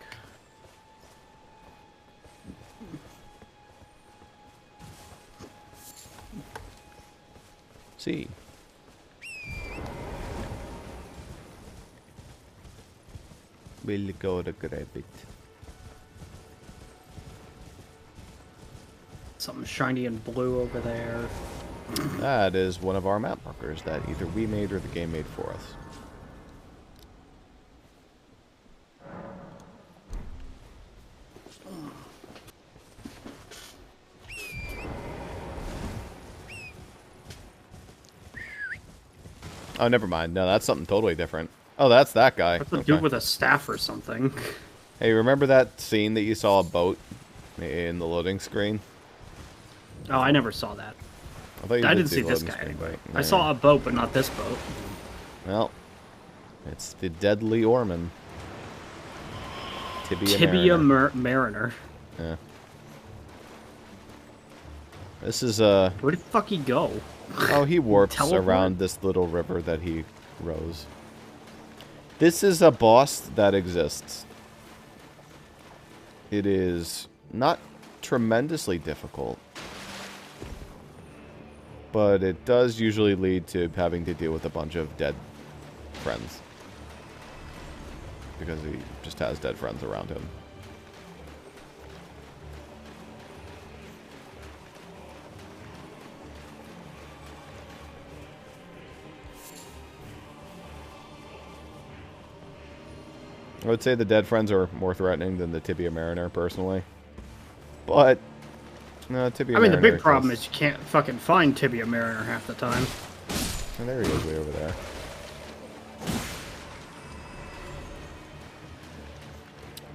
See. We'll go to grab it. Something shiny and blue over there. That is one of our map markers that either we made or the game made for us. Oh, never mind. No, that's something totally different. Oh, that's that guy. What's the dude with a staff or something? Hey, remember that scene that you saw a boat in the loading screen? Oh, I never saw that. I didn't see this guy anyway. I saw a boat, but not this boat. Well, it's the Deadly Oarman. Tibia Mariner. Yeah. This is a... Where did the fuck he go? Oh, he warps Teleport? around this little river that he rows. This is a boss that exists. It is not tremendously difficult, but it does usually lead to having to deal with a bunch of dead friends. Because he just has dead friends around him. I would say the dead friends are more threatening than the Tibia Mariner, personally. But, no, Tibia Mariner... I mean, the big problem is you can't fucking find Tibia Mariner half the time. And there he is, way over there.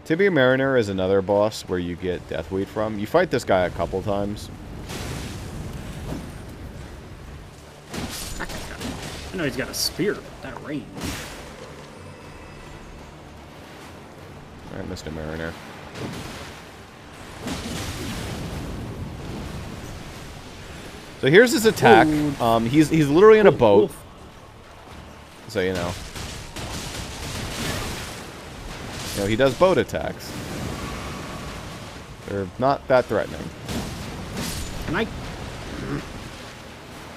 Tibia Mariner is another boss where you get Deathweed from. You fight this guy a couple times. I know he's got a spear, but that range. Alright, Mr. Mariner. So here's his attack. He's literally in a boat. So you know. You know, he does boat attacks. They're not that threatening. Can I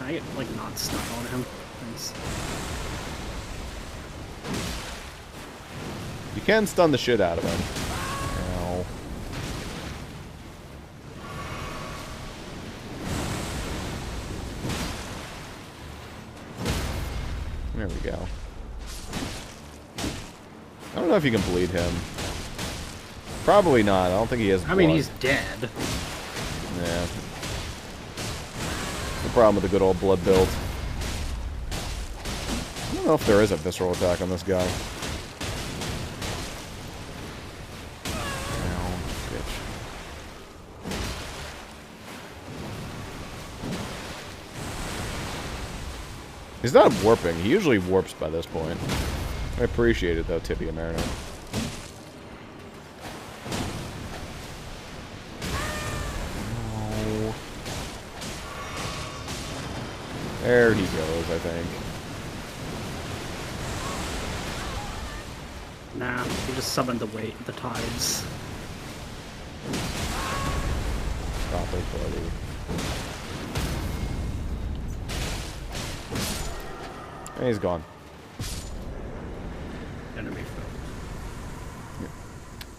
get, like, not stuck on him? Thanks. You can stun the shit out of him. Ow. There we go. I don't know if you can bleed him. Probably not. I don't think he has blood. I mean, he's dead. Yeah. The problem with the good old blood build. I don't know if there is a visceral attack on this guy. Ow, bitch. He's not warping. He usually warps by this point. I appreciate it, though, Tibia Mariner. Oh. There he goes, I think. Nah, he just summoned the tides. Stop it, buddy. And he's gone. Enemy foe. Yeah.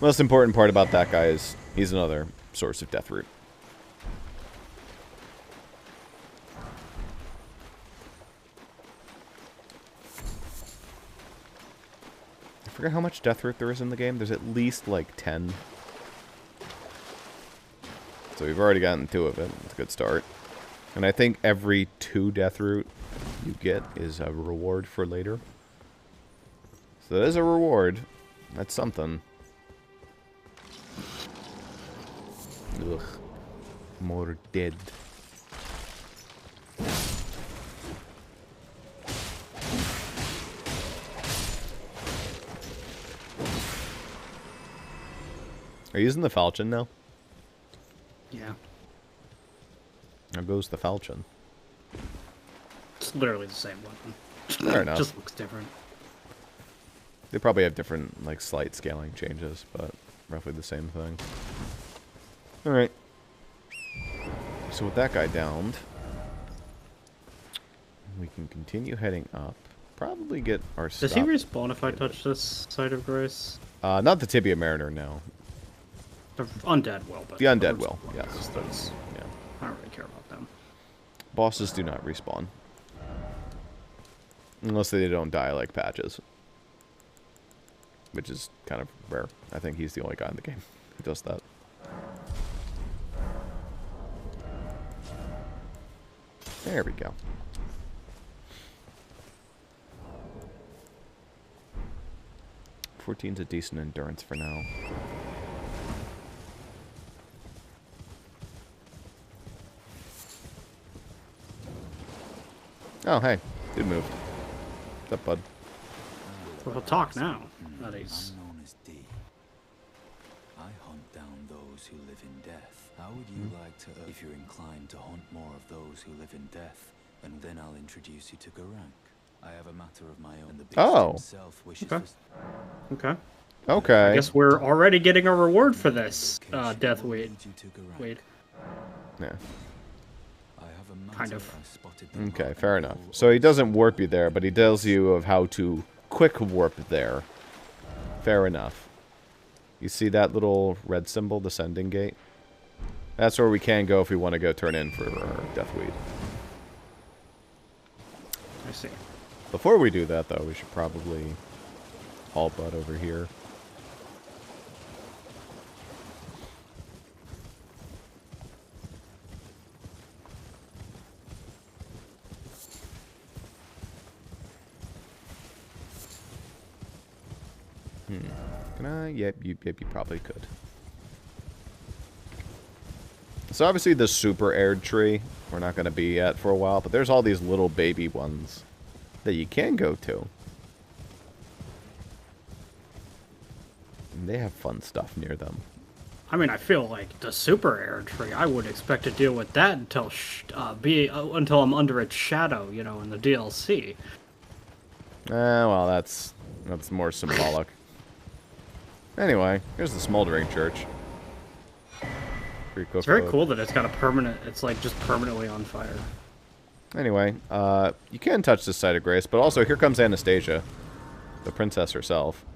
Most important part about that guy is he's another source of death root. forget how much death root there is in the game. There's at least like 10. So we've already gotten 2 of it. It's a good start. And I think every 2 death root you get is a reward for later. So that is a reward. That's something. Ugh. More dead. Are you using the falchion now? Yeah. How goes the falchion? It's literally the same weapon. Fair enough. Just looks different. They probably have different, like, slight scaling changes, but roughly the same thing. Alright. So with that guy downed, we can continue heading up. Probably get our Does he respawn if I touch this Site of Grace? Not the Tibia Mariner, no. The undead will, but... The undead will, yes. Those, Yeah. I don't really care about them. Bosses do not respawn. Unless they don't die like Patches. Which is kind of rare. I think he's the only guy in the game who does that. There we go. "14's a decent endurance for now. Oh, hey. Good move. What's up, bud? Well, he'll talk now. That he's... I'm known as D. I hunt down those who live in death. How would you like to, if you're inclined to hunt more of those who live in death, and then I'll introduce you to Garank. I have a matter of my own. The beast himself wishes Okay. Okay. Okay. I guess we're already getting a reward for this, Death Weed. Wait. Yeah. Kind of. Okay, fair enough. So he doesn't warp you there, but he tells you of how to quick warp there. Fair enough. You see that little red symbol, the sending gate? That's where we can go if we want to go turn in for Deathweed. I see. Before we do that, though, we should probably haul butt over here. Can I? Yep, you probably could. So obviously the super aired tree, we're not going to be at for a while, but there's all these little baby ones that you can go to. And they have fun stuff near them. I mean, I feel like the super air tree, I would expect to deal with that until until I'm under its shadow, you know, in the DLC. Well, that's more symbolic. Anyway, here's the smoldering church. It's very cool that it's got a permanent, it's like just permanently on fire. Anyway, you can touch this site of grace, but also here comes Anastasia, the princess herself.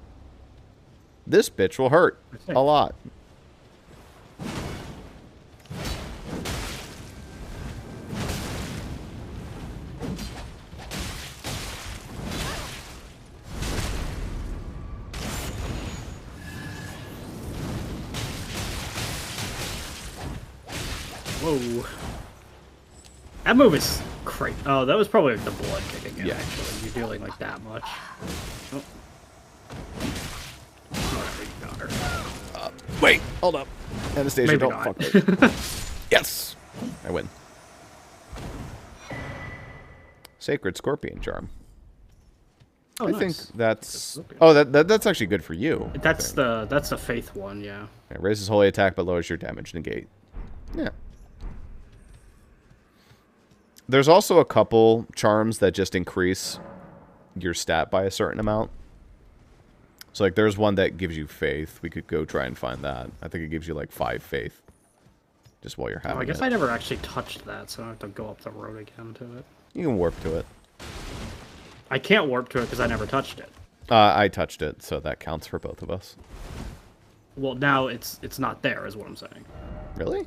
This bitch will hurt a lot. Whoa. That move is crazy. Oh, that was probably the blood kicking in, actually. You're dealing like that much. Oh. Alright, got her. Wait, hold up. Anastasia, Maybe don't not. fuck me. Yes! I win. Sacred Scorpion Charm. Oh, I nice. think that's... Oh, that's actually good for you. That's the faith one, yeah. It raises holy attack but lowers your damage negate. Yeah. There's also a couple charms that just increase your stat by a certain amount. So, like, there's one that gives you faith. We could go try and find that. I think it gives you, like, 5 faith. Just while you're having it. I guess I never actually touched that, so I have to go up the road again to it. You can warp to it. I can't warp to it because I never touched it. I touched it, so that counts for both of us. Well, now it's not there, is what I'm saying. Really?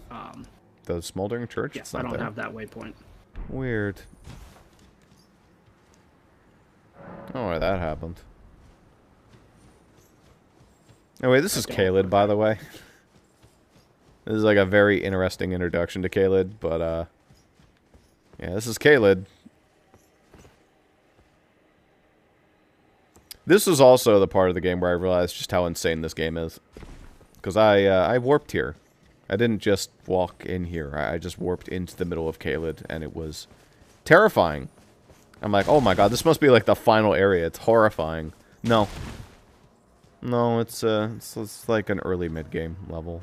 The Smoldering Church? Yeah, It's not I don't there. have that waypoint. Weird. Oh, why that happened. Oh wait, this is Caelid, by the way. This is like a very interesting introduction to Caelid, but yeah, this is Caelid. This was also the part of the game where I realized just how insane this game is. Because I warped here. I didn't just walk in here. I just warped into the middle of Caelid, and it was terrifying. I'm like, oh my god, this must be like the final area. It's horrifying. No. No, it's like an early mid-game level.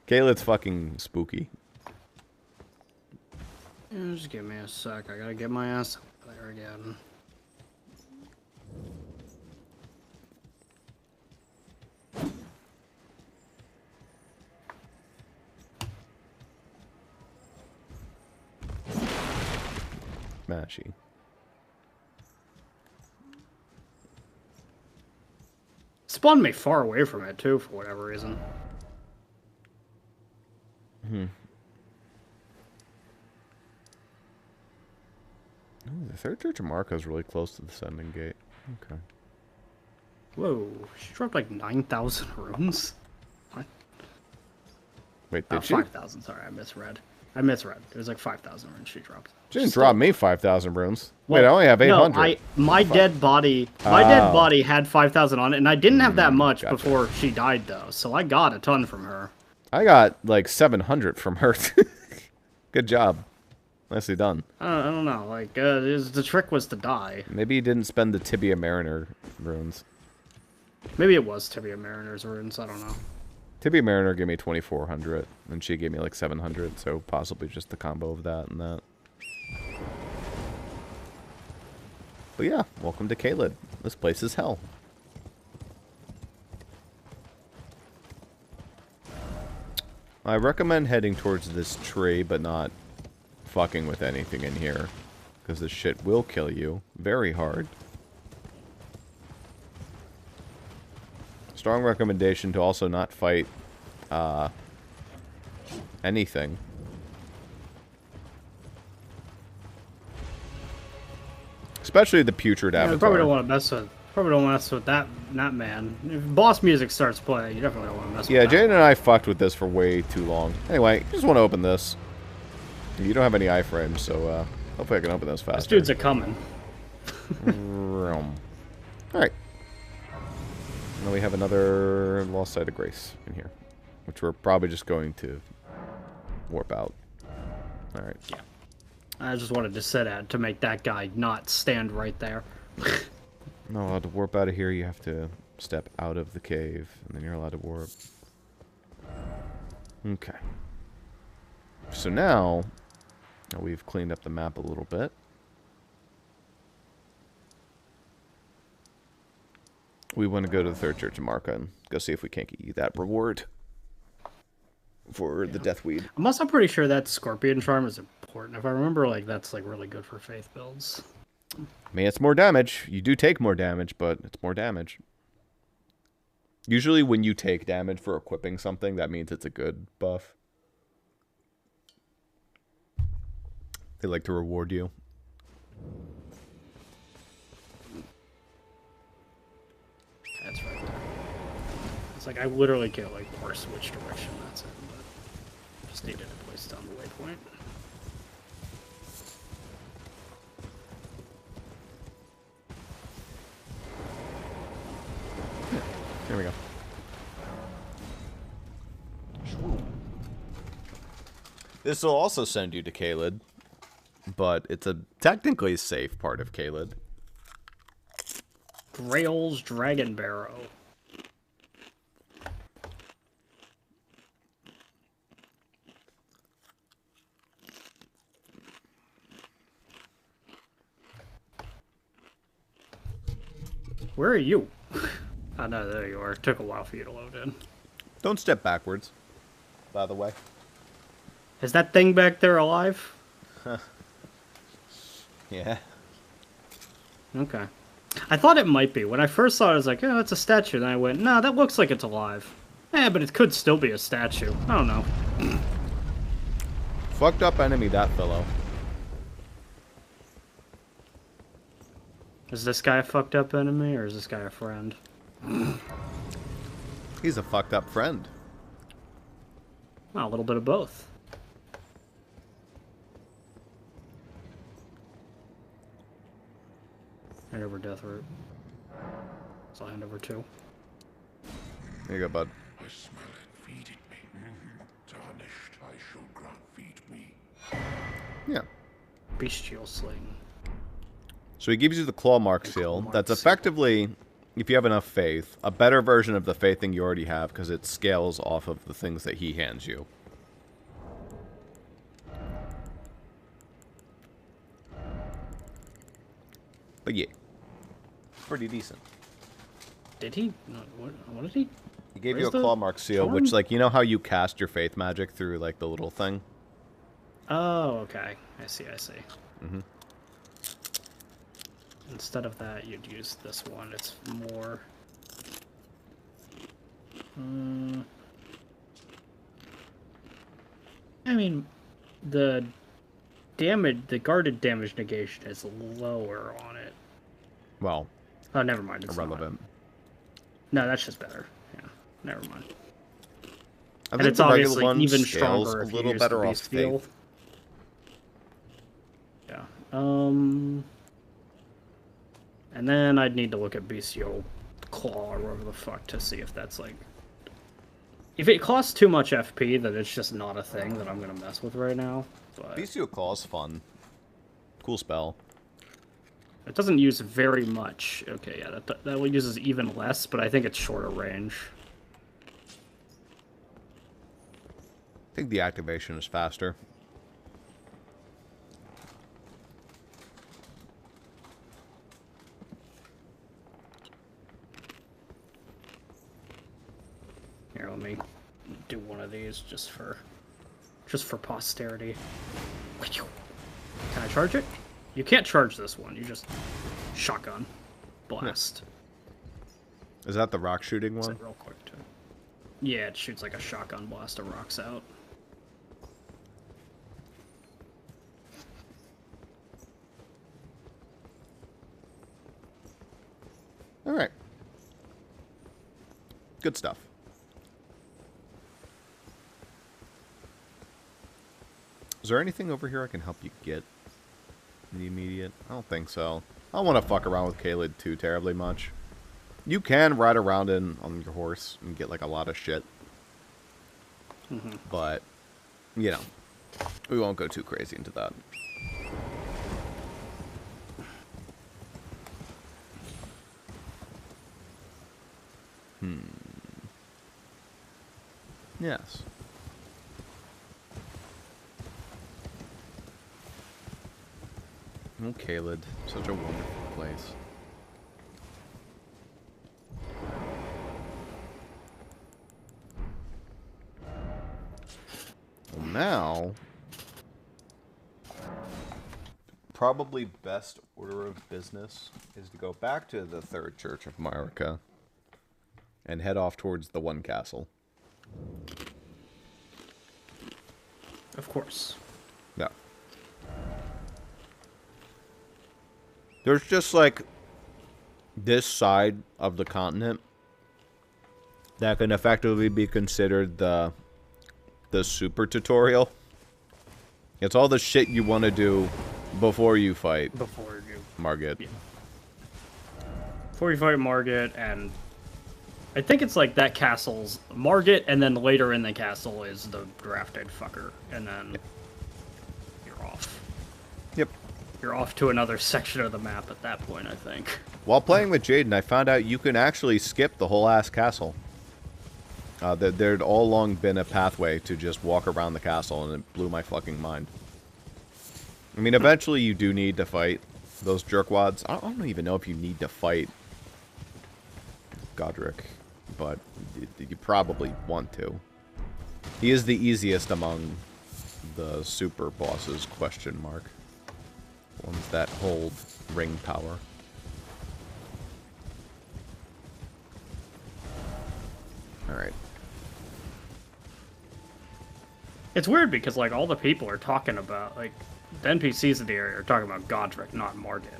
Caelid's fucking spooky. Yeah, just give me a sec. I gotta get my ass up there again. Mashy. Spawned me far away from it, too, for whatever reason. Ooh, the third Church of Marco is really close to the Sending Gate. Okay. Whoa, she dropped like 9,000 runes? What? Wait, did she? 5,000, sorry, I misread. It was like 5,000 runes she dropped. She didn't drop me 5,000 runes. Wait, I only have 800. No, my dead body had 5,000 on it, and I didn't have that much gotcha. Before she died, though, so I got a ton from her. I got like 700 from her. Good job. Nicely done. I don't know, like, the trick was to die. Maybe you didn't spend the Tibia Mariner runes. Maybe it was Tibia Mariner's runes, I don't know. Tibia Mariner gave me 2,400, and she gave me like 700, so possibly just the combo of that and that. But yeah, welcome to Caelid. This place is hell. I recommend heading towards this tree, but not fucking with anything in here, because this shit will kill you very hard. Strong recommendation to also not fight anything. Especially the putrid avatar. You probably don't want to mess with that man. If boss music starts playing, you definitely don't want to mess with that. Yeah, Jane and I fucked with this for way too long. Anyway, I just want to open this. You don't have any iframes, so hopefully I can open this faster. This dude's a coming. Alright. Now we have another Lost Site of Grace in here, which we're probably just going to warp out. Alright. Yeah. I just wanted to sit at to make that guy not stand right there. No, allowed to warp out of here, you have to step out of the cave, and then you're allowed to warp. Okay. So now we've cleaned up the map a little bit. We want to go to the Third Church of Marca and go see if we can't get you that reward for the Deathweed. I'm also pretty sure that Scorpion Charm is important. If I remember, like, that's like really good for faith builds. I mean, it's more damage. You do take more damage, but it's more damage. Usually when you take damage for equipping something, that means it's a good buff. They like to reward you. That's right there. It's like I literally can't like force which direction that's in, but just needed a place down the waypoint. There we go. This will also send you to Caelid, but it's a technically safe part of Caelid. Grail's Dragon Barrow. Where are you? Oh no, there you are. It took a while for you to load in. Don't step backwards, by the way. Is that thing back there alive? Yeah. Okay. I thought it might be. When I first saw it, I was like, oh, it's a statue. Then I went, no, that looks like it's alive. Eh, but it could still be a statue. I don't know. Fucked up enemy, that fellow. Is this guy a fucked up enemy, or is this guy a friend? He's a fucked up friend. Well, a little bit of both. Hand over death root. So I'll hand over 2. Here you go, bud. I smell it. Feed it me. Tarnished, I shall grant feed me. Yeah. Bestial sling. So he gives you the claw mark seal. That's effectively, if you have enough faith, a better version of the faith thing you already have, because it scales off of the things that he hands you. But yeah, pretty decent. Did he? No, what did he? He gave Where's you a claw mark seal, which, like, you know how you cast your faith magic through, like, the little thing? Oh, okay. I see. Mm-hmm. Instead of that, you'd use this one. It's more... I mean, the guarded damage negation is lower on it. Well, Oh, never mind. It's irrelevant. Not. No, that's just better. Yeah, never mind. I And think it's the regular obviously one even scales stronger a if you little use better the off beast steel. faith. Yeah. And then I'd need to look at bestial claw or whatever the fuck to see if that's like... If it costs too much FP, then it's just not a thing that I'm gonna mess with right now. But Bestial Claw is fun. Cool spell. it doesn't use very much. Okay, yeah, that one uses even less, but I think it's shorter range. I think the activation is faster. Here, let me do one of these just for posterity. Can I charge it? You can't charge this one. You just shotgun blast. Is that the rock shooting Is one? it real quick too? Yeah, it shoots like a shotgun blast of rocks out. Alright. Good stuff. Is there anything over here I can help you get in the immediate? I don't think so. I don't want to fuck around with Caelid too terribly much. You can ride around on your horse and get like a lot of shit. But, you know, we won't go too crazy into that. Yes. Oh, Caelid. Such a wonderful place. Well, now... probably best order of business is to go back to the Third Church of Myrica and head off towards the One Castle. Of course. Yeah. There's just like this side of the continent that can effectively be considered the super tutorial. It's all the shit you want to do before you fight Before you... Margit. Yeah. Before you fight Margit, and... I think it's like that castle's Margit, and then later in the castle is the drafted fucker, and then you're off. Yep. You're off to another section of the map at that point, I think. While playing with Jaden, I found out you can actually skip the whole ass castle. There'd all along been a pathway to just walk around the castle, and it blew my fucking mind. I mean, eventually you do need to fight those jerkwads. I don't even know if you need to fight Godric, but you probably want to. He is the easiest among the super bosses, question mark. Ones that hold ring power. Alright. It's weird because, like, all the people are talking about, like, the NPCs in the area are talking about Godric, not Margit.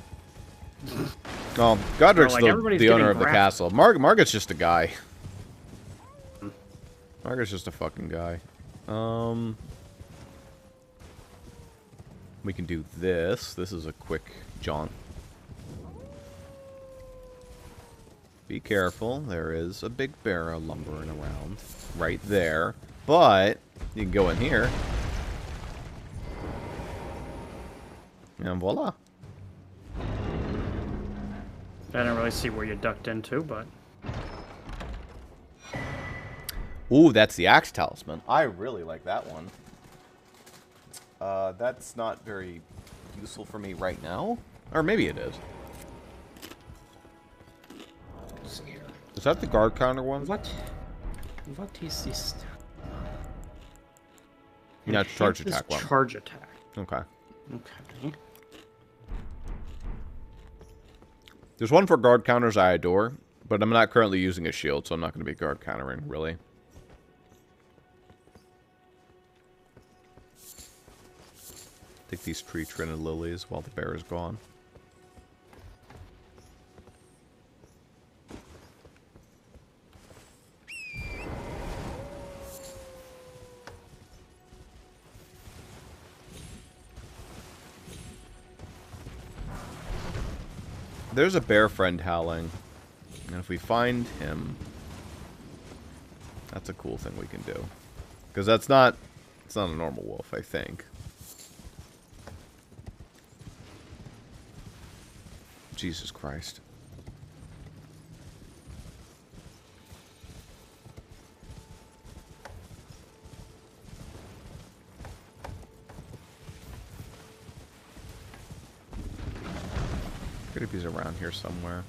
Oh, Godric's like, the everybody's owner getting of the grappled. castle. Margaret's just a guy. Margaret's just a fucking guy. We can do this. This is a quick jaunt. Be careful. There is a big barrel lumbering around right there. But you can go in here. And voila. I didn't really see where you ducked into, but... Ooh, that's the axe talisman. I really like that one. That's not very useful for me right now. Or maybe it is. Is that the guard counter one? What is this? Yeah, it's charge Enhances attack one. Charge attack. Okay. Okay. There's one for guard counters I adore, but I'm not currently using a shield, so I'm not going to be guard countering, really. Take these tree trinid lilies while the bear is gone. There's a bear friend howling, and if we find him, that's a cool thing we can do. Because it's not a normal wolf, I think. Jesus Christ. Good if he's around here somewhere.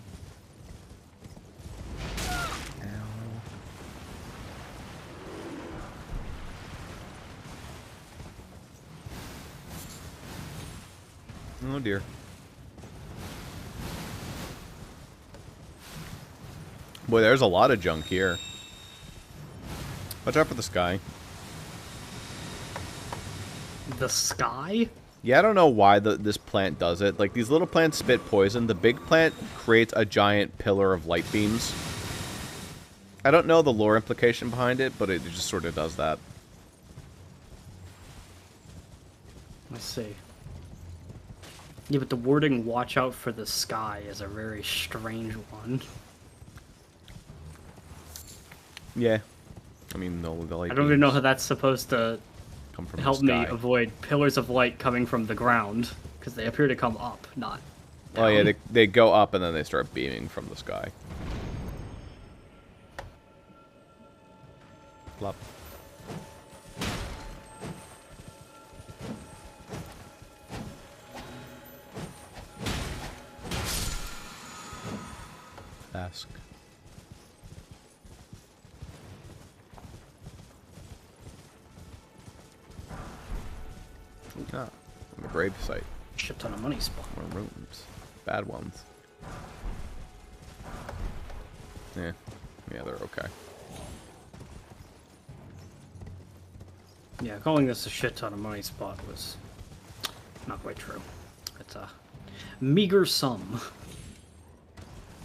Oh dear. Boy, there's a lot of junk here. Watch out for the sky. The sky? Yeah, I don't know why this plant does it. Like, these little plants spit poison. The big plant creates a giant pillar of light beams. I don't know the lore implication behind it, but it just sort of does that. Let's see. Yeah, but the wording "watch out for the sky" is a very strange one. Yeah. I mean, the light I don't even know how that's supposed to come from help the me sky. avoid pillars of light coming from the ground, because they appear to come up, not down. Oh yeah, they go up and then they start beaming from the sky. Plop. Ask. Ah, on the grave site. Shit ton of money spawn. More rooms. Bad ones. Yeah. Yeah, they're okay. Yeah, calling this a shit ton of money spot was not quite true. It's a meager sum.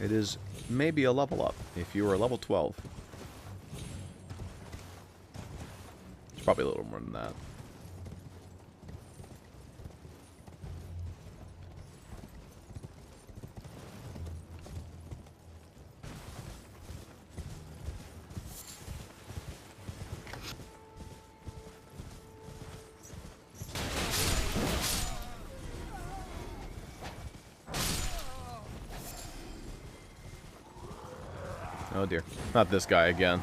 It is maybe a level up if you were a level 12. It's probably a little more than that. Oh dear. Not this guy again.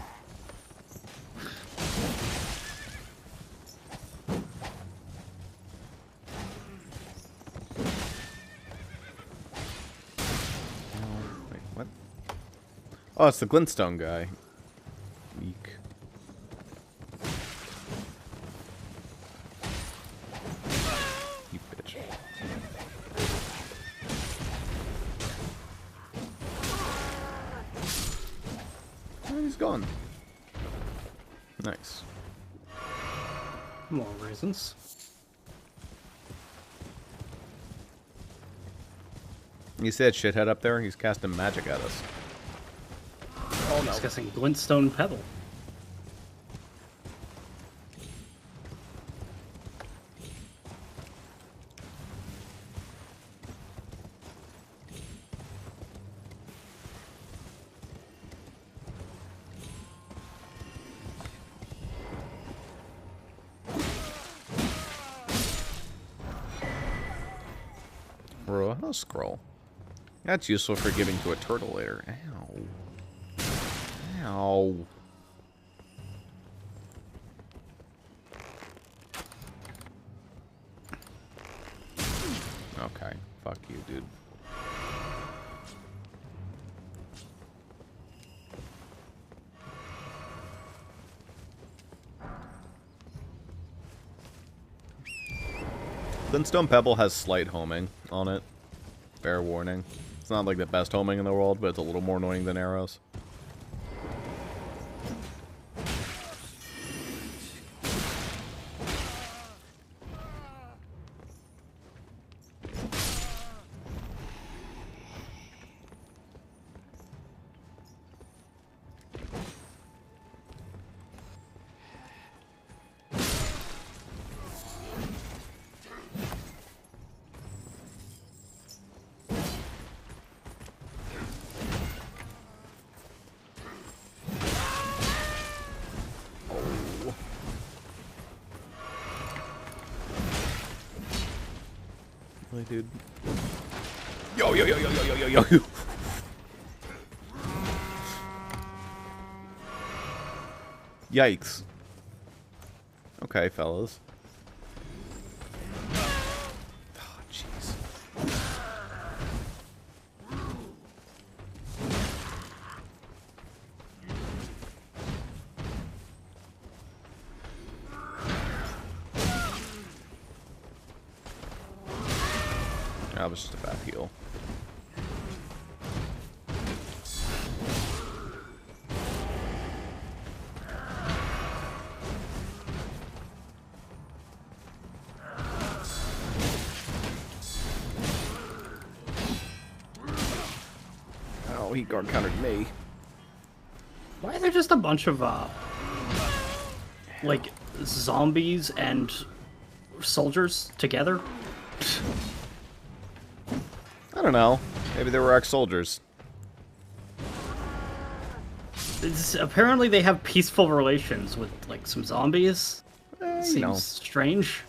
Wait, what? Oh, it's the glintstone guy. Weak. You bitch. Oh, he's gone. Nice. More reasons. You see that shithead up there? He's casting magic at us. Oh, no. Discussing glintstone pebble. Bro, scroll. That's useful for giving to a turtle later. Ow. Ow. Okay. Fuck you, dude. Glintstone Pebble has slight homing on it. Fair warning. It's not like the best homing in the world, but it's a little more annoying than arrows. Really, dude? Yo, yo, yo, yo, yo, yo, yo, yo. Yikes. Okay, fellas. Oh, jeez. That was just a bad heal. Oh, he guard countered me. Why are there just a bunch of, like, zombies and soldiers together? I don't know. Maybe they were ex-soldiers. Apparently they have peaceful relations with, like, some zombies. Seems You know. strange.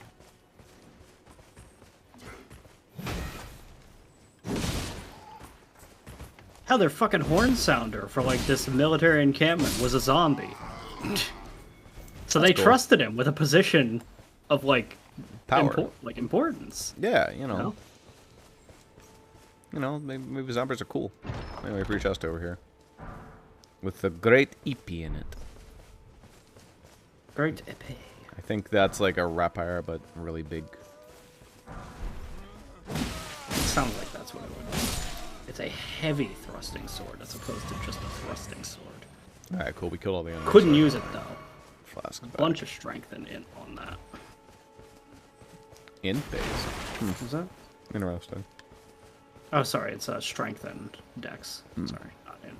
Hell, their fucking horn sounder for, like, this military encampment was a zombie. So they cool. trusted him with a position of, like, Power. importance. Yeah, you know. You know? You know, maybe zombies are cool. Anyway, free chest over here. With the great EP in it. Great EP. I think that's like a rapier, but really big. It sounds like that's what it would be. It's a heavy thrusting sword as opposed to just a thrusting sword. Alright, cool. We killed all the enemies. Couldn't use it though. Flask back. Bunch of strength in on that. In phase. Is that? Interesting. Oh, sorry. It's strength and dex. Sorry, not in.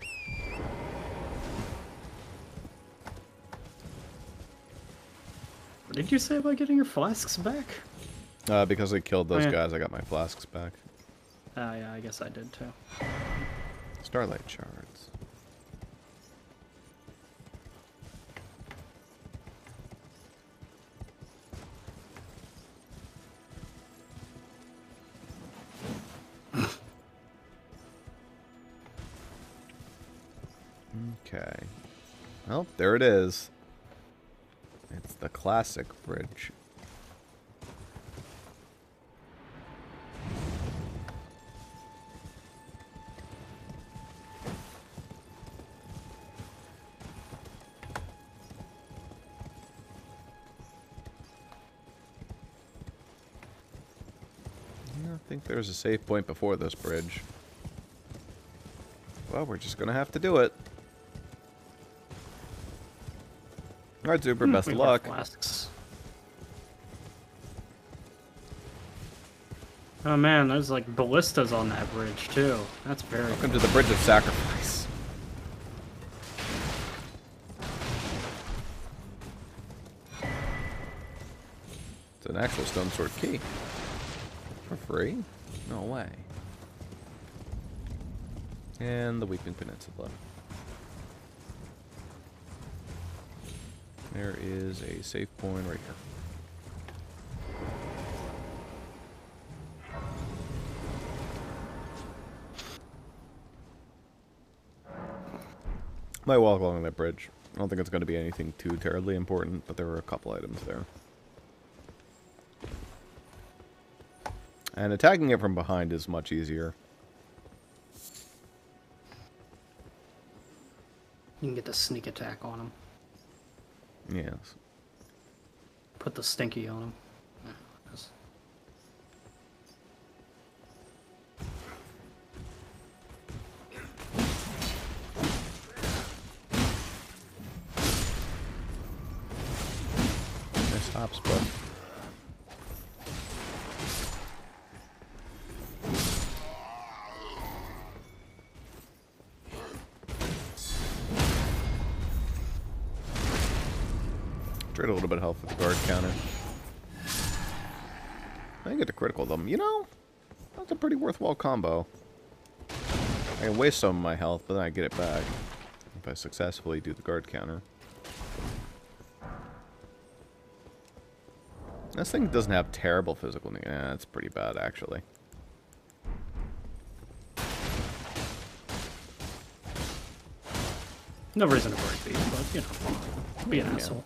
What did you say about getting your flasks back? Because I killed those Oh, yeah. guys, I got my flasks back. Yeah, I guess I did too. Starlight shards. Okay. Well, there it is. It's the classic bridge. I don't think there's a save point before this bridge. Well, we're just gonna have to do it. Alright, Zuper, best of luck. Flasks. Oh man, there's like ballistas on that bridge too. That's very Welcome to the Bridge of Sacrifice. It's an actual stone sword key. For free? No way. And the Weeping Peninsula. There is a save point right here. Might walk along that bridge. I don't think it's going to be anything too terribly important, but there were a couple items there. And attacking it from behind is much easier. You can get the sneak attack on him. Yes. Put the stinky on him. Nice hops, bud. Trade a little bit of health with the guard counter. I get to critical them. You know, that's a pretty worthwhile combo. I can waste some of my health, but then I get it back if I successfully do the guard counter. This thing doesn't have terrible physical. Yeah, it's pretty bad actually. No reason to break these, but you know, be an asshole.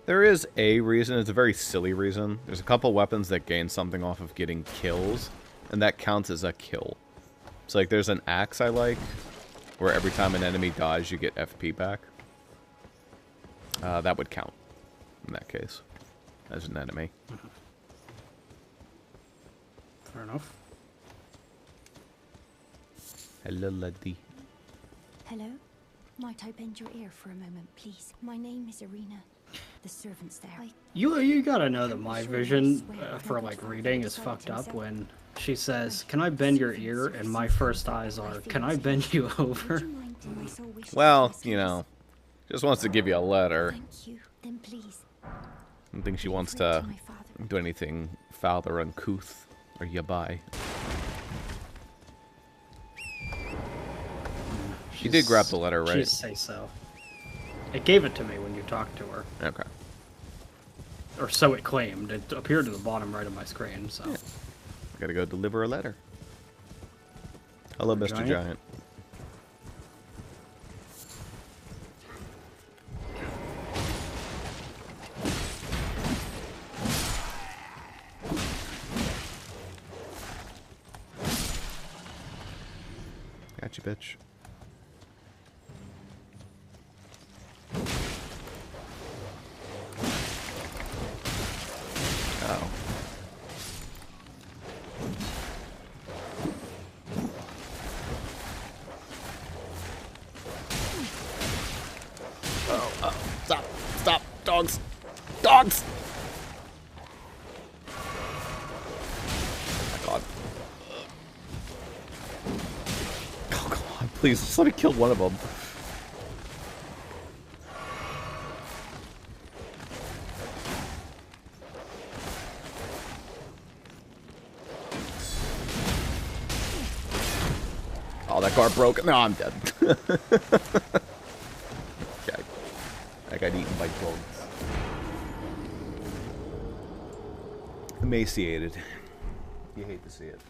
There is a reason. It's a very silly reason. There's a couple weapons that gain something off of getting kills, and that counts as a kill. So, like, there's an axe I like, where every time an enemy dies, you get FP back. That would count, in that case, as an enemy. Fair enough. Hello, lady. Hello? Might I bend your ear for a moment, please? My name is Irina. The servants there. You gotta know that my vision for like reading is fucked up when she says, "Can I bend your ear?" and my first eyes are, "Can I bend you over?" Well, you know, just wants to give you a letter. Thank you. Then please. I don't think she wants to do anything foul or uncouth or yabai. She did grab the letter, right? She say so. It gave it to me when you talked to her. Okay. Or so it claimed. It appeared at the bottom right of my screen, so. Yeah. I gotta go deliver a letter. Hello, Mr. Giant. Gotcha, bitch. Stop! Dogs! Dogs! Oh my god. Oh, come on, please, just let me kill one of them. Oh, that car broke. No, I'm dead. Okay. I got eaten by dogs. Emaciated. You hate to see it.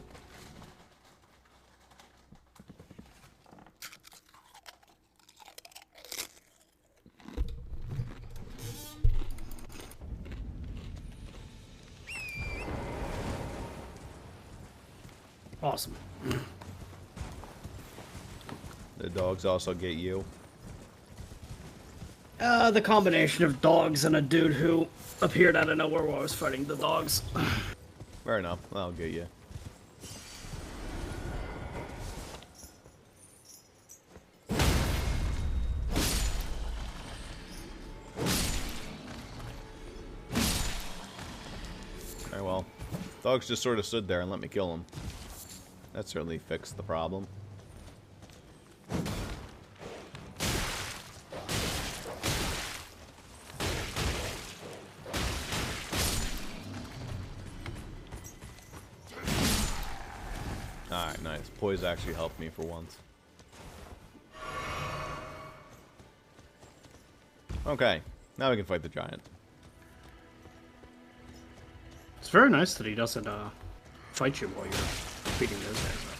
Awesome. The dogs also get you. The combination of dogs and a dude who appeared out of nowhere while I was fighting the dogs. Fair enough. I'll get you. Very well. Dogs just sort of stood there and let me kill him. That certainly fixed the problem. Alright, nice. Poise actually helped me for once. Okay, now we can fight the giant. It's very nice that he doesn't fight you while you're beating those guys up.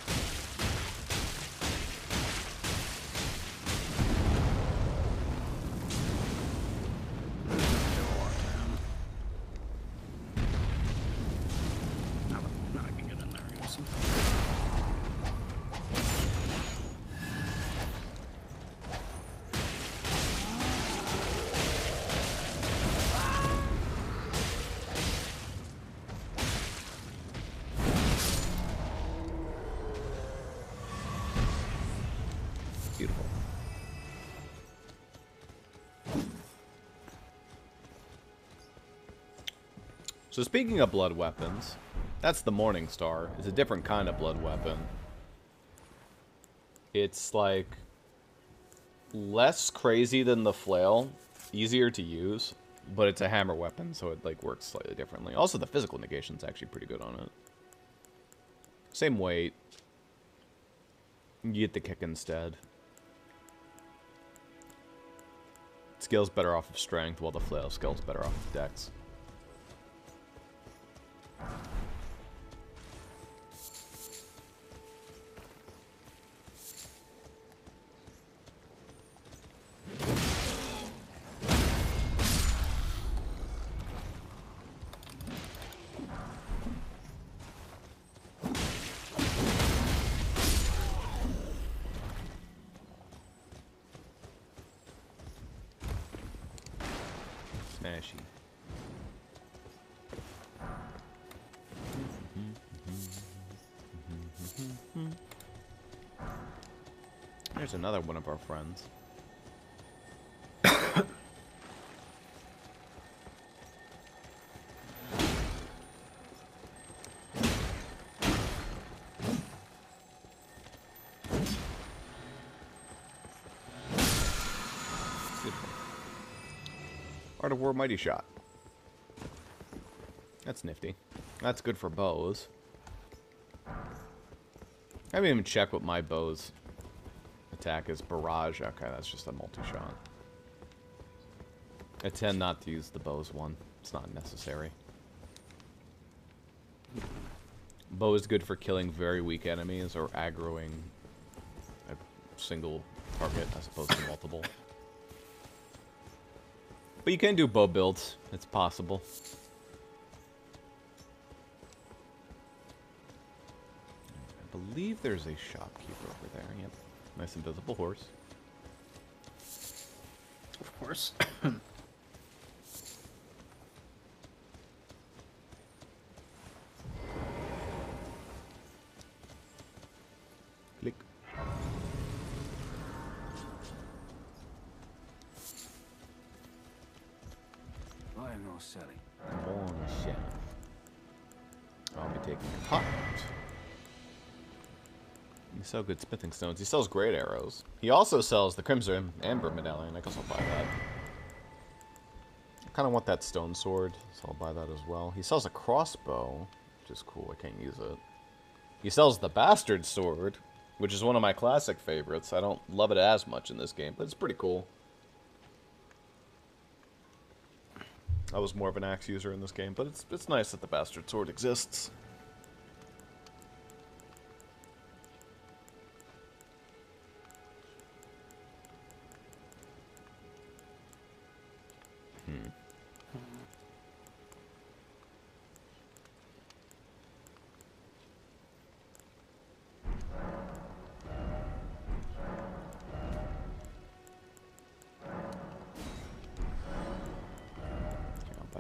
Now I can get in there and get some. Beautiful. So speaking of blood weapons, that's the Morning Star. It's a different kind of blood weapon. It's like less crazy than the flail, easier to use, but it's a hammer weapon, so it like works slightly differently. Also, the physical negation's actually pretty good on it. Same weight. You get the kick instead. Scale's better off of strength, while the flail scale's better off of dex. Smashy. There's another one of our friends. Art of War Mighty Shot. That's nifty. That's good for bows. I haven't even checked what my bow's attack is. Barrage. Okay, that's just a multi-shot. I tend not to use the bow's one. It's not necessary. Bow is good for killing very weak enemies or aggroing a single target as opposed to multiple. But you can do bow builds. It's possible. I believe there's a shopkeeper over there. Yep. Nice invisible horse. Of course. Click. Buying or selling? Born shell. I'll be taking a pot. He sells good smithing stones. He sells great arrows. He also sells the Crimson Amber Medallion. I guess I'll buy that. I kind of want that stone sword, so I'll buy that as well. He sells a crossbow, which is cool. I can't use it. He sells the Bastard Sword, which is one of my classic favorites. I don't love it as much in this game, but it's pretty cool. I was more of an axe user in this game, but it's nice that the Bastard Sword exists.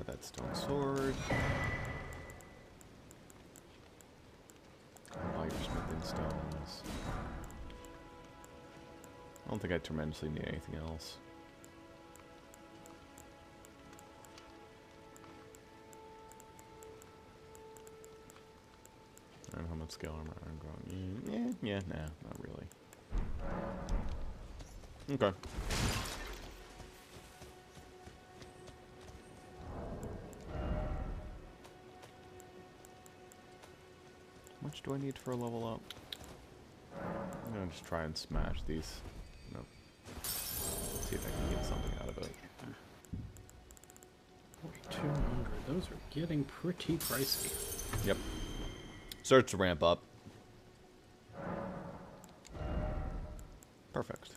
That stone sword. I'll buy your smithing stones. I don't think I tremendously need anything else. Scale armor, iron growing. Yeah, nah, not really. Okay. How much do I need for a level up? I'm gonna just try and smash these. Nope. See if I can get something out of it. 4,200. Those are getting pretty pricey. Yep. Starts to ramp up. Perfect.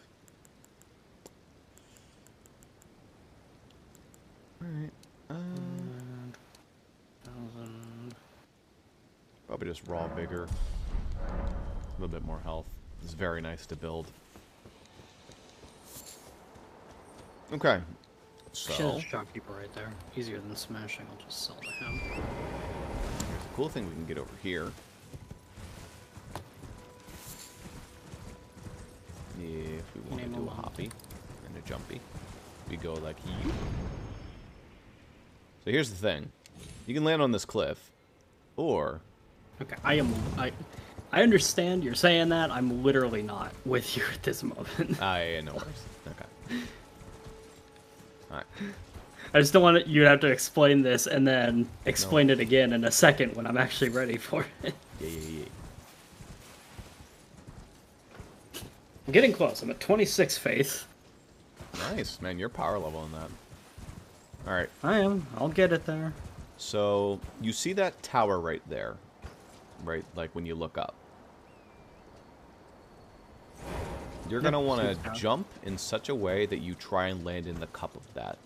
Alright. 1,000. Probably just raw vigor. A little bit more health. It's very nice to build. Okay. So, Shit, shopkeeper right there. Easier than smashing. I'll just sell to him. here's a cool thing we can get over here. If we want to do a hoppy and a jumpy, we go like you. So here's the thing. You can land on this cliff, or... Okay, I understand you're saying that. I'm literally not with you at this moment. no worries. Okay. Alright. I just don't want you to have to explain this and then explain it again in a second when I'm actually ready for it. Yeah. I'm getting close. I'm at 26 faith. Nice, man. You're power level in that. Alright. I am. I'll get it there. So, you see that tower right there? Right, like when you look up. You're going to want to jump in such a way that you try and land in the cup of that.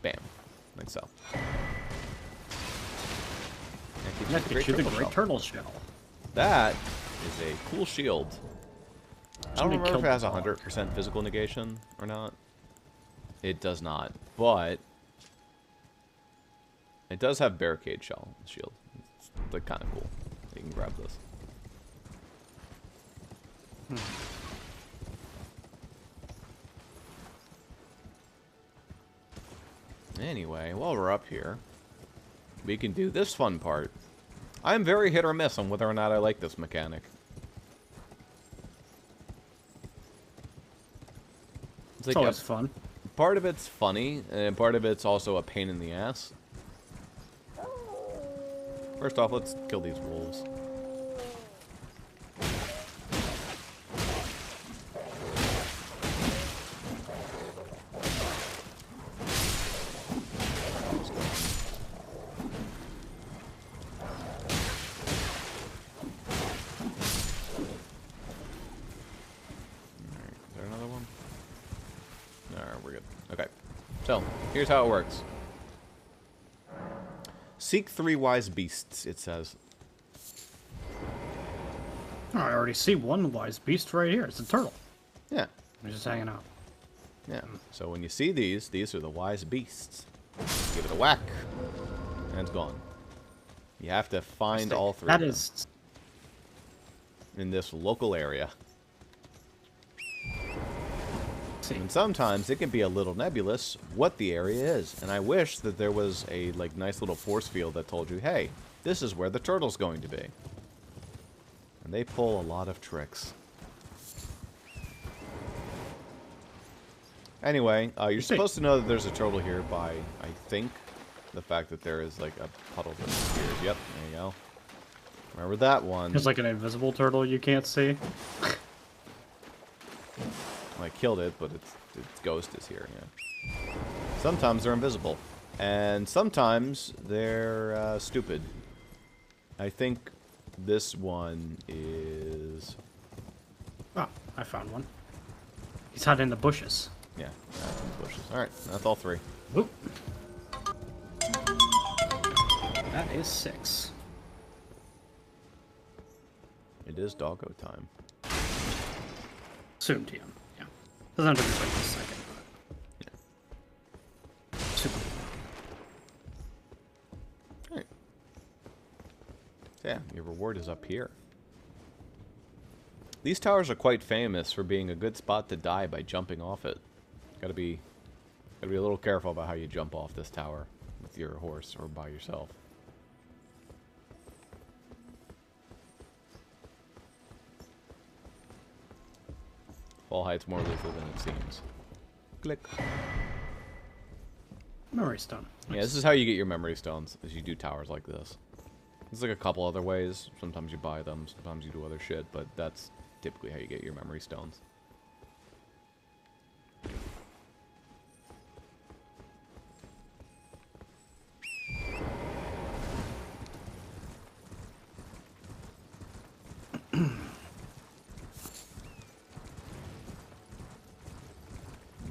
Bam. Like so. That gives you the great turtle shell. That is a cool shield. I don't Somebody remember if it has killed the 100% physical negation or not. It does not, but it does have barricade shell shield. It's like kind of cool. You can grab this. Anyway, while we're up here, we can do this fun part. I'm very hit or miss on whether or not I like this mechanic. It's always fun. Part of it's funny, and part of it's also a pain in the ass. First off, let's kill these wolves. Here's how it works. Seek 3 wise beasts, it says. Oh, I already see one wise beast right here. It's a turtle. Yeah. He's just hanging out. Yeah. So when you see these are the wise beasts. Give it a whack, and it's gone. You have to find all 3 of them in this local area. And sometimes it can be a little nebulous what the area is, and I wish that there was a nice little force field that told you, hey, this is where the turtle's going to be. And they pull a lot of tricks. Anyway, you're supposed to know that there's a turtle here by, I think, the fact that there is a puddle that appears. Yep, there you go. Remember that one. There's like an invisible turtle you can't see. I killed it, but its ghost is here, yeah. Sometimes they're invisible. And sometimes they're stupid. I think this one is... Oh, I found one. He's hiding in the bushes. Yeah, that's in the bushes. Alright, that's all 3. Oop. That is 6. It is doggo time. Soon, TM. Yeah. Doesn't have to be like this second, but... Yeah. Super. Alright. So yeah, your reward is up here. These towers are quite famous for being a good spot to die by jumping off it. Gotta be a little careful about how you jump off this tower with your horse or by yourself. Fall Height's more lethal than it seems. Click. Memory stone. Yeah, this is how you get your memory stones, is you do towers like this. There's like a couple other ways. Sometimes you buy them, sometimes you do other shit, but that's typically how you get your memory stones.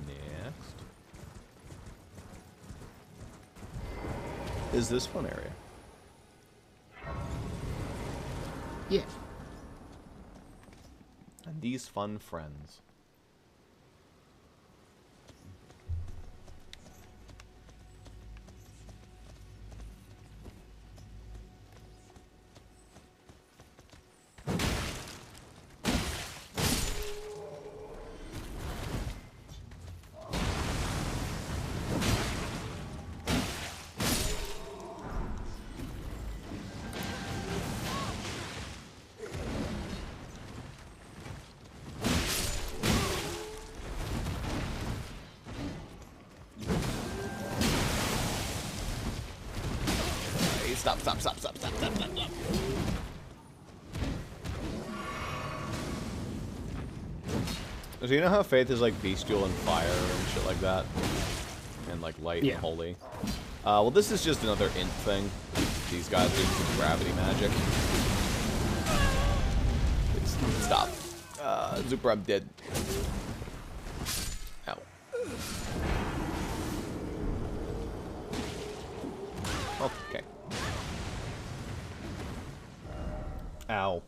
Next is this fun area. Yeah. And these fun friends. Stop. So you know how Faith is like bestial and fire and shit like that? And like light and holy? Well, this is just another int thing. These guys do some gravity magic. Please, stop. Zuper, I'm dead. Ow. Okay. Ow.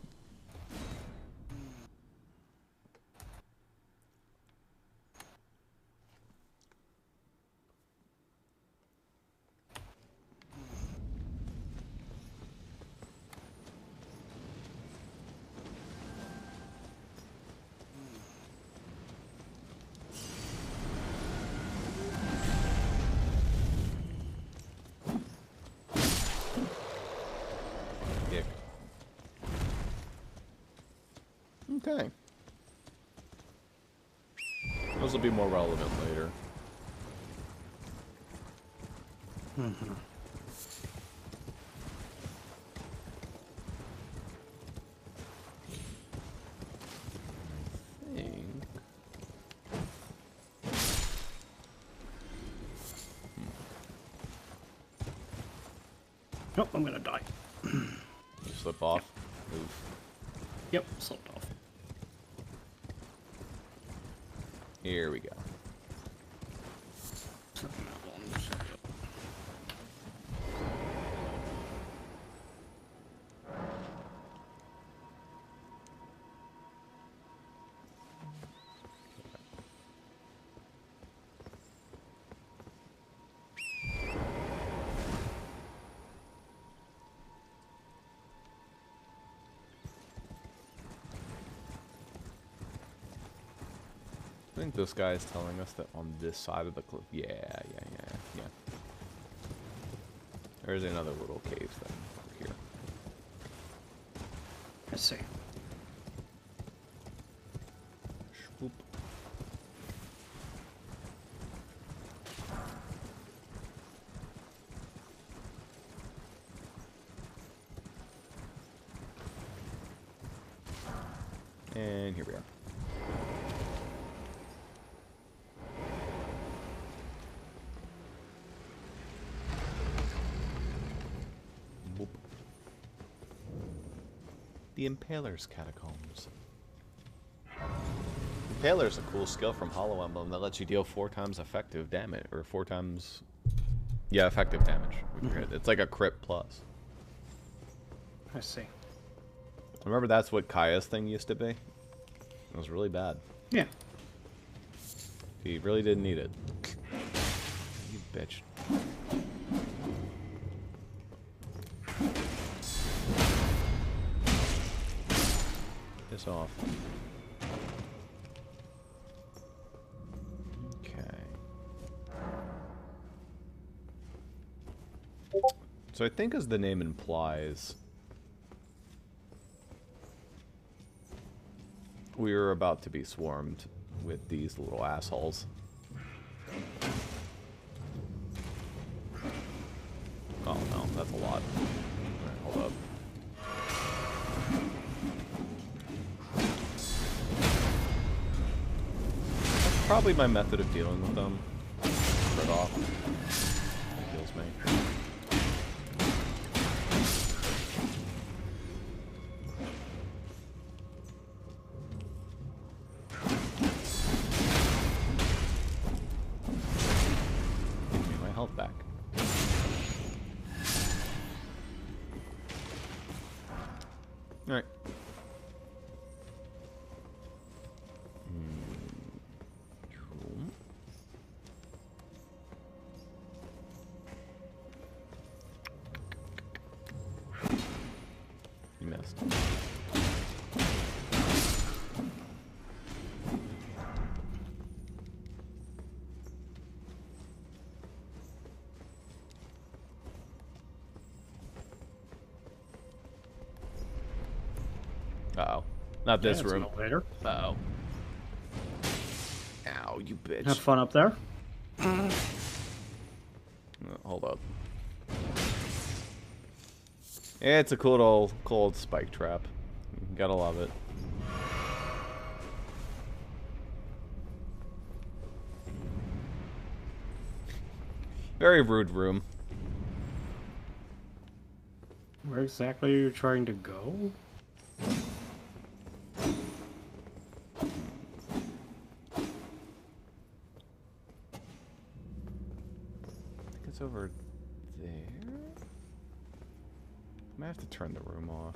Okay. Those will be more relevant later. Mm-hmm. I think... Nope, I'm gonna die. You slip off. Move. Yep, slipped off. Here we go. I think this guy is telling us that on this side of the cliff. Yeah. There's another little cave thing over here. Let's see. Swoop. And here we are. The Impaler's Catacombs. Impaler's a cool skill from Hollow Emblem that lets you deal 4 times effective damage, or 4 times, yeah, effective damage. It's like a crit plus. I see. Remember that's what Kaya's thing used to be? It was really bad. Yeah. He really didn't need it. You bitch. Piss off. Okay. So I think as the name implies, we are about to be swarmed with these little assholes. Oh no, that's a lot. Alright, hold up. That's probably my method of dealing with them. Cut off. That kills me. Give me my health back. Alright. You missed. Uh-oh. Not this room. Later. Uh-oh. Ow, you bitch. Have fun up there. Hold up. Yeah, it's a cool old spike trap. Gotta love it. Very rude room. Where exactly are you trying to go? I think it's over there. I might have to turn the room off.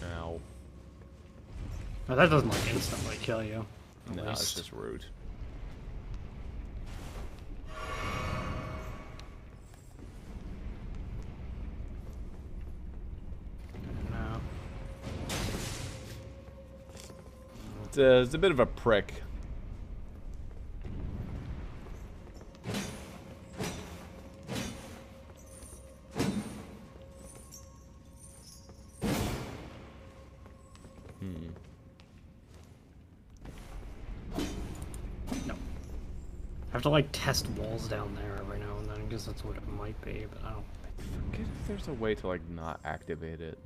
Ow. Oh, that doesn't like instantly kill you. At No, it's least. just rude. No. It's a bit of a prick. No. I have to like test walls down there every now and then. I guess that's what it might be, but I don't. I forget if there's a way to like not activate it.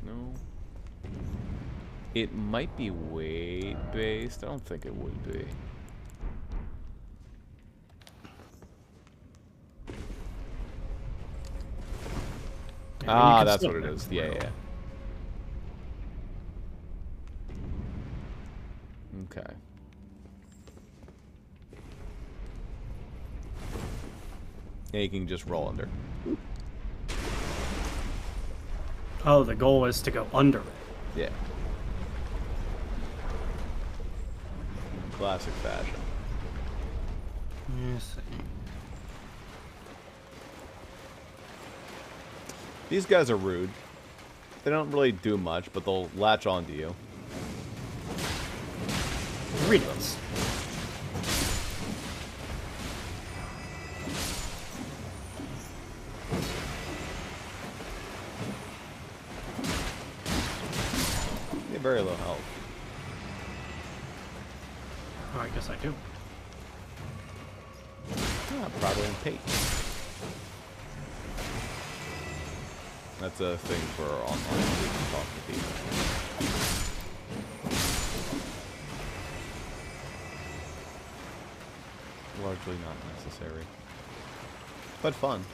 No. It might be weight based. I don't think it would be. Yeah, Ah, you can that's still what it make is. it Yeah, work. yeah. Okay. Yeah, you can just roll under. Oh, the goal is to go under it. Yeah. Classic fashion. Yes. These guys are rude. They don't really do much, but they'll latch onto you. Read this. They have very low health. Oh, I guess I do. Ah, probably in Tate. That's a thing for online. We can talk to people. Largely not necessary. But fun.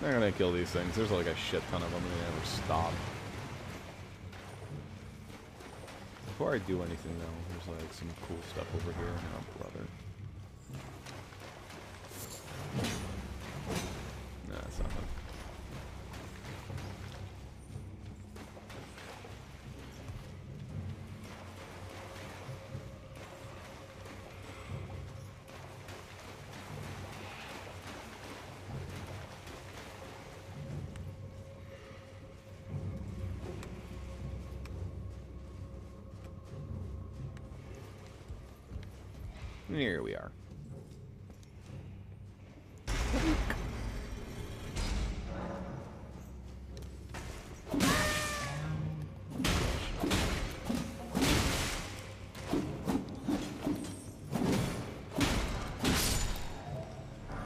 They're gonna kill these things. There's like a shit ton of them and they never stop. Before I do anything though, there's like some cool stuff over here. Oh, brother. Nah, that's nothing. Here we are.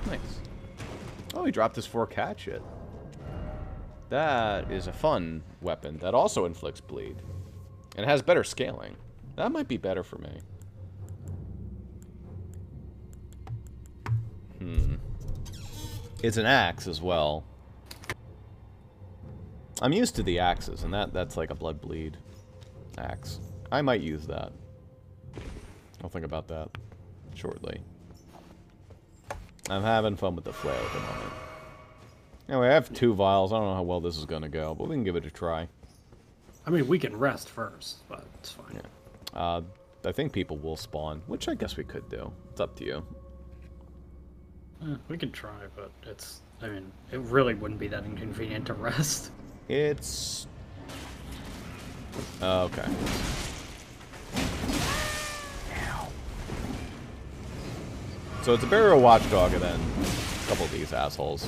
Nice. Oh, he dropped his 4 hatchet. That is a fun weapon that also inflicts bleed. And has better scaling. That might be better for me. It's an axe as well. I'm used to the axes, and that's like a blood bleed axe. I might use that. I'll think about that shortly. I'm having fun with the flail at the moment. Anyway, I have 2 vials. I don't know how well this is going to go, but we can give it a try. I mean, we can rest first, but it's fine. Yeah. I think people will spawn, which I guess we could do. It's up to you. We can try, but it's... I mean, it really wouldn't be that inconvenient to rest. It's... okay. So it's a burial watchdog and then a couple of these assholes.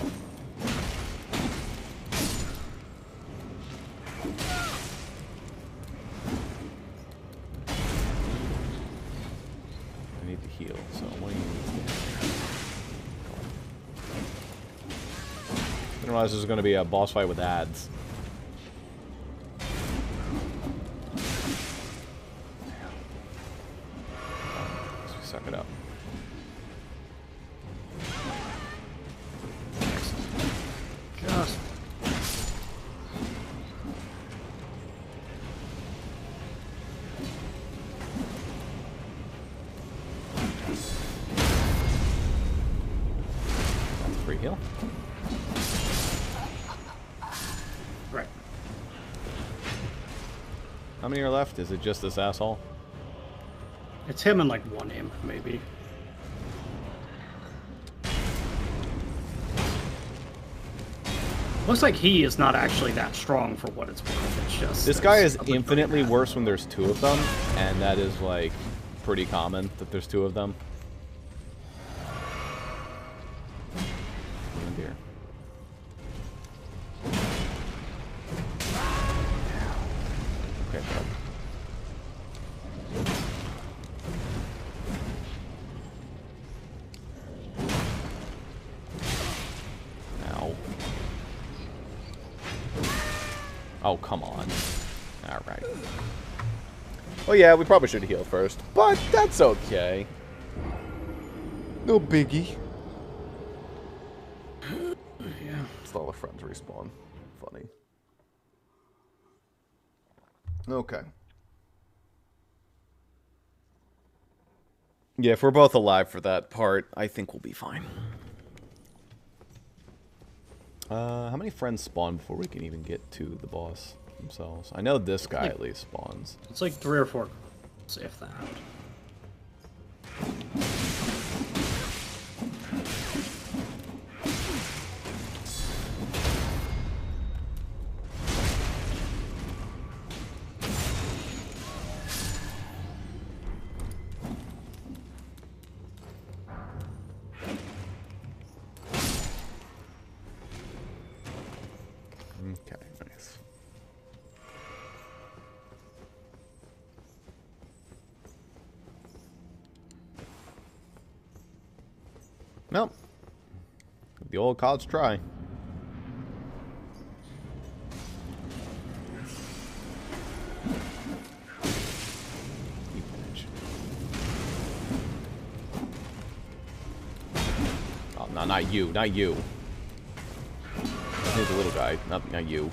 I need to heal, so what do you need? I didn't realize this was going to be a boss fight with ads. Let's suck it up. Just... Free heal. Right. How many are left? Is it just this asshole? It's him and like 1 imp, maybe. Looks like he is not actually that strong for what it's worth. It's just... This guy is infinitely worse when there's 2 of them, and that is like pretty common that there's 2 of them. Oh dear. Okay, bud. Ow. Oh, come on. Alright. Well, yeah, we probably should heal first, but that's okay. No biggie. Yeah. It's all the friends respawn. Funny. Okay. Yeah, if we're both alive for that part, I think we'll be fine. How many friends spawn before we can even get to the boss themselves? I know this guy at least spawns. It's like 3 or 4, if that. Okay, nice. Nope. The old college try. You bitch. Oh, no, not you. Not you. He's a little guy, not you.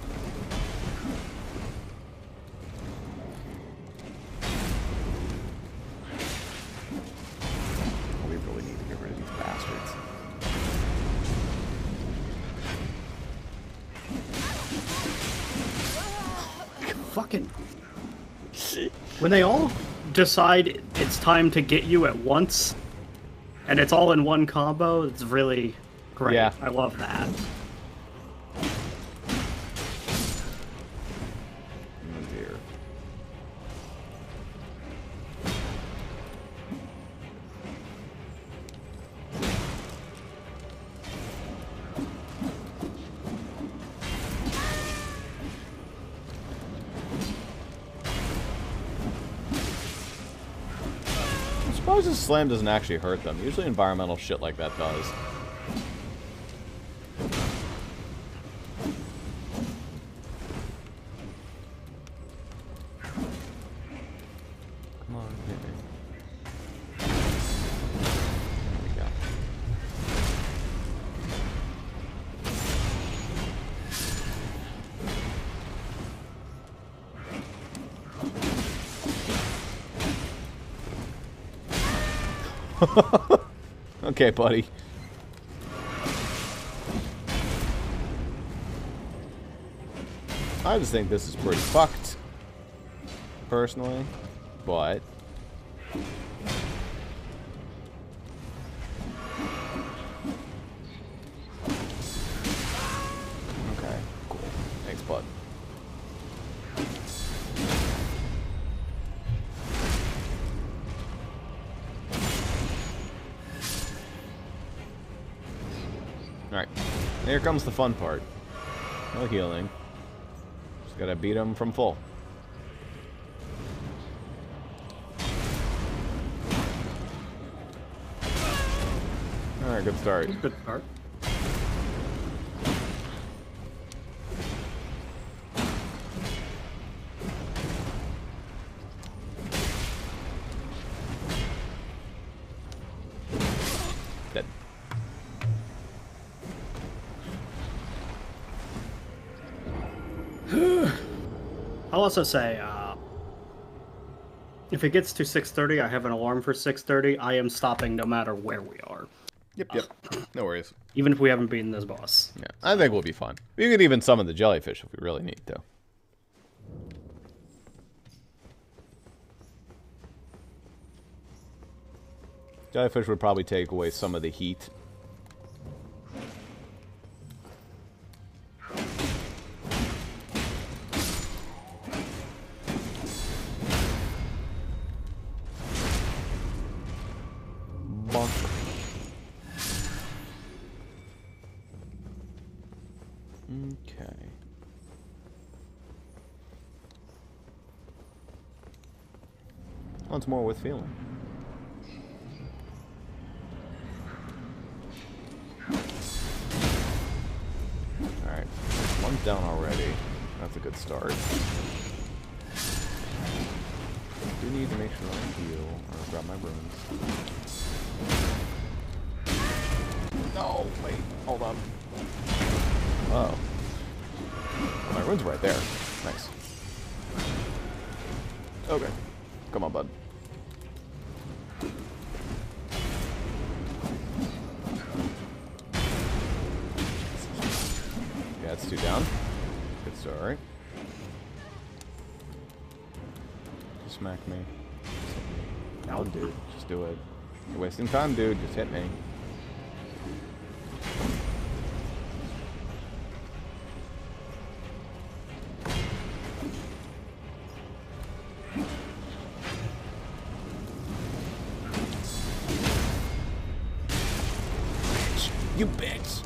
We really need to get rid of these bastards. Fucking... When they all decide it's time to get you at once, and it's all in one combo, it's really great. Yeah. I love that. Oh dear. I'm surprised this slam doesn't actually hurt them. Usually environmental shit like that does. Come on, hit me. There we go. Okay, buddy. I just think this is pretty fucked, personally, but okay, cool. Thanks, bud. Alright, here comes the fun part. No healing. Just gotta beat him from full. Alright, good start. Good start. Dead. I'll also say, if it gets to 6:30, I have an alarm for 6:30. I am stopping no matter where we are. Yep. No worries. Even if we haven't beaten this boss. Yeah, I think we'll be fine. We could even summon the jellyfish if we really need to. Jellyfish would probably take away some of the heat. Bonk. Okay. Once more with feeling. Alright. One's down already. That's a good start. I do need to make sure I heal or grab my runes. No, wait, hold on. Oh. My rune's right there. Nice. Okay. Come on, bud. Yeah, it's 2 down. Good start. Just smack me. No, dude. Just do it. You're wasting time, dude. Just hit me. You bitch!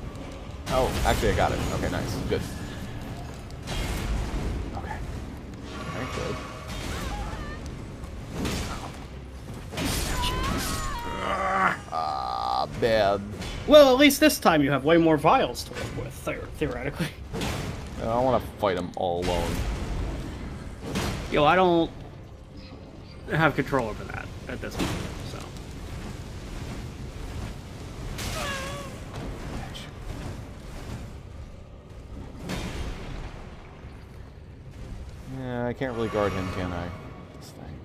Oh, actually I got it. Okay, nice. Good. Okay. Alright, good. Ah, bad. Well, at least this time you have way more vials to work with, theoretically. I don't want to fight him all alone. Yo, I don't have control over that at this point, so. I can't really guard him, can I? This thing.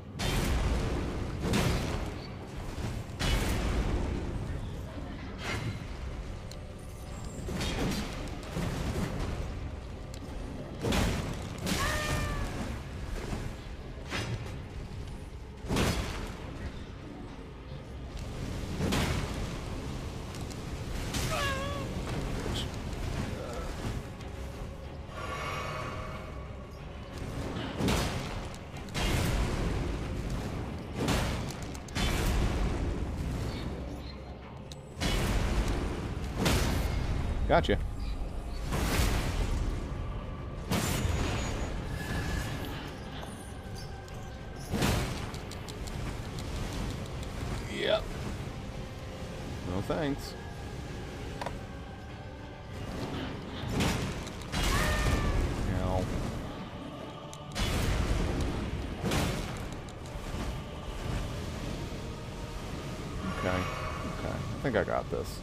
Gotcha. Yep. No thanks. Ow. Okay. Okay. I think I got this.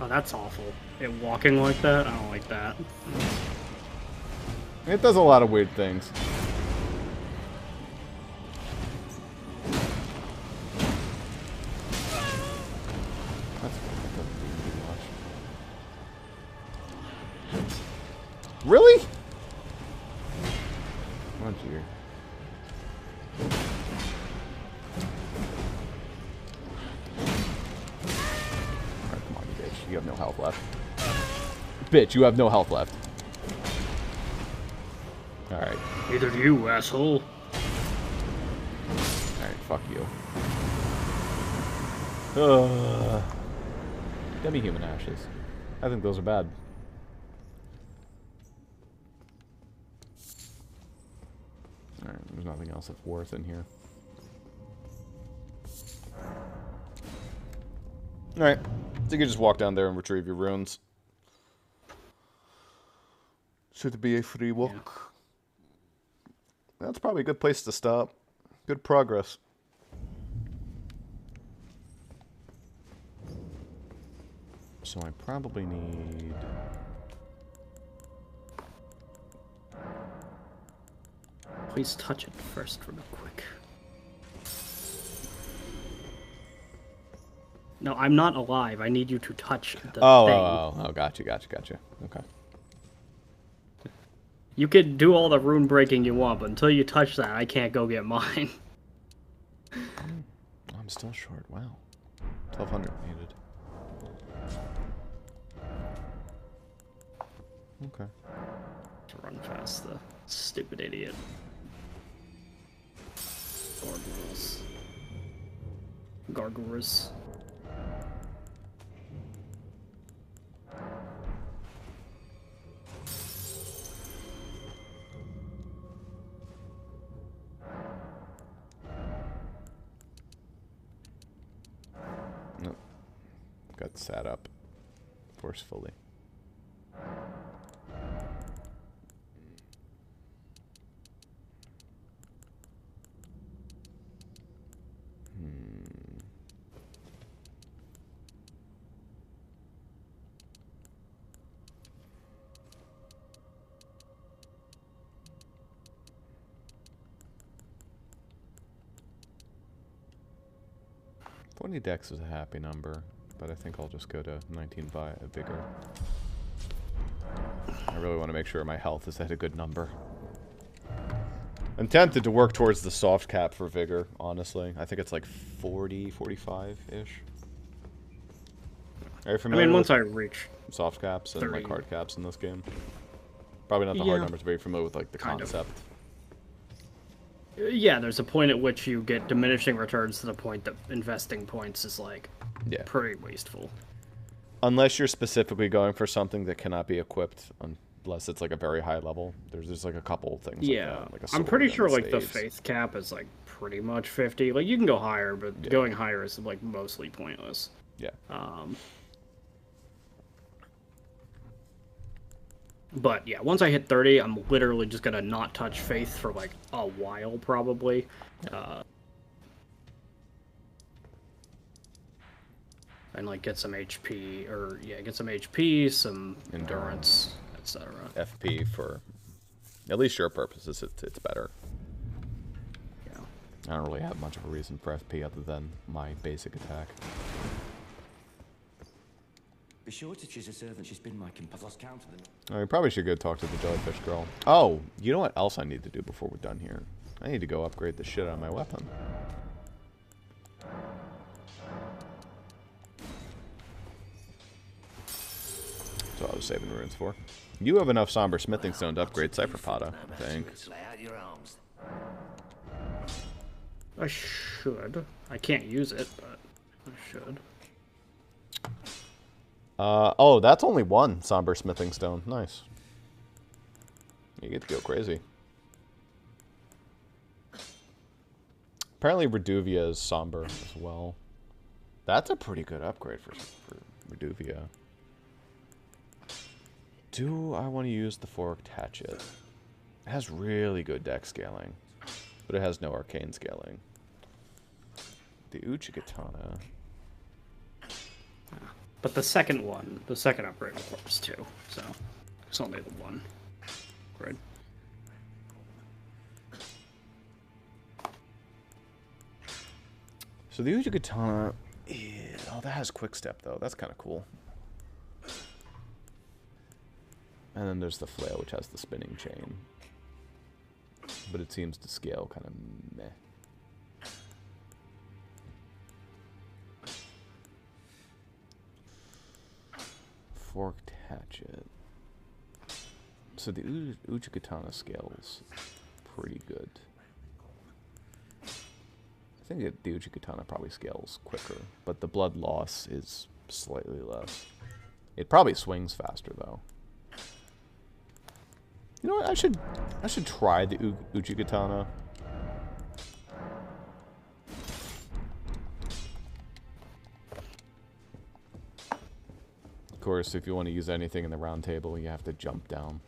Oh, that's awful. It walking like that? I don't like that. It does a lot of weird things. That's really? Oh, dear. Alright, come on, you bitch. You have no health left. Bitch, you have no health left. Alright. Neither do you, asshole. Alright, fuck you. Demi-human ashes. I think those are bad. Alright, there's nothing else that's worth in here. Alright, so you can just walk down there and retrieve your runes. Should be a free walk. Yeah. That's probably a good place to stop. Good progress. So I probably need... Please touch it first real quick. No, I'm not alive. I need you to touch the thing. Oh, gotcha. Okay. You could do all the rune breaking you want, but until you touch that, I can't go get mine. I'm still short. Wow. 1,200 needed. Okay. To run past the stupid idiot. Gargoyles. Nope. Got sat up forcefully. Twenty dex is a happy number, but I think I'll just go to 19 vigor. I really want to make sure my health is at a good number. I'm tempted to work towards the soft cap for vigor, honestly. I think it's like 40, 45-ish. Are you familiar once with I reach soft caps and 30. like hard caps in this game? Probably not the hard numbers, but you're familiar with like the concept. Yeah, there's a point at which you get diminishing returns to the point that investing points is like pretty wasteful. Unless you're specifically going for something that cannot be equipped unless it's like a very high level. There's like a couple things like that, like a I'm pretty sword sure and like the staves. faith cap is like pretty much 50. Like you can go higher, but going higher is like mostly pointless. Yeah. But yeah, once I hit 30, I'm literally just gonna not touch faith for like a while, probably. And like get some HP, or get some HP, some endurance, etc. FP for at least your purposes, it's better. Yeah. I don't really have much of a reason for FP other than my basic attack. Be sure to choose a servant. She's been my companion. I've lost count of them. Oh, we probably should go talk to the jellyfish girl. Oh, you know what else I need to do before we're done here? I need to go upgrade the shit out of my weapon. That's what I was saving runes for. You have enough somber smithing stone to upgrade Cypherpata, I think. I should. I can't use it, but I should. Oh, that's only one somber smithing stone. Nice. You get to go crazy. Apparently Reduvia is somber as well. That's a pretty good upgrade for Reduvia. Do I want to use the forked hatchet? It has really good dex scaling, but it has no arcane scaling. The Uchigatana. But the second upgrade requires 2, so it's only the 1. Right. So the Uchigatana, oh, that has quick step though. That's kind of cool. And then there's the flail, which has the spinning chain, but it seems to scale kind of meh. Forked hatchet. So the Uchigatana scales pretty good. I think the Uchigatana probably scales quicker, but the blood loss is slightly less. It probably swings faster though. You know what? I should try the Uchigatana. Of course, if you want to use anything in the round table, you have to jump down.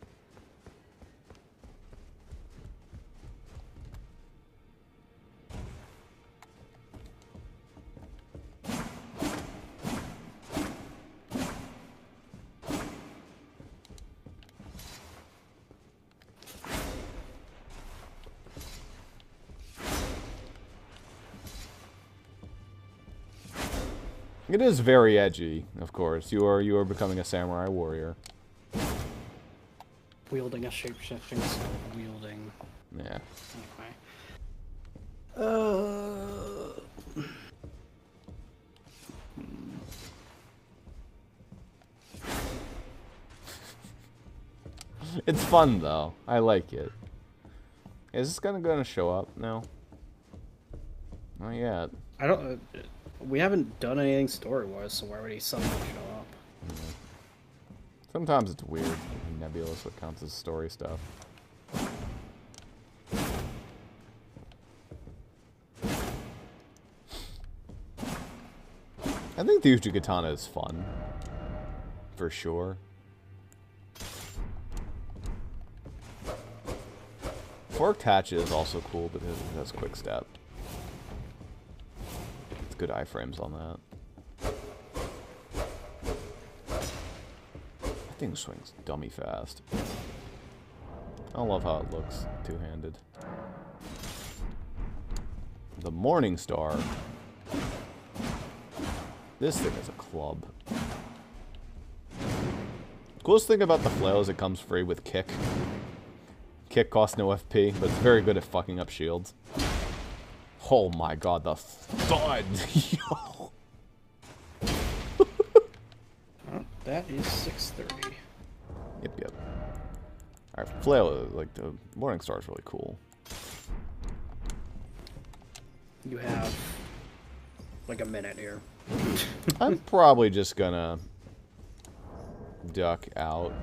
It is very edgy, of course. You are becoming a samurai warrior. Wielding a shape-shifting sword, wielding... Yeah. Anyway. It's fun, though. I like it. Is this gonna show up now? Not yet. I don't... we haven't done anything story-wise, so why would he suddenly show up? Yeah. Sometimes it's weird. Nebulous what counts as story stuff. I think the Uchigatana is fun. For sure. Forked hatchet is also cool because it has quick step. It's good iframes on that. That thing swings dummy fast. I love how it looks two-handed. The Morning Star. This thing is a club. Coolest thing about the flail is it comes free with kick. Kick costs no FP, but it's very good at fucking up shields. Oh my god, the thud! Yo! That is 6:30. Yep. Alright, flail, like, the Morning Star is really cool. You have like a minute here. I'm probably just gonna duck out,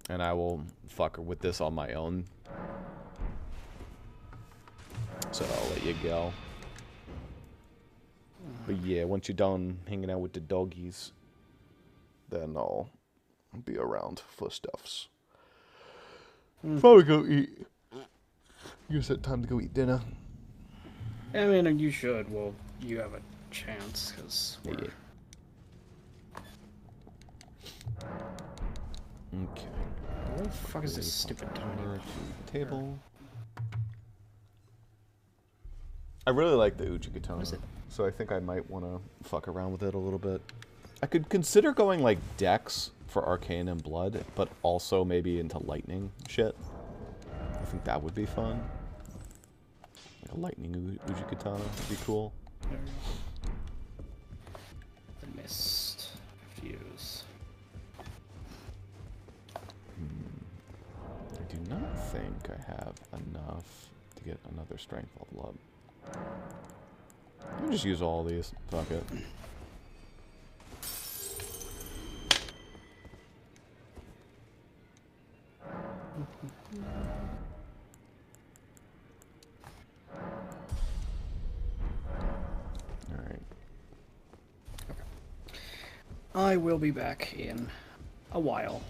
and I will fuck with this on my own. So I'll let you go. But yeah, once you're done hanging out with the doggies, then I'll be around for stuffs. Probably go eat. You said time to go eat dinner. I mean, you should. Well, you have a chance, because we're... Okay. fuck is this stupid tiny Over to the table. I really like the Uchigatana, so I think I might want to fuck around with it a little bit. I could consider going like Dex for Arcane and Blood, but also maybe into Lightning shit. I think that would be fun. Like a Lightning Uchigatana would be cool. There we go. The mist. I have to use. I do not think I have enough to get another strength level up. Let me just use all these. Fuck it. Alright. I will be back in a while.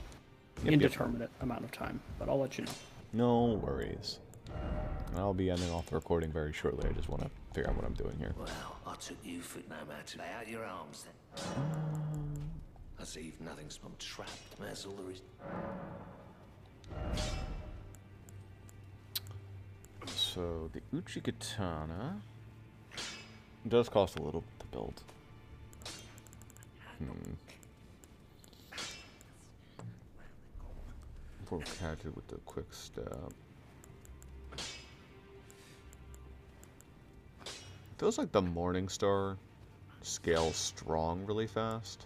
Yep, Indeterminate amount of time, but I'll let you know. No worries. And I'll be ending off the recording very shortly. I just want to figure out what I'm doing here. Well, I took you for no matter. Lay out your arms then. I see if nothing's been trapped. That's all there is. So the Uchigatana does cost a little to build. Before we catch it with the quick step. Feels like the Morning Star scales strong really fast.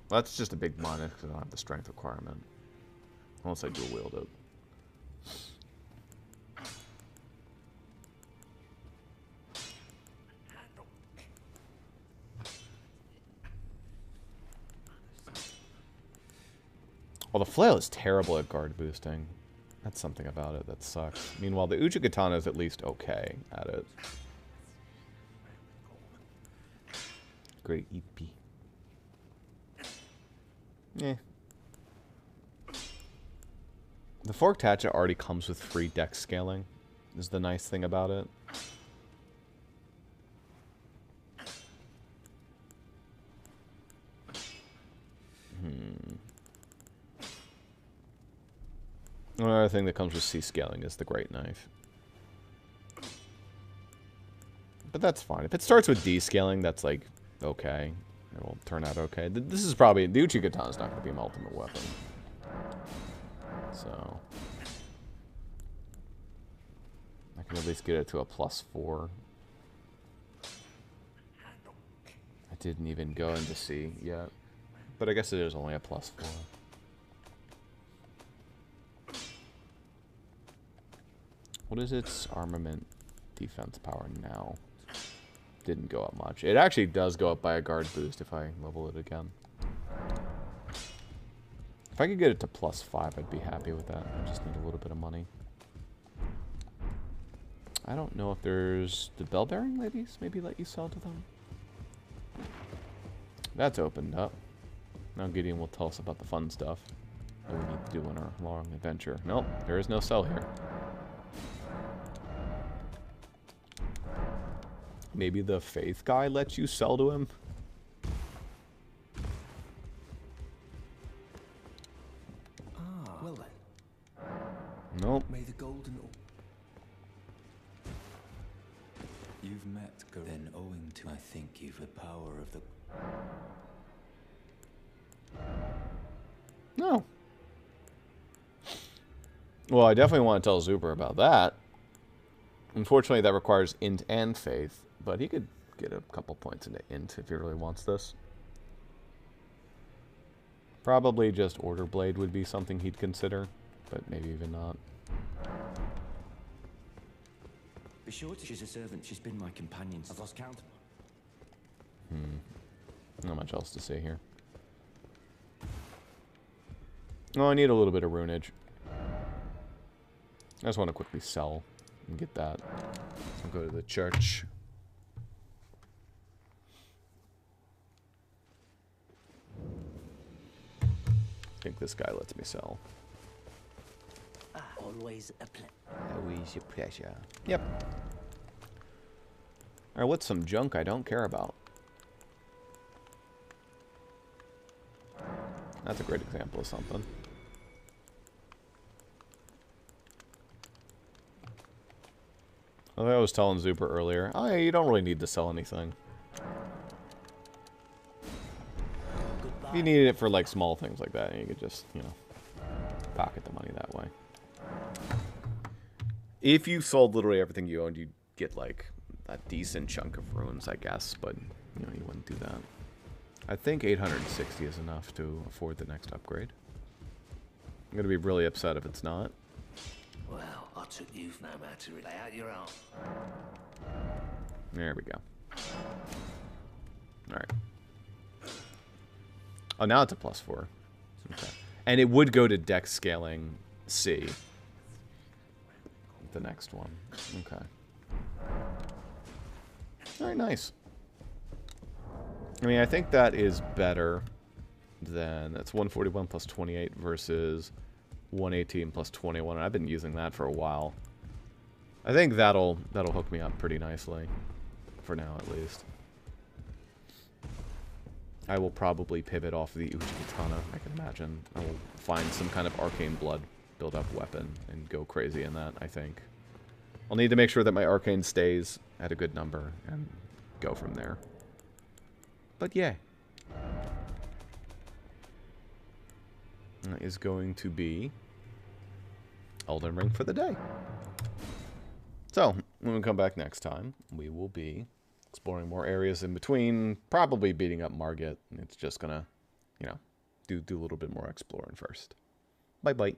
That's just a big minus because I don't have the strength requirement. Unless I dual wield it. Well, the flail is terrible at guard boosting. That's something about it that sucks. Meanwhile, the Uchigatana is at least okay at it. Great EP. Eh. The forked hatchet already comes with free dex scaling, is the nice thing about it. Another thing that comes with C scaling is the great knife. But that's fine. If it starts with D scaling, that's like okay. It will turn out okay. This is probably... The Uchigatana is not going to be my ultimate weapon. So... I can at least get it to a +4. I didn't even go into C yet. But I guess it is only a +4. What is its armament defense power now? Didn't go up much. It actually does go up by a guard boost if I level it again. If I could get it to +5, I'd be happy with that. I just need a little bit of money. I don't know if there's... The bell bearing ladies maybe let you sell to them? That's opened up. Now Gideon will tell us about the fun stuff that we need to do in our long adventure. Nope, there is no sell here. Maybe the faith guy lets you sell to him? Ah, well then. Nope. May the golden... You've met then owing to, I think you've the power of the... No. Well, I definitely want to tell Zuper about that. Unfortunately, that requires int and faith, but he could get a couple points into int if he really wants this. Probably just Order Blade would be something he'd consider, but maybe even not. Be sure to she's a servant. She's been my companion. I've lost count. Not much else to say here. Oh, I need a little bit of runage. I just want to quickly sell and get that. I'll go to the church. I think this guy lets me sell. Always a pleasure. Always a pleasure. Yep. Alright, what's some junk I don't care about? That's a great example of something. Like I was telling Zuper earlier, oh yeah, you don't really need to sell anything. If you needed it for like small things like that, you could just, you know, pocket the money that way. If you sold literally everything you owned, you'd get like a decent chunk of runes, I guess, but you know, you wouldn't do that. I think 860 is enough to afford the next upgrade. I'm gonna be really upset if it's not. Well, I took youth no matter. Lay out your arm. There we go. Alright. Oh, now it's a +4. Okay. And it would go to dex scaling C. The next one. Okay. Alright, nice. I mean, I think that is better than... That's 141 plus 28 versus 118 plus 21. I've been using that for a while. I think that'll hook me up pretty nicely. For now, at least. I will probably pivot off the Uchi Katana, I can imagine. I will find some kind of Arcane Blood build-up weapon and go crazy in that, I think. I'll need to make sure that my Arcane stays at a good number and go from there. But yeah. That is going to be Elden Ring for the day. So, when we come back next time, we will be exploring more areas in between, probably beating up Margit. It's just gonna, you know, do a little bit more exploring first. Bye-bye.